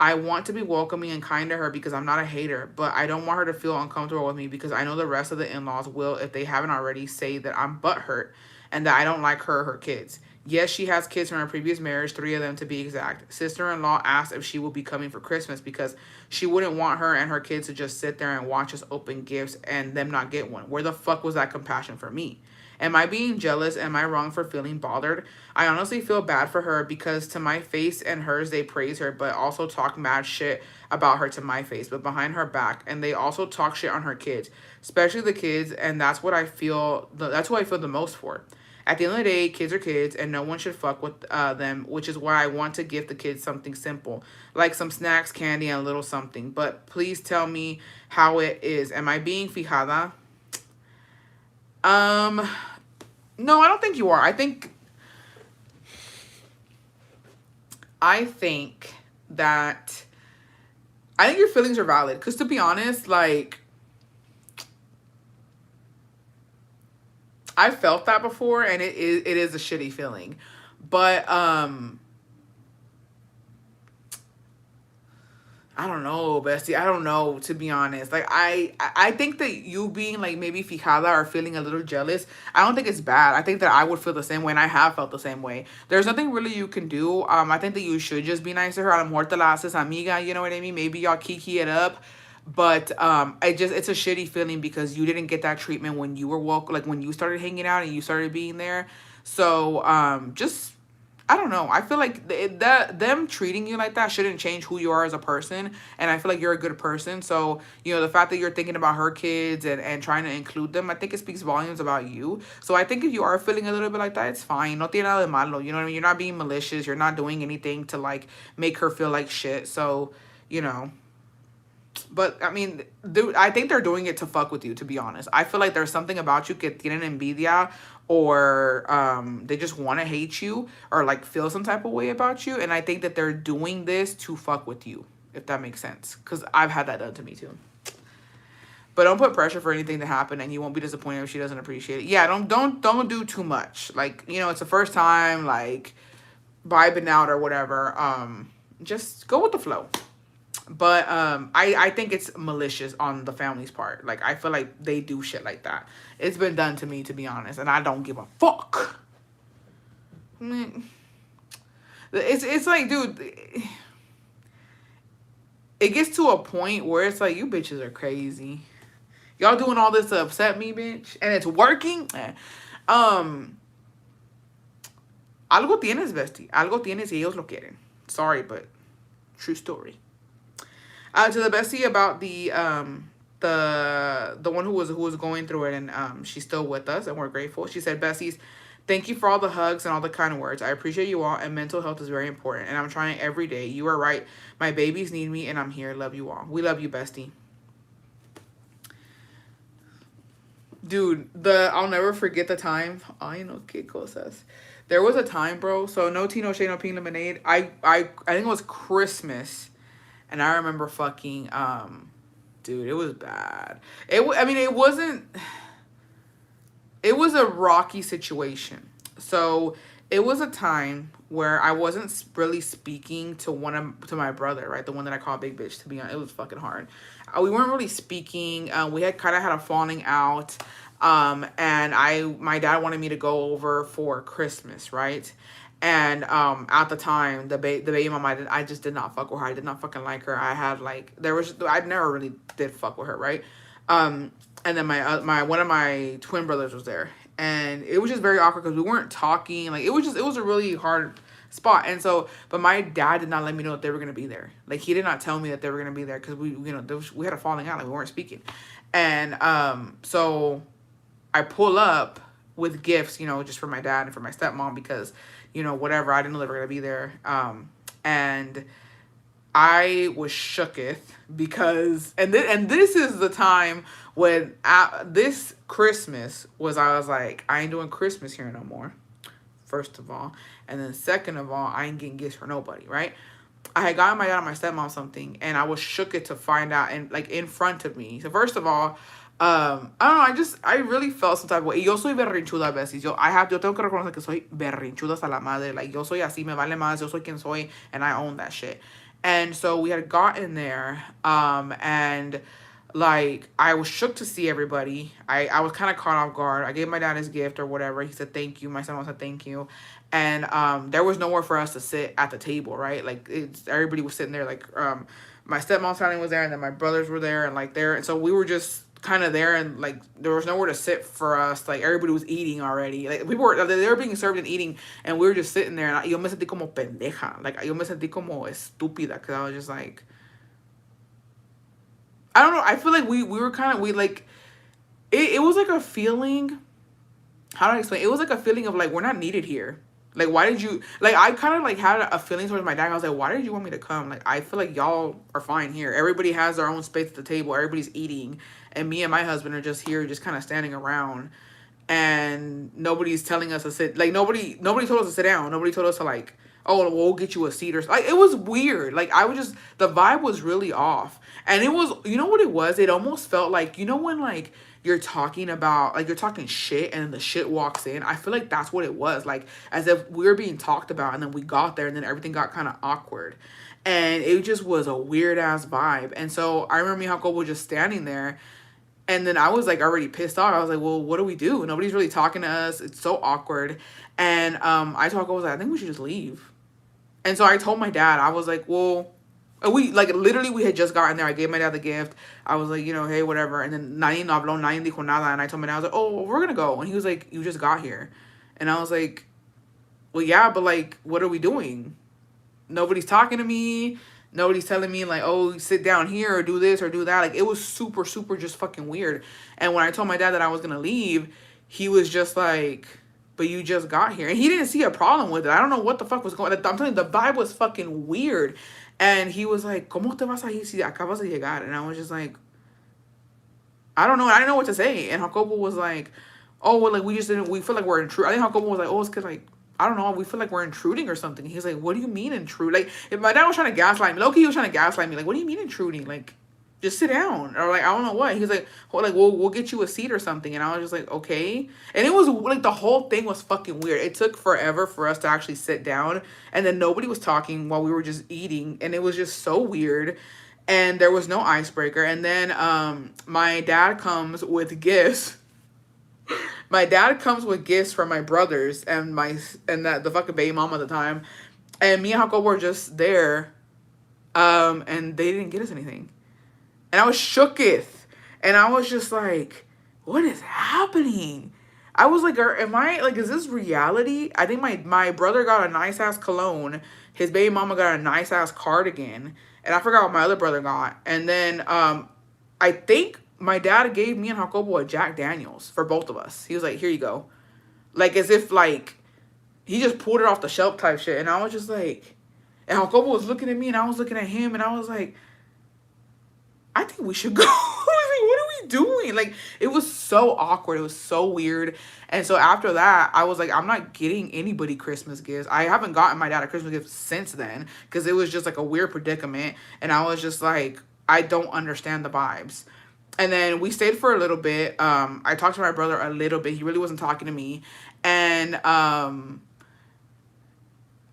A: I want to be welcoming and kind to her because I'm not a hater, but I don't want her to feel uncomfortable with me because I know the rest of the in-laws will, if they haven't already, say that I'm butthurt and that I don't like her or her kids. Yes, she has kids from her previous marriage, 3 of them to be exact. Sister-in-law asked if she will be coming for Christmas because she wouldn't want her and her kids to just sit there and watch us open gifts and them not get one. Where the fuck was that compassion for me? Am I being jealous? Am I wrong for feeling bothered? I honestly feel bad for her because to my face and hers, they praise her, but also talk mad shit about her to my face, but behind her back. And they also talk shit on her kids, especially the kids. And that's what I feel, that's who I feel the most for. At the end of the day, kids are kids and no one should fuck with them, which is why I want to give the kids something simple, like some snacks, candy, and a little something. But please tell me how it is. Am I being fijada? Um, no, I don't think you are. I think that I think your feelings are valid. Cause to be honest, like I felt that before, and it is a shitty feeling. But I don't know, bestie. I don't know, to be honest. Like I think that you being like maybe fijada or feeling a little jealous, I don't think it's bad. I think that I would feel the same way, and I have felt the same way. There's nothing really you can do. I think that you should just be nice to her. A lo mejor te la haces amiga, you know what I mean? Maybe y'all kiki it up. But it's a shitty feeling because you didn't get that treatment when you were woke, like when you started hanging out and you started being there. So just I don't know. I feel like that them treating you like that shouldn't change who you are as a person. And I feel like you're a good person. So, the fact that you're thinking about her kids and trying to include them, I think it speaks volumes about you. So I think if you are feeling a little bit like that, it's fine. No tiene nada de malo. You know what I mean? You're not being malicious. You're not doing anything to like make her feel like shit. So, you know. But I mean, dude, I think they're doing it to fuck with you, to be honest. I feel like there's something about you que tienen envidia, or they just want to hate you or like feel some type of way about you. And I think that they're doing this to fuck with you, if that makes sense. Because I've had that done to me too. But don't put pressure for anything to happen, and you won't be disappointed if she doesn't appreciate it. Yeah, don't do too much. Like, it's the first time, like vibing out or whatever. Just go with the flow. But I think it's malicious on the family's part. Like, I feel like they do shit like that. It's been done to me, to be honest, and I don't give a fuck. It's like, dude, it gets to a point where it's like, you bitches are crazy. Y'all doing all this to upset me, bitch, and it's working. Algo tienes, bestie. Algo tienes y ellos lo quieren. Sorry, but true story. To the bestie about the one who was going through it, and she's still with us and we're grateful. She said, besties, thank you for all the hugs and all the kind words. I appreciate you all, and mental health is very important, and I'm trying every day. You are right. My babies need me, and I'm here. Love you all. We love you, bestie. Dude, I'll never forget the time. Ay, no, qué cosas. There was a time, bro. So no tea, no shade, no pink lemonade. I think it was Christmas. And I remember fucking, dude, it was bad. I mean, it wasn't, it was a rocky situation. So it was a time where I wasn't really speaking to to my brother, right? The one that I call Big Bitch, to be honest. It was fucking hard. We weren't really speaking. We had kind of had a falling out. And my dad wanted me to go over for Christmas, right? And at the time, the baby mama, I just did not fuck with her. I did not fucking like her. I had like I never really did fuck with her, right? And then my one of my twin brothers was there, and it was just very awkward because we weren't talking. Like, it was a really hard spot. And so, but my dad did not let me know that they were gonna be there. Like, he did not tell me that they were gonna be there because we had a falling out. Like, we weren't speaking, and so I pull up with gifts, just for my dad and for my stepmom because, whatever. I didn't know they were going to be there. And I was shooketh because and this is the time when this Christmas was I was like, I ain't doing Christmas here no more. First of all, and then second of all, I ain't getting gifts for nobody, right? I had gotten my dad and my stepmom something, and I was shooketh to find out, and like in front of me. So first of all, I don't know. I really felt some type of way. Yo soy berrinchuda a veces. Yo tengo que reconocer que soy berrinchuda hasta la madre. Like, yo soy así, me vale más. Yo soy quien soy, and I own that shit. And so we had gotten there, and like I was shook to see everybody. I was kind of caught off guard. I gave my dad his gift or whatever. He said thank you. My son said thank you, and there was nowhere for us to sit at the table, right? Like everybody was sitting there. Like my stepmom's family was there, and then my brothers were there, and like there, and so we were just kind of there, and like there was nowhere to sit for us. Like everybody was eating already. Like people were they were being served and eating, and we were just sitting there. And yo me sentí como pendeja. Like yo me sentí como estúpida because I was just like, I don't know. I feel like we were kind of we like it was like a feeling. How do I explain? It was like a feeling of like we're not needed here. Like why did you like? I kind of like had a feeling towards my dad. I was like, why did you want me to come? Like I feel like y'all are fine here. Everybody has their own space at the table. Everybody's eating, and me and my husband are just here, just kind of standing around, and nobody's telling us to sit. Like nobody told us to sit down. Nobody told us to like, oh, we'll get you a seat or like. It was weird. Like I was just the vibe was really off, and it was you know what it was. It almost felt like you know when like you're talking about like you're talking shit and then the shit walks in. I feel like that's what it was. Like as if we were being talked about and then we got there and then everything got kind of awkward. And it just was a weird ass vibe. And so I remember me and Jacob was just standing there and then I was like already pissed off. I was like, well, what do we do? Nobody's really talking to us. It's so awkward. And I told Jacob, I was like, I think we should just leave. And so I told my dad, I was like, well, and we like literally we had just gotten there. I gave my dad the gift. I was like, you know, hey, whatever. And then nadie no habló, nadie dijo nada. And I told my dad, I was like, oh, we're gonna go. And he was like, you just got here. And I was like, well, yeah, but like, what are we doing? Nobody's talking to me. Nobody's telling me like, oh, sit down here or do this or do that. Like it was super, super just fucking weird. And when I told my dad that I was gonna leave, he was just like, but you just got here. And he didn't see a problem with it. I don't know what the fuck was going on. I'm telling you, the vibe was fucking weird. And he was like, ¿Cómo te vas a ir si acabas de llegar? And I was just like, I don't know. I didn't know what to say. And Jacobo was like, oh, well, like, we just didn't, we feel like we're intruding. I think Jacobo was like, oh, it's because, like, I don't know, we feel like we're intruding or something. He's like, what do you mean intrude? Like, if my dad was trying to gaslight me, Loki, he was trying to gaslight me. Like, what do you mean intruding? Like, just sit down. Or, like, I don't know what. He's like, well, like, we'll get you a seat or something. And I was just like, okay. And it was, like, the whole thing was fucking weird. It took forever for us to actually sit down. And then nobody was talking while we were just eating. And it was just so weird. And there was no icebreaker. And then my dad comes with gifts. My dad comes with gifts for my brothers and that the fucking baby mom at the time. And me and Jacob were just there. And they didn't get us anything. And I was shooketh. And I was just like, what is happening? I was like, am I, like, is this reality? I think my brother got a nice-ass cologne. His baby mama got a nice-ass cardigan. And I forgot what my other brother got. And then I think my dad gave me and Jacobo a Jack Daniels for both of us. He was like, here you go. Like, as if, like, he just pulled it off the shelf type shit. And I was just like, and Jacobo was looking at me and I was looking at him. And I was like, I think we should go. I was like, what are we doing? Like, it was so awkward. It was so weird. And so after that, I was like, I'm not getting anybody Christmas gifts. I haven't gotten my dad a Christmas gift since then because it was just like a weird predicament. And I was just like, I don't understand the vibes. And then we stayed for a little bit. I talked to my brother a little bit. He really wasn't talking to me. And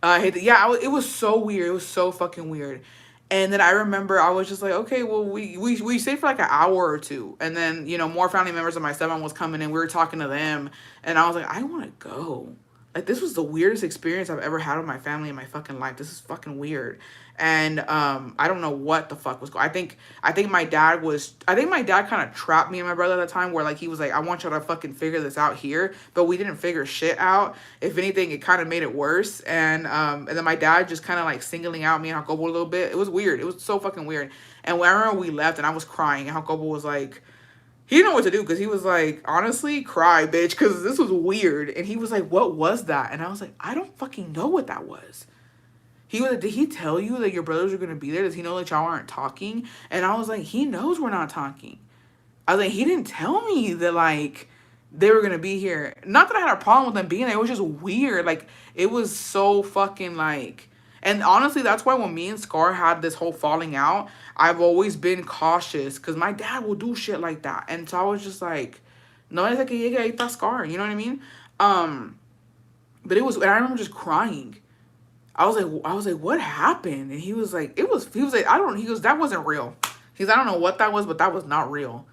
A: it was so weird. It was so fucking weird. And then I remember I was just like, okay, well, we stayed for like an hour or two. And then, you know, more family members of my stepmom was coming in. We were talking to them. And I was like, I want to go. Like, this was the weirdest experience I've ever had with my family in my fucking life. This is fucking weird. And I don't know what the fuck was going on. I think my dad kind of trapped me and my brother at the time where, like, he was like, I want y'all to fucking figure this out here. But we didn't figure shit out. If anything, it kind of made it worse. And then my dad just kind of, like, singling out me and Jacobo a little bit. It was weird. It was so fucking weird. And when I remember we left and I was crying and Jacobo was like, he didn't know what to do because he was like, honestly, cry, bitch, because this was weird. And he was like, what was that? And I was like, I don't fucking know what that was. He was like, did he tell you that your brothers are gonna be there? Does he know that y'all aren't talking? And I was like, he knows we're not talking. I was like, he didn't tell me that like they were gonna be here. Not that I had a problem with them being there. It was just weird. Like it was so fucking like. And honestly, that's why when me and Scar had this whole falling out, I've always been cautious because my dad will do shit like that. And so I was just like, no es de que llegue ahí está Scar. You know what I mean? But it was, and I remember just crying. I was like, what happened? And he was like, I don't. He goes, that wasn't real. He's, I don't know what that was, but that was not real.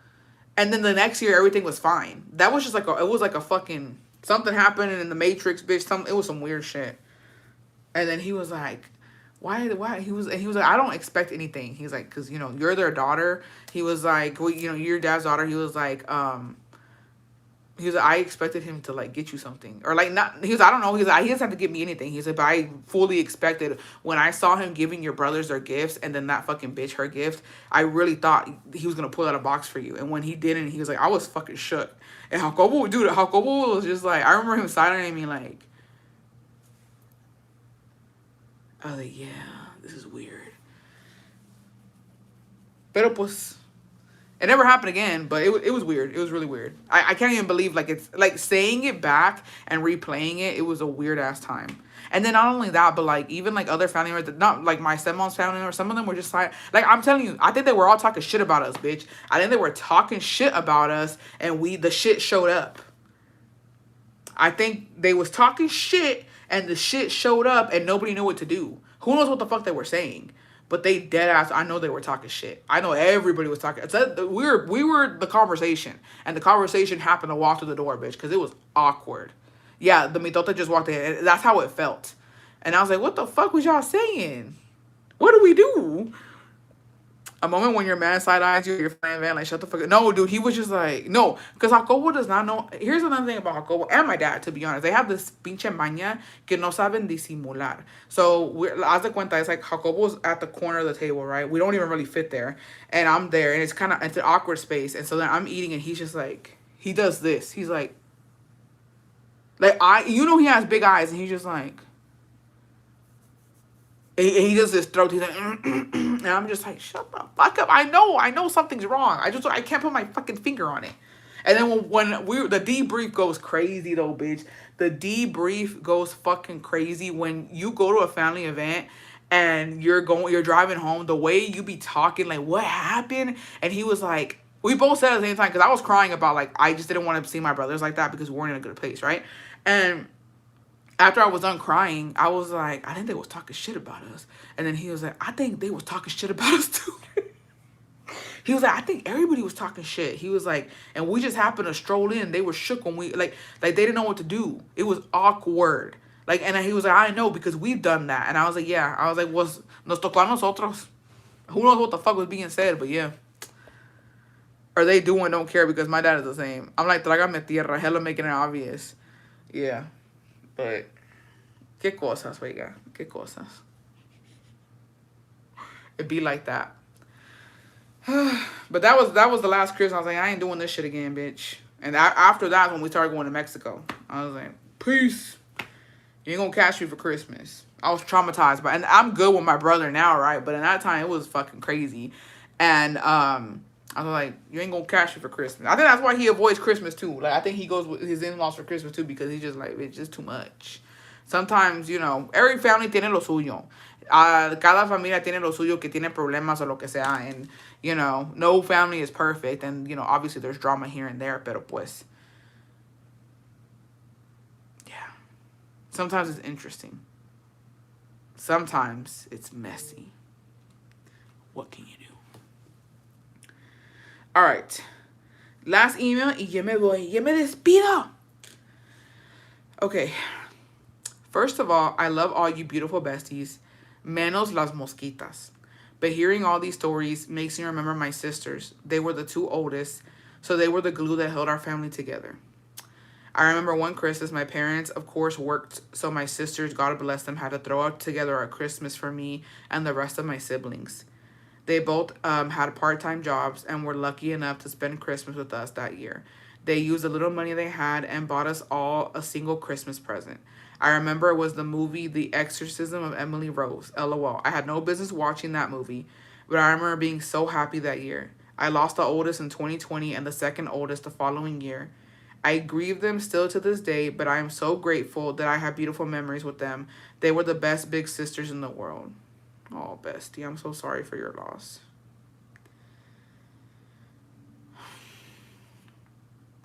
A: And then the next year, everything was fine. That was just like it was like a fucking something happened in the Matrix, bitch. It was some weird shit. And then he was like, why? He was like, I don't expect anything. He's like, cause you're their daughter. He was like, well, you're your dad's daughter. He was like, I expected him to like get you something or like not. He was, I don't know. He was like, he doesn't have to give me anything. He said, but I fully expected when I saw him giving your brothers their gifts and then that fucking bitch her gift. I really thought he was gonna pull out a box for you. And when he didn't, he was like, I was fucking shook. And Jacobo was just like, I remember him sidening me like, I was like, yeah, this is weird. Pero pues. It never happened again, but it was weird. It was really weird. I can't even believe like it's like saying it back and replaying it. It was a weird ass time. And then not only that, but like even like other family members, not like my stepmom's family members, some of them were just like I'm telling you, I think they were all talking shit about us, bitch. I think they were talking shit about us, and the shit showed up. I think they was talking shit, and the shit showed up, and nobody knew what to do. Who knows what the fuck they were saying? But they dead ass. I know they were talking shit. I know everybody was talking. We were the conversation, and the conversation happened to walk through the door, bitch, because it was awkward. Yeah, the mitota just walked in. And that's how it felt, and I was like, "What the fuck was y'all saying? What do we do?" A moment when your man side eyes you, you're flying van, like, shut the fuck up. No, dude, he was just like, no, because Jacobo does not know. Here's another thing about Jacobo and my dad, to be honest. They have this pinche maña que no saben disimular. So, haz de cuenta, it's like Jacobo's at the corner of the table, right? We don't even really fit there. And I'm there, and it's an awkward space. And so then I'm eating, and he's just like, he does this. He's like he has big eyes, and he's just like, he does this throat. He's like, and I'm just like, shut the fuck up. I know something's wrong. I can't put my fucking finger on it. And then when the debrief goes crazy though, bitch. The debrief goes fucking crazy when you go to a family event and you're driving home. The way you be talking, like, what happened? And he was like, we both said at the same time because I was crying about like I just didn't want to see my brothers like that because we weren't in a good place, right? And after I was done crying, I was like, I think they was talking shit about us. And then he was like, I think they was talking shit about us too. He was like, I think everybody was talking shit. He was like, and we just happened to stroll in. They were shook when we like they didn't know what to do. It was awkward. Like, and he was like, I know because we've done that. And I was like, yeah. I was like, nos tocó a nosotros. Who knows what the fuck was being said, but yeah. Or they do and don't care because my dad is the same. I'm like, trágame tierra, hella making it obvious. Yeah. But, qué cosas, oiga, qué cosas. It'd be like that. But that was the last Christmas. I was like, I ain't doing this shit again, bitch. And after that, when we started going to Mexico, I was like, peace. You ain't gonna catch me for Christmas. I was traumatized, and I'm good with my brother now, right? But in that time, it was fucking crazy. And I was like, you ain't gonna catch me for Christmas. I think that's why he avoids Christmas too. Like, I think he goes with his in-laws for Christmas too because he's just like, it's just too much. Sometimes, every family tiene lo suyo. Cada familia tiene lo suyo que tiene problemas o lo que sea. And, no family is perfect. And, obviously there's drama here and there. Pero pues, yeah. Sometimes it's interesting. Sometimes it's messy. What can you do? All right. Last email y ya me voy. Ya me despido. Okay. First of all, I love all you beautiful besties. Menos las mosquitas. But hearing all these stories makes me remember my sisters. They were the two oldest, so they were the glue that held our family together. I remember one Christmas, my parents, of course, worked, so my sisters, God bless them, had to throw out together a Christmas for me and the rest of my siblings. They both had part-time jobs and were lucky enough to spend Christmas with us that year. They used the little money they had and bought us all a single Christmas present. I remember it was the movie The Exorcism of Emily Rose. LOL. I had no business watching that movie, but I remember being so happy that year. I lost the oldest in 2020 and the second oldest the following year. I grieve them still to this day, but I am so grateful that I have beautiful memories with them. They were the best big sisters in the world. Oh, bestie, I'm so sorry for your loss.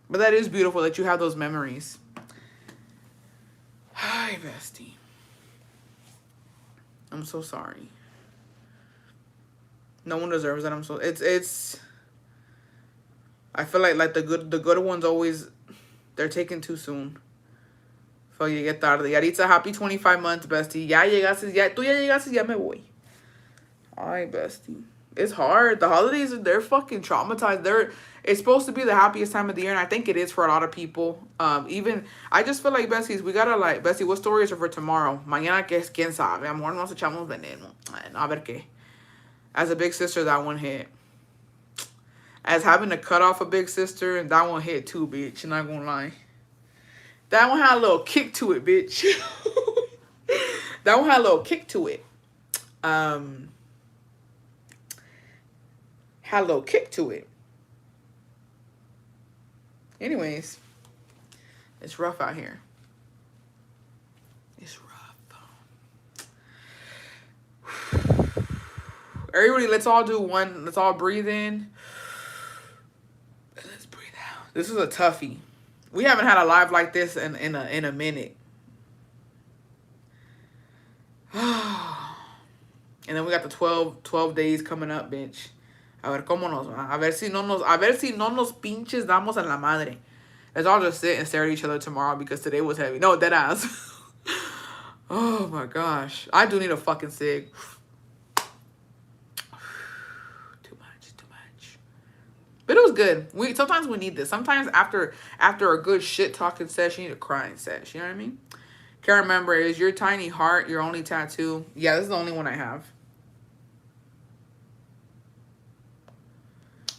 A: But that is beautiful that you have those memories. Hi, bestie. I'm so sorry. No one deserves that. It's I feel like the good ones always, they're taken too soon. So llegué tarde. Yaritza, happy 25 months, bestie. Ya llegaste, tú ya llegaste, ya me voy. Ay, bestie. It's hard. The holidays, they're fucking traumatized. It's supposed to be the happiest time of the year, and I think it is for a lot of people. Even, I just feel like, besties, we gotta like, bestie, what stories are for tomorrow? Mañana, que es, quién sabe. Amor, nos echamos veneno. A ver qué. As a big sister, that one hit. As having to cut off a big sister, that one hit too, bitch. I'm not gonna lie. That one had a little kick to it, bitch. That one had a little kick to it. Had a little kick to it. Anyways, it's rough out here. It's rough. Everybody, let's all do one. Let's all breathe in. Let's breathe out. This is a toughie. We haven't had a live like this in a minute. And then we got the 12 days coming up, bitch. A ver cómo nos va. A ver si no nos pinches damos en la madre. Let's all just sit and stare at each other tomorrow because today was heavy. No, dead ass. Oh my gosh. I do need a fucking cig. Too much. But it was good. Sometimes we need this. Sometimes after a good shit talking session, you need a crying session. You know what I mean? Can't remember. Is your tiny heart your only tattoo? Yeah, this is the only one I have.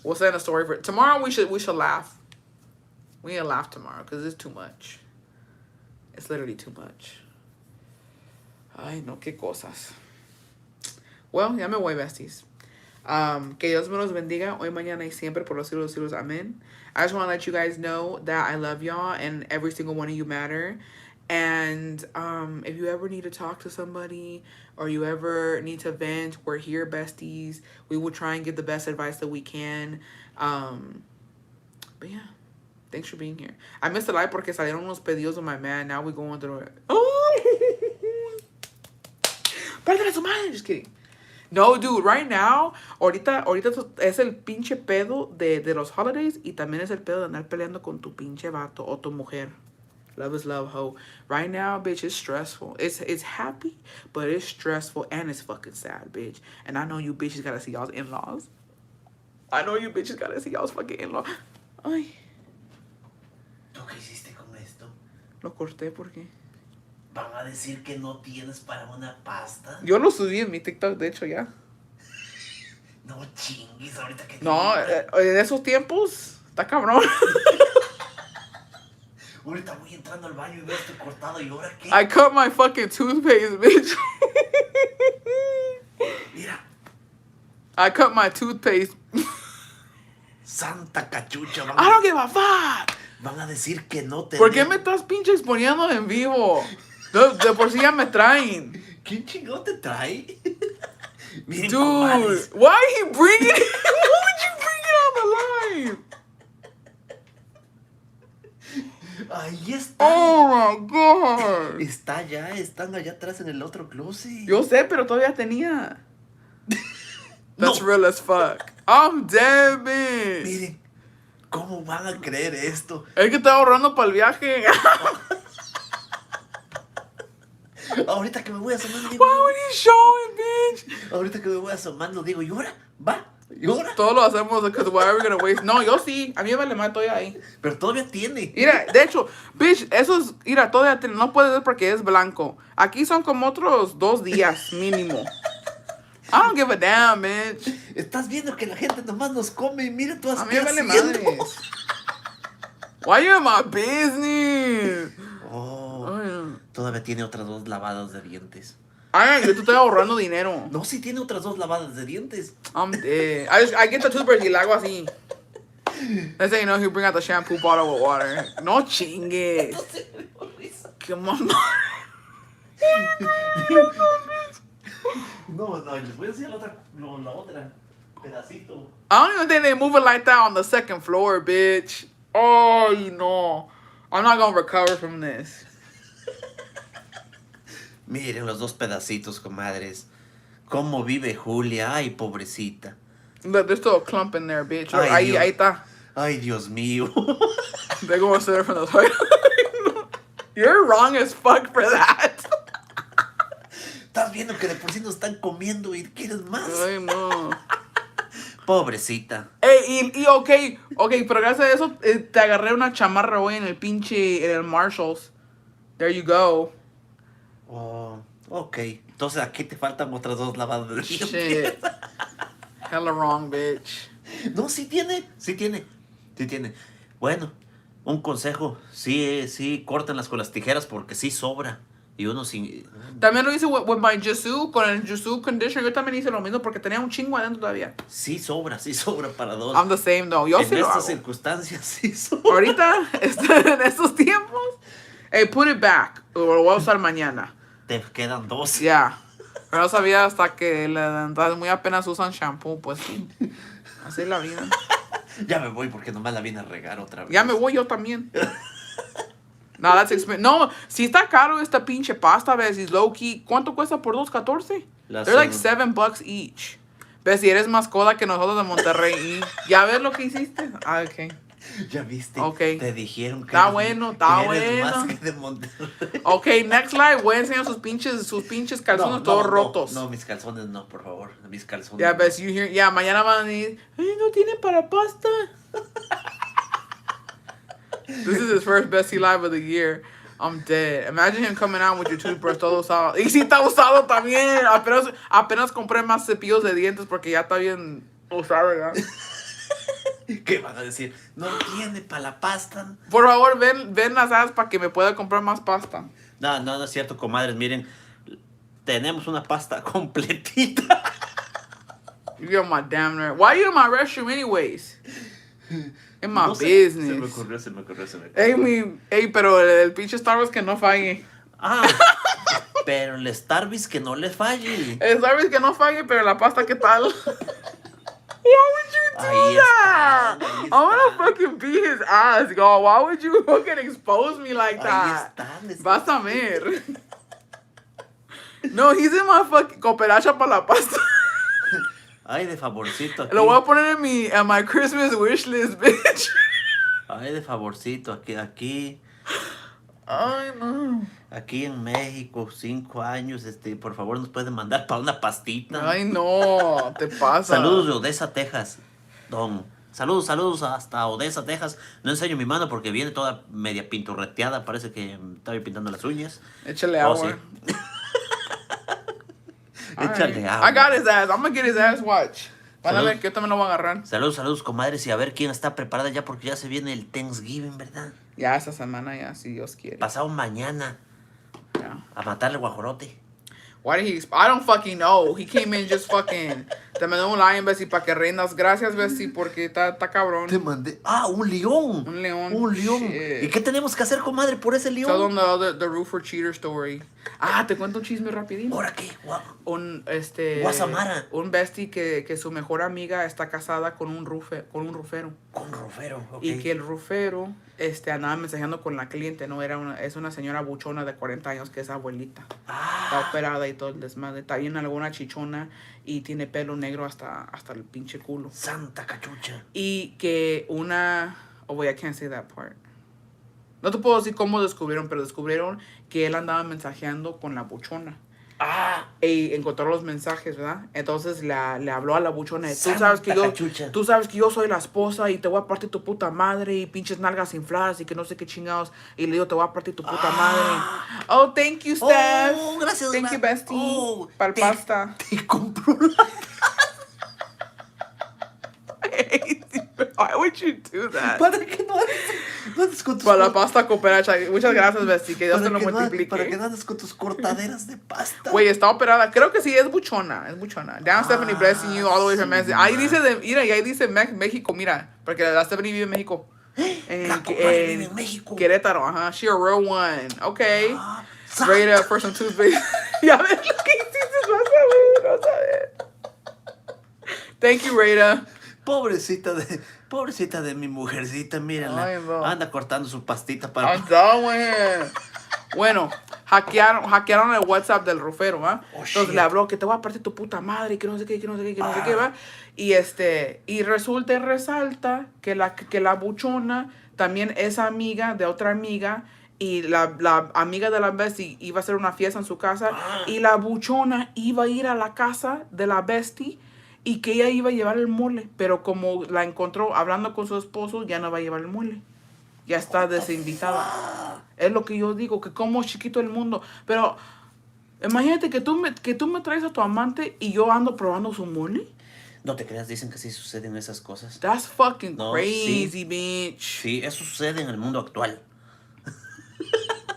A: We'll send a story for it. Tomorrow we should laugh. We need to laugh tomorrow because it's too much. It's literally too much. Ay, no, qué cosas. Well, ya me voy, besties. Que Dios me los bendiga hoy, mañana y siempre por los siglos de los siglos. Amen. I just want to let you guys know that I love y'all and every single one of you matter. And if you ever need to talk to somebody or you ever need to vent, we're here, besties. We will try and give the best advice that we can. But yeah, thanks for being here. I missed the live porque salieron unos pedidos of my man. Now we're going through it. Oh! Perdón, su madre. Just kidding. No, dude, right now, ahorita es el pinche pedo de los holidays y también es el pedo de andar peleando con tu pinche vato o tu mujer. Love is love, ho. Right now, bitch, it's stressful. It's happy, but it's stressful and it's fucking sad, bitch. And I know you bitches gotta see y'all's in-laws. I know you bitches gotta see y'all's fucking in-laws. Ay.
C: ¿Tú qué hiciste con esto?
A: Lo corté, ¿por qué?
C: ¿Van a decir que no tienes para una pasta?
A: Yo lo subí en mi TikTok, de hecho, ya.
C: No chingues, ahorita que...
A: No, en esos tiempos, está cabrón.
C: Ahorita voy entrando al baño y veo esto cortado y ahora qué.
A: I cut my fucking toothpaste, bitch.
C: Mira.
A: I cut my toothpaste.
C: Santa cachucha.
A: I don't give a fuck.
C: Van a decir que no te...
A: ¿Por qué me estás pinche exponiendo en vivo? De por sí ya me traen.
C: ¿Quién chingón te trae? Miren,
A: dude,
C: comadres.
A: why he bringing it? Why would you bring it on the live?
C: Ahí está.
A: Oh my god.
C: Están allá atrás en el otro closet.
A: Yo sé, pero todavía tenía. That's
C: No.
A: real as fuck. I'm dead, bitch.
C: Miren, ¿cómo van a creer esto?
A: Es que estaba ahorrando para el viaje.
C: Ahorita que me voy asomando, digo...
A: Why would you show it, bitch?
C: Ahorita que me voy asomando, digo, ¿y ahora? ¿Va? ¿Y ahora?
A: Todo lo hacemos because why are we gonna waste? No, yo sí. A mí me vale más, estoy ahí.
C: Pero todavía tiene.
A: Mira, de hecho, bitch, eso es... Mira, todavía no puedes ver porque es blanco. Aquí son como otros 2 días mínimo. I don't give a damn, bitch.
C: Estás viendo que la gente nomás nos come y mira tú
A: A mí me vale
C: haciendo.
A: madres. Why you in my business?
C: Oh,
A: Ay,
C: todavía tiene otras 2 lavadas de dientes.
A: Ay, yo te estoy ahorrando dinero.
C: No, sí tiene otras 2 lavadas de dientes.
A: I'm dead. I get the toothbrush y la hago así. Next thing you know, he'll bring out the shampoo bottle with water. No chingues. Come on.
C: No, les voy a enseñar la otra pedacito.
A: I don't even think they move it like that on the second floor, bitch. Oh, no. I'm not gonna recover from this.
C: Miren los 2 pedacitos, comadres. ¿Cómo vive Julia? Ay, pobrecita.
A: Look, there's still a clump in there, bitch. Look,
C: Ay,
A: ahí está.
C: Ay, Dios mío.
A: They're going to sit there from the toilet. You're wrong as fuck for that.
C: Estás viendo que de por sí nos están comiendo y quieres más.
A: Ay, no.
C: Pobrecita.
A: Ey, ok, pero gracias a eso te agarré una chamarra hoy en el Marshalls. There you go.
C: Oh, ok. Entonces aquí te faltan otras 2 lavadas de dientes.
A: Shit. Hella wrong, bitch.
C: No, sí tiene. Bueno, un consejo. Sí, córtenlas con las tijeras porque sí sobra. Y uno sin...
A: También lo hice with my Jisoo, con el Jisoo conditioner. Yo también hice lo mismo porque tenía un chingo adentro todavía.
C: Sí sobra para 2.
A: I'm the same, though. Yo
C: en
A: sí lo
C: estas
A: hago.
C: circunstancias sí sobra.
A: Ahorita, en estos tiempos, hey, put it back. Lo voy a usar mañana.
C: Te quedan 2.
A: Ya. Pero no sabía hasta que entonces muy apenas usan shampoo, pues sí. Así es la vida.
C: Ya me voy porque nomás la vine a regar otra vez.
A: Ya me voy yo también. No, that's expensive. No, si está caro esta pinche pasta, ves, es low key. ¿Cuánto cuesta por 2.14? They're like $7 each. Ves, si eres más coda que nosotros de Monterrey. ¿Ya ves lo que hiciste? Ah, ok.
C: ¿Ya viste?
A: Ok.
C: Te dijeron que
A: Está
C: eres,
A: bueno, está
C: que eres
A: bueno.
C: más que de Monterrey.
A: Ok, next live voy a enseñar sus pinches calzones todos rotos.
C: No, mis calzones no, por favor. Mis calzones.
A: Ya
C: no.
A: ves, ya mañana van a decir, ay, no tiene para pasta. This is his first Bestie Live of the year. I'm dead. Imagine him coming out with your toothbrush todo usado. Y si está usado también. Apenas compré más cepillos de dientes porque ya está bien usado, ¿verdad?
C: ¿Qué van a decir? No tiene para la pasta.
A: Por favor, ven las ads para que me pueda comprar más pasta.
C: No es cierto, comadres. Miren, tenemos una pasta completita.
A: You get on my damn nerve. Why are you in my restroom anyways? In my
C: No sé,
A: business.
C: Se me ocurrió.
A: Ey, pero el pinche Starbucks que no falle.
C: Ah, pero el Starbucks que no le falle.
A: El Starbucks que no falle, pero la pasta, ¿qué tal? Why would you do
C: Ahí
A: that?
C: están, ahí
A: I wanna
C: están.
A: fucking beat his ass, girl. Why would you fucking expose me like
C: Ahí
A: that?
C: están.
A: Vas a ver. No, he's in my fucking cooperacha para la pasta.
C: Ay, de favorcito aquí.
A: Lo voy a poner en my Christmas wish list, bitch.
C: Ay, de favorcito aquí.
A: Ay, no.
C: Aquí en México, 5 años, por favor, nos pueden mandar para una pastita.
A: Ay, no. Te pasa.
C: Saludos de Odessa, Texas. Saludos hasta Odessa, Texas. No enseño mi mano porque viene toda media pinturreteada. Parece que estaba pintando las uñas.
A: Échale
C: Oh,
A: agua.
C: sí. Échale
A: Alright.
C: agua.
A: I got his ass. I'm gonna get his ass, watch. Van a
C: Salud.
A: ver que yo también lo voy a agarrar.
C: Saludos, comadres. Y a ver quién está preparada ya porque ya se viene el Thanksgiving, ¿verdad?
A: Ya esta semana, ya, si Dios quiere.
C: Pasado mañana
A: Ya.
C: a matarle al guajorote.
A: Why did he? I don't fucking know. He came in just fucking. Te mandó un lion, Bessie, para que reinas. Gracias, Bessie, porque está cabrón.
C: Te mandé. ¡Ah, un león!
A: Un león.
C: Un león.
A: Shit.
C: ¿Y qué tenemos que hacer, comadre, por ese león?
A: Tell them the roofer cheater story. Ah, te cuento un chisme rapidito.
C: ¿Ahora qué? Guasamara.
A: Un bestie que su mejor amiga está casada con un rufero.
C: Con Rufero, ok.
A: Y que el rufero andaba mensajeando con la cliente, ¿no? Es una señora buchona de 40 años que es abuelita. Está operada y todo el desmadre. Está bien alguna chichona y tiene pelo negro hasta el pinche culo.
C: Santa cachucha.
A: Y que Oh, wait, I can't say that part. No te puedo decir cómo descubrieron, pero descubrieron que él andaba mensajeando con la buchona. Y encontró los mensajes, ¿verdad? Entonces le habló a la buchona. Tú sabes que yo soy la esposa y te voy a partir tu puta madre y pinches nalgas infladas y que no sé qué chingados. Y le digo, te voy a partir tu puta madre. Oh, thank you, Steph.
C: Oh, gracias.
A: Thank you, bestie.
C: Oh,
A: Para el pasta.
C: Te compró la...
A: Why would you do that?
C: ¿Para qué no andes con tus
A: Para la pasta cooperacha. Muchas gracias, Bestie. Que Dios te lo multiplique.
C: para que no andes con tus cortaderas de pasta?
A: Güey, está operada. Creo que sí, es buchona. Es buchona. Down Stephanie blessing you all the way from Mexico. Ahí dice, mira, y ahí dice México, mira. Porque la Stephanie vive en México.
C: La comadre vive en México.
A: Querétaro, ajá. She a real one. Okay.
C: Saca.
A: Rita for some toothpaste. Ya ves lo que hiciste, vas a ver, vas a ver. Thank you, Rita.
C: Pobrecita de mi mujercita, mírenla.
A: Ay, no.
C: Anda cortando su pastita para...
A: I'm done with him. Bueno, hackearon el WhatsApp del rufero, ¿va?
C: Oh,
A: Entonces
C: shit.
A: le habló que te voy a partir tu puta madre, que no sé qué, que no sé qué, que no sé qué, ¿va? Y resulta y resalta que la buchona también es amiga de otra amiga. Y la amiga de la bestie iba a hacer una fiesta en su casa. Y la buchona iba a ir a la casa de la bestie. Y que ella iba a llevar el mole. Pero como la encontró hablando con su esposo, ya no va a llevar el mole. Ya está desinvitada. Es lo que yo digo, que como es chiquito el mundo. Pero imagínate que tú me traes a tu amante y yo ando probando su mole.
C: No te creas, dicen que sí suceden esas cosas.
A: That's fucking
C: No,
A: crazy,
C: sí.
A: bitch.
C: Sí, eso sucede en el mundo actual.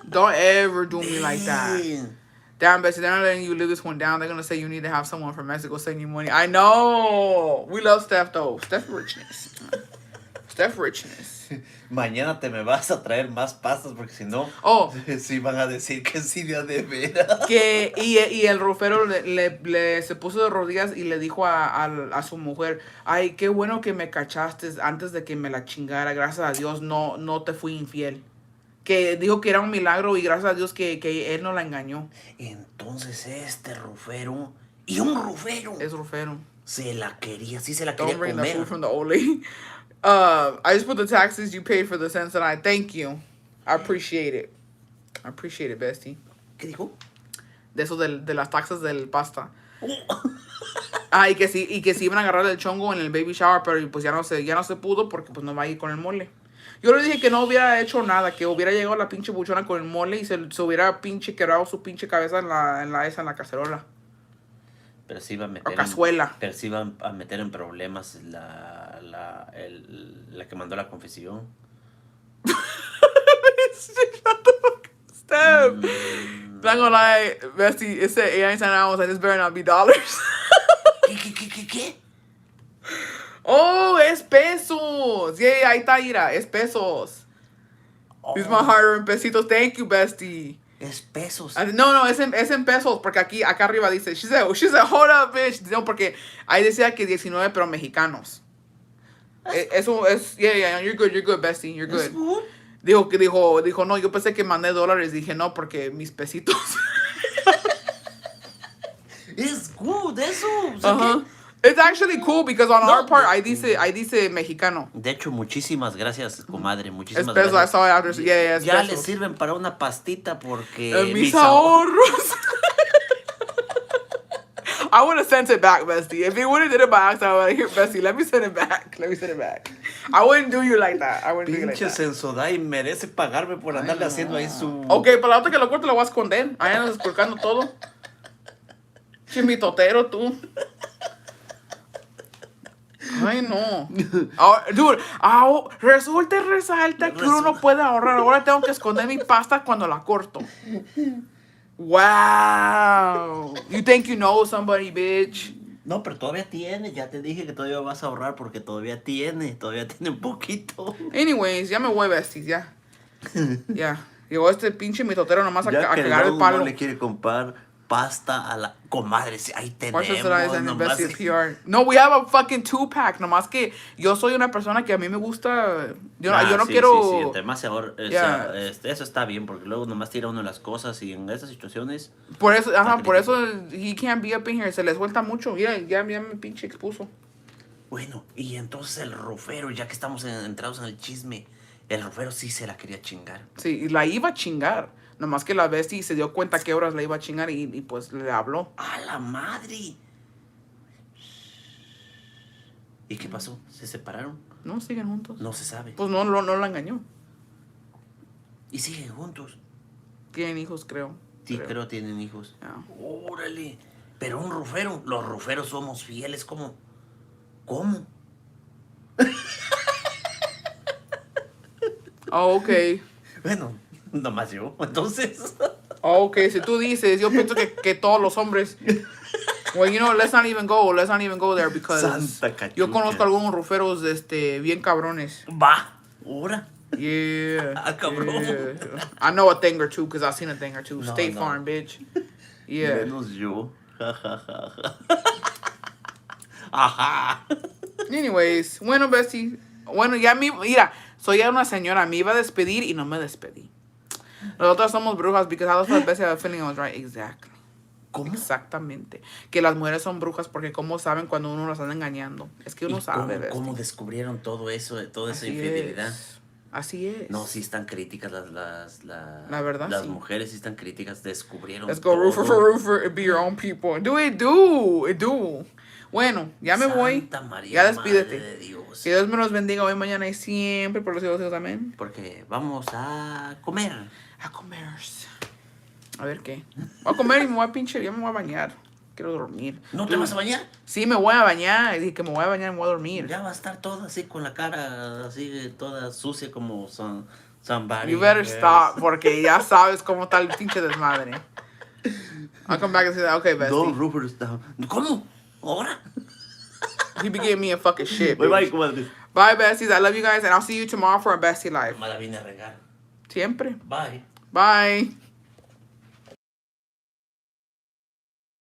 A: Don't ever do me like that.
C: Damn.
A: Damn, Bessie, they're not letting you live this one down. They're going to say you need to have someone from Mexico send you money. I know. We love Steph, though. Steph richness. Steph richness.
C: Mañana te me vas a traer más pastas porque si no,
A: Oh,
C: sí van a decir que sí de veras.
A: y el rufero se puso de rodillas y le dijo a su mujer, ay, qué bueno que me cachaste antes de que me la chingara. Gracias a Dios no te fui infiel. Que dijo que era un milagro y gracias a Dios que él no la engañó.
C: Entonces este rufero, y un rufero,
A: Es rufero.
C: se la quería
A: Don't bring the
C: comer.
A: food from the old lady. I just put the taxes you paid for the cents and I thank you. I appreciate it. I appreciate it, bestie.
C: ¿Qué dijo?
A: De eso de las taxas del pasta. Y que sí iban a agarrar el chongo en el baby shower, pero pues ya no se pudo porque pues no va a ir con el mole. Yo le dije que no hubiera hecho nada, que hubiera llegado la pinche buchona con el mole y se hubiera pinche quebrado su pinche cabeza en la cacerola.
C: Pero sí iba a meter
A: O cazuela.
C: pero sí iba a meter en problemas la que mandó la confesión.
A: Steph. Not gonna lie, bestie, it said 89 cents and this better not be dollars.
C: ¿Qué?
A: Oh, es pesos. Yeah, ahí está, Ira. Es pesos. This is my hard-earned pesitos. Thank you, bestie.
C: Es pesos.
A: No, es en pesos, porque acá arriba dice, she said, hold up, bitch. No, porque ahí decía que 19, pero mexicanos. Eso es, yeah, you're good, bestie, you're good. Dijo, no, yo pensé que mandé dólares. Dije, no, porque mis pesitos.
C: Es good, eso.
A: Uh-huh. It's actually cool because on our part, ahí dice mexicano.
C: De hecho, muchísimas gracias, comadre.
A: Es
C: Muchísimas
A: pesos, I
C: gracias.
A: saw it after. Yeah, es
C: Ya le
A: pesos.
C: sirven para una pastita porque
A: Mis ahorros. I would have sent it back, bestie. If he would have did it by accident, I would have here, bestie, let me send it back. I wouldn't do you like that.
C: Pinche Sensodai merece pagarme por andarle haciendo ahí su...
A: Ok, para la otra que lo corte lo voy a esconder. Ahí andas esculcando todo. Chimitotero, tú. Ay, no. Dude, resulta y resalta que uno no puede ahorrar. Ahora tengo que esconder mi pasta cuando la corto. Wow. You think you know somebody, bitch?
C: No, pero todavía tiene. Ya te dije que todavía vas a ahorrar porque todavía tiene un poquito.
A: Anyways, ya me voy, besties, ya. Ya. Llegó este pinche mitotero nomás a
C: Ya que
A: cagar el
C: no
A: palo.
C: le quiere comprar pasta a la comadre. Sí, ahí
A: Why should I
C: tenemos.
A: send
C: Nomás
A: invested PR? No, we have a fucking 2-pack. Nomás que yo soy una persona que a mí me gusta. Yo no
C: sí,
A: quiero.
C: Sí, entre más se ahorra,
A: Yeah.
C: eso está bien porque luego nomás tira uno las cosas y en esas situaciones.
A: Por eso,
C: Está
A: por eso
C: crítico.
A: he can't be up in here. Se le suelta mucho. Mira, ya me pinche expuso.
C: Bueno, y entonces el rufero, ya que estamos entrados en el chisme, el rufero sí se la quería chingar.
A: Sí, y la iba a chingar. Nomás que la bestia se dio cuenta que horas la iba a chingar y pues le habló.
C: ¡A la madre! ¿Y qué pasó? ¿Se separaron?
A: No, siguen juntos.
C: No se sabe.
A: Pues no la engañó.
C: ¿Y siguen juntos?
A: Tienen hijos, creo.
C: Sí, creo tienen hijos.
A: Yeah.
C: ¡Órale! Pero un rufero, los ruferos somos fieles, ¿cómo? ¿Cómo?
A: Oh, ok.
C: Bueno, nomás yo, entonces.
A: Oh, ok, si tú dices, yo pienso que todos los hombres. Well, you know, let's not even go there because
C: Santa cachucha.
A: yo conozco algunos ruferos, bien cabrones.
C: Va, ahora.
A: Yeah.
C: Ah, cabrón.
A: Yeah. I know a thing or two because I've seen a thing or two.
C: No,
A: State
C: no.
A: Farm, bitch. Yeah.
C: Menos yo. Ja, ja, ja, ja. Ajá.
A: Anyways, bueno, Bessie. Bueno, ya mira, soy ya una señora, me iba a despedir y no me despedí. Nosotros somos brujas because I was Bessie, I was feeling I was right. Exactly.
C: ¿Cómo?
A: Exactamente. Que las mujeres son brujas porque cómo saben cuando uno las anda engañando. Es que uno
C: ¿Y
A: sabe,
C: cómo,
A: Bestie.
C: cómo descubrieron todo eso, toda esa
A: Así
C: infidelidad?
A: es. Así es.
C: No, sí están críticas
A: La verdad,
C: las
A: sí.
C: mujeres sí están críticas, descubrieron
A: Let's go
C: todo.
A: roofer for roofer, it be your own people. Do it, do. Bueno, ya me voy.
C: Santa María,
A: Ya despídete.
C: Madre de Dios.
A: Que Dios me los bendiga hoy, mañana y siempre por los hijos también.
C: Porque vamos a comer.
A: A comer. A ver qué. Voy a comer y me voy a pinche, ya me voy a bañar. Quiero dormir.
C: ¿No te vas a bañar?
A: Sí, me voy a bañar. Dije que me voy a bañar y me voy a dormir.
C: Ya va a estar toda así con la cara así toda sucia como somebody.
A: You better stop, porque ya sabes cómo está el pinche desmadre. I'll come back and say that. Okay, bestie.
C: Dos roofers down. ¿Cómo? ¿Ahora?
A: He be giving me a fucking shit.
C: Bye bye,
A: bitch.
C: comadre.
A: Bye, besties. I love you guys, and I'll see you tomorrow for a bestie live.
C: Me la vine a regar.
A: Siempre.
C: Bye.
A: Bye.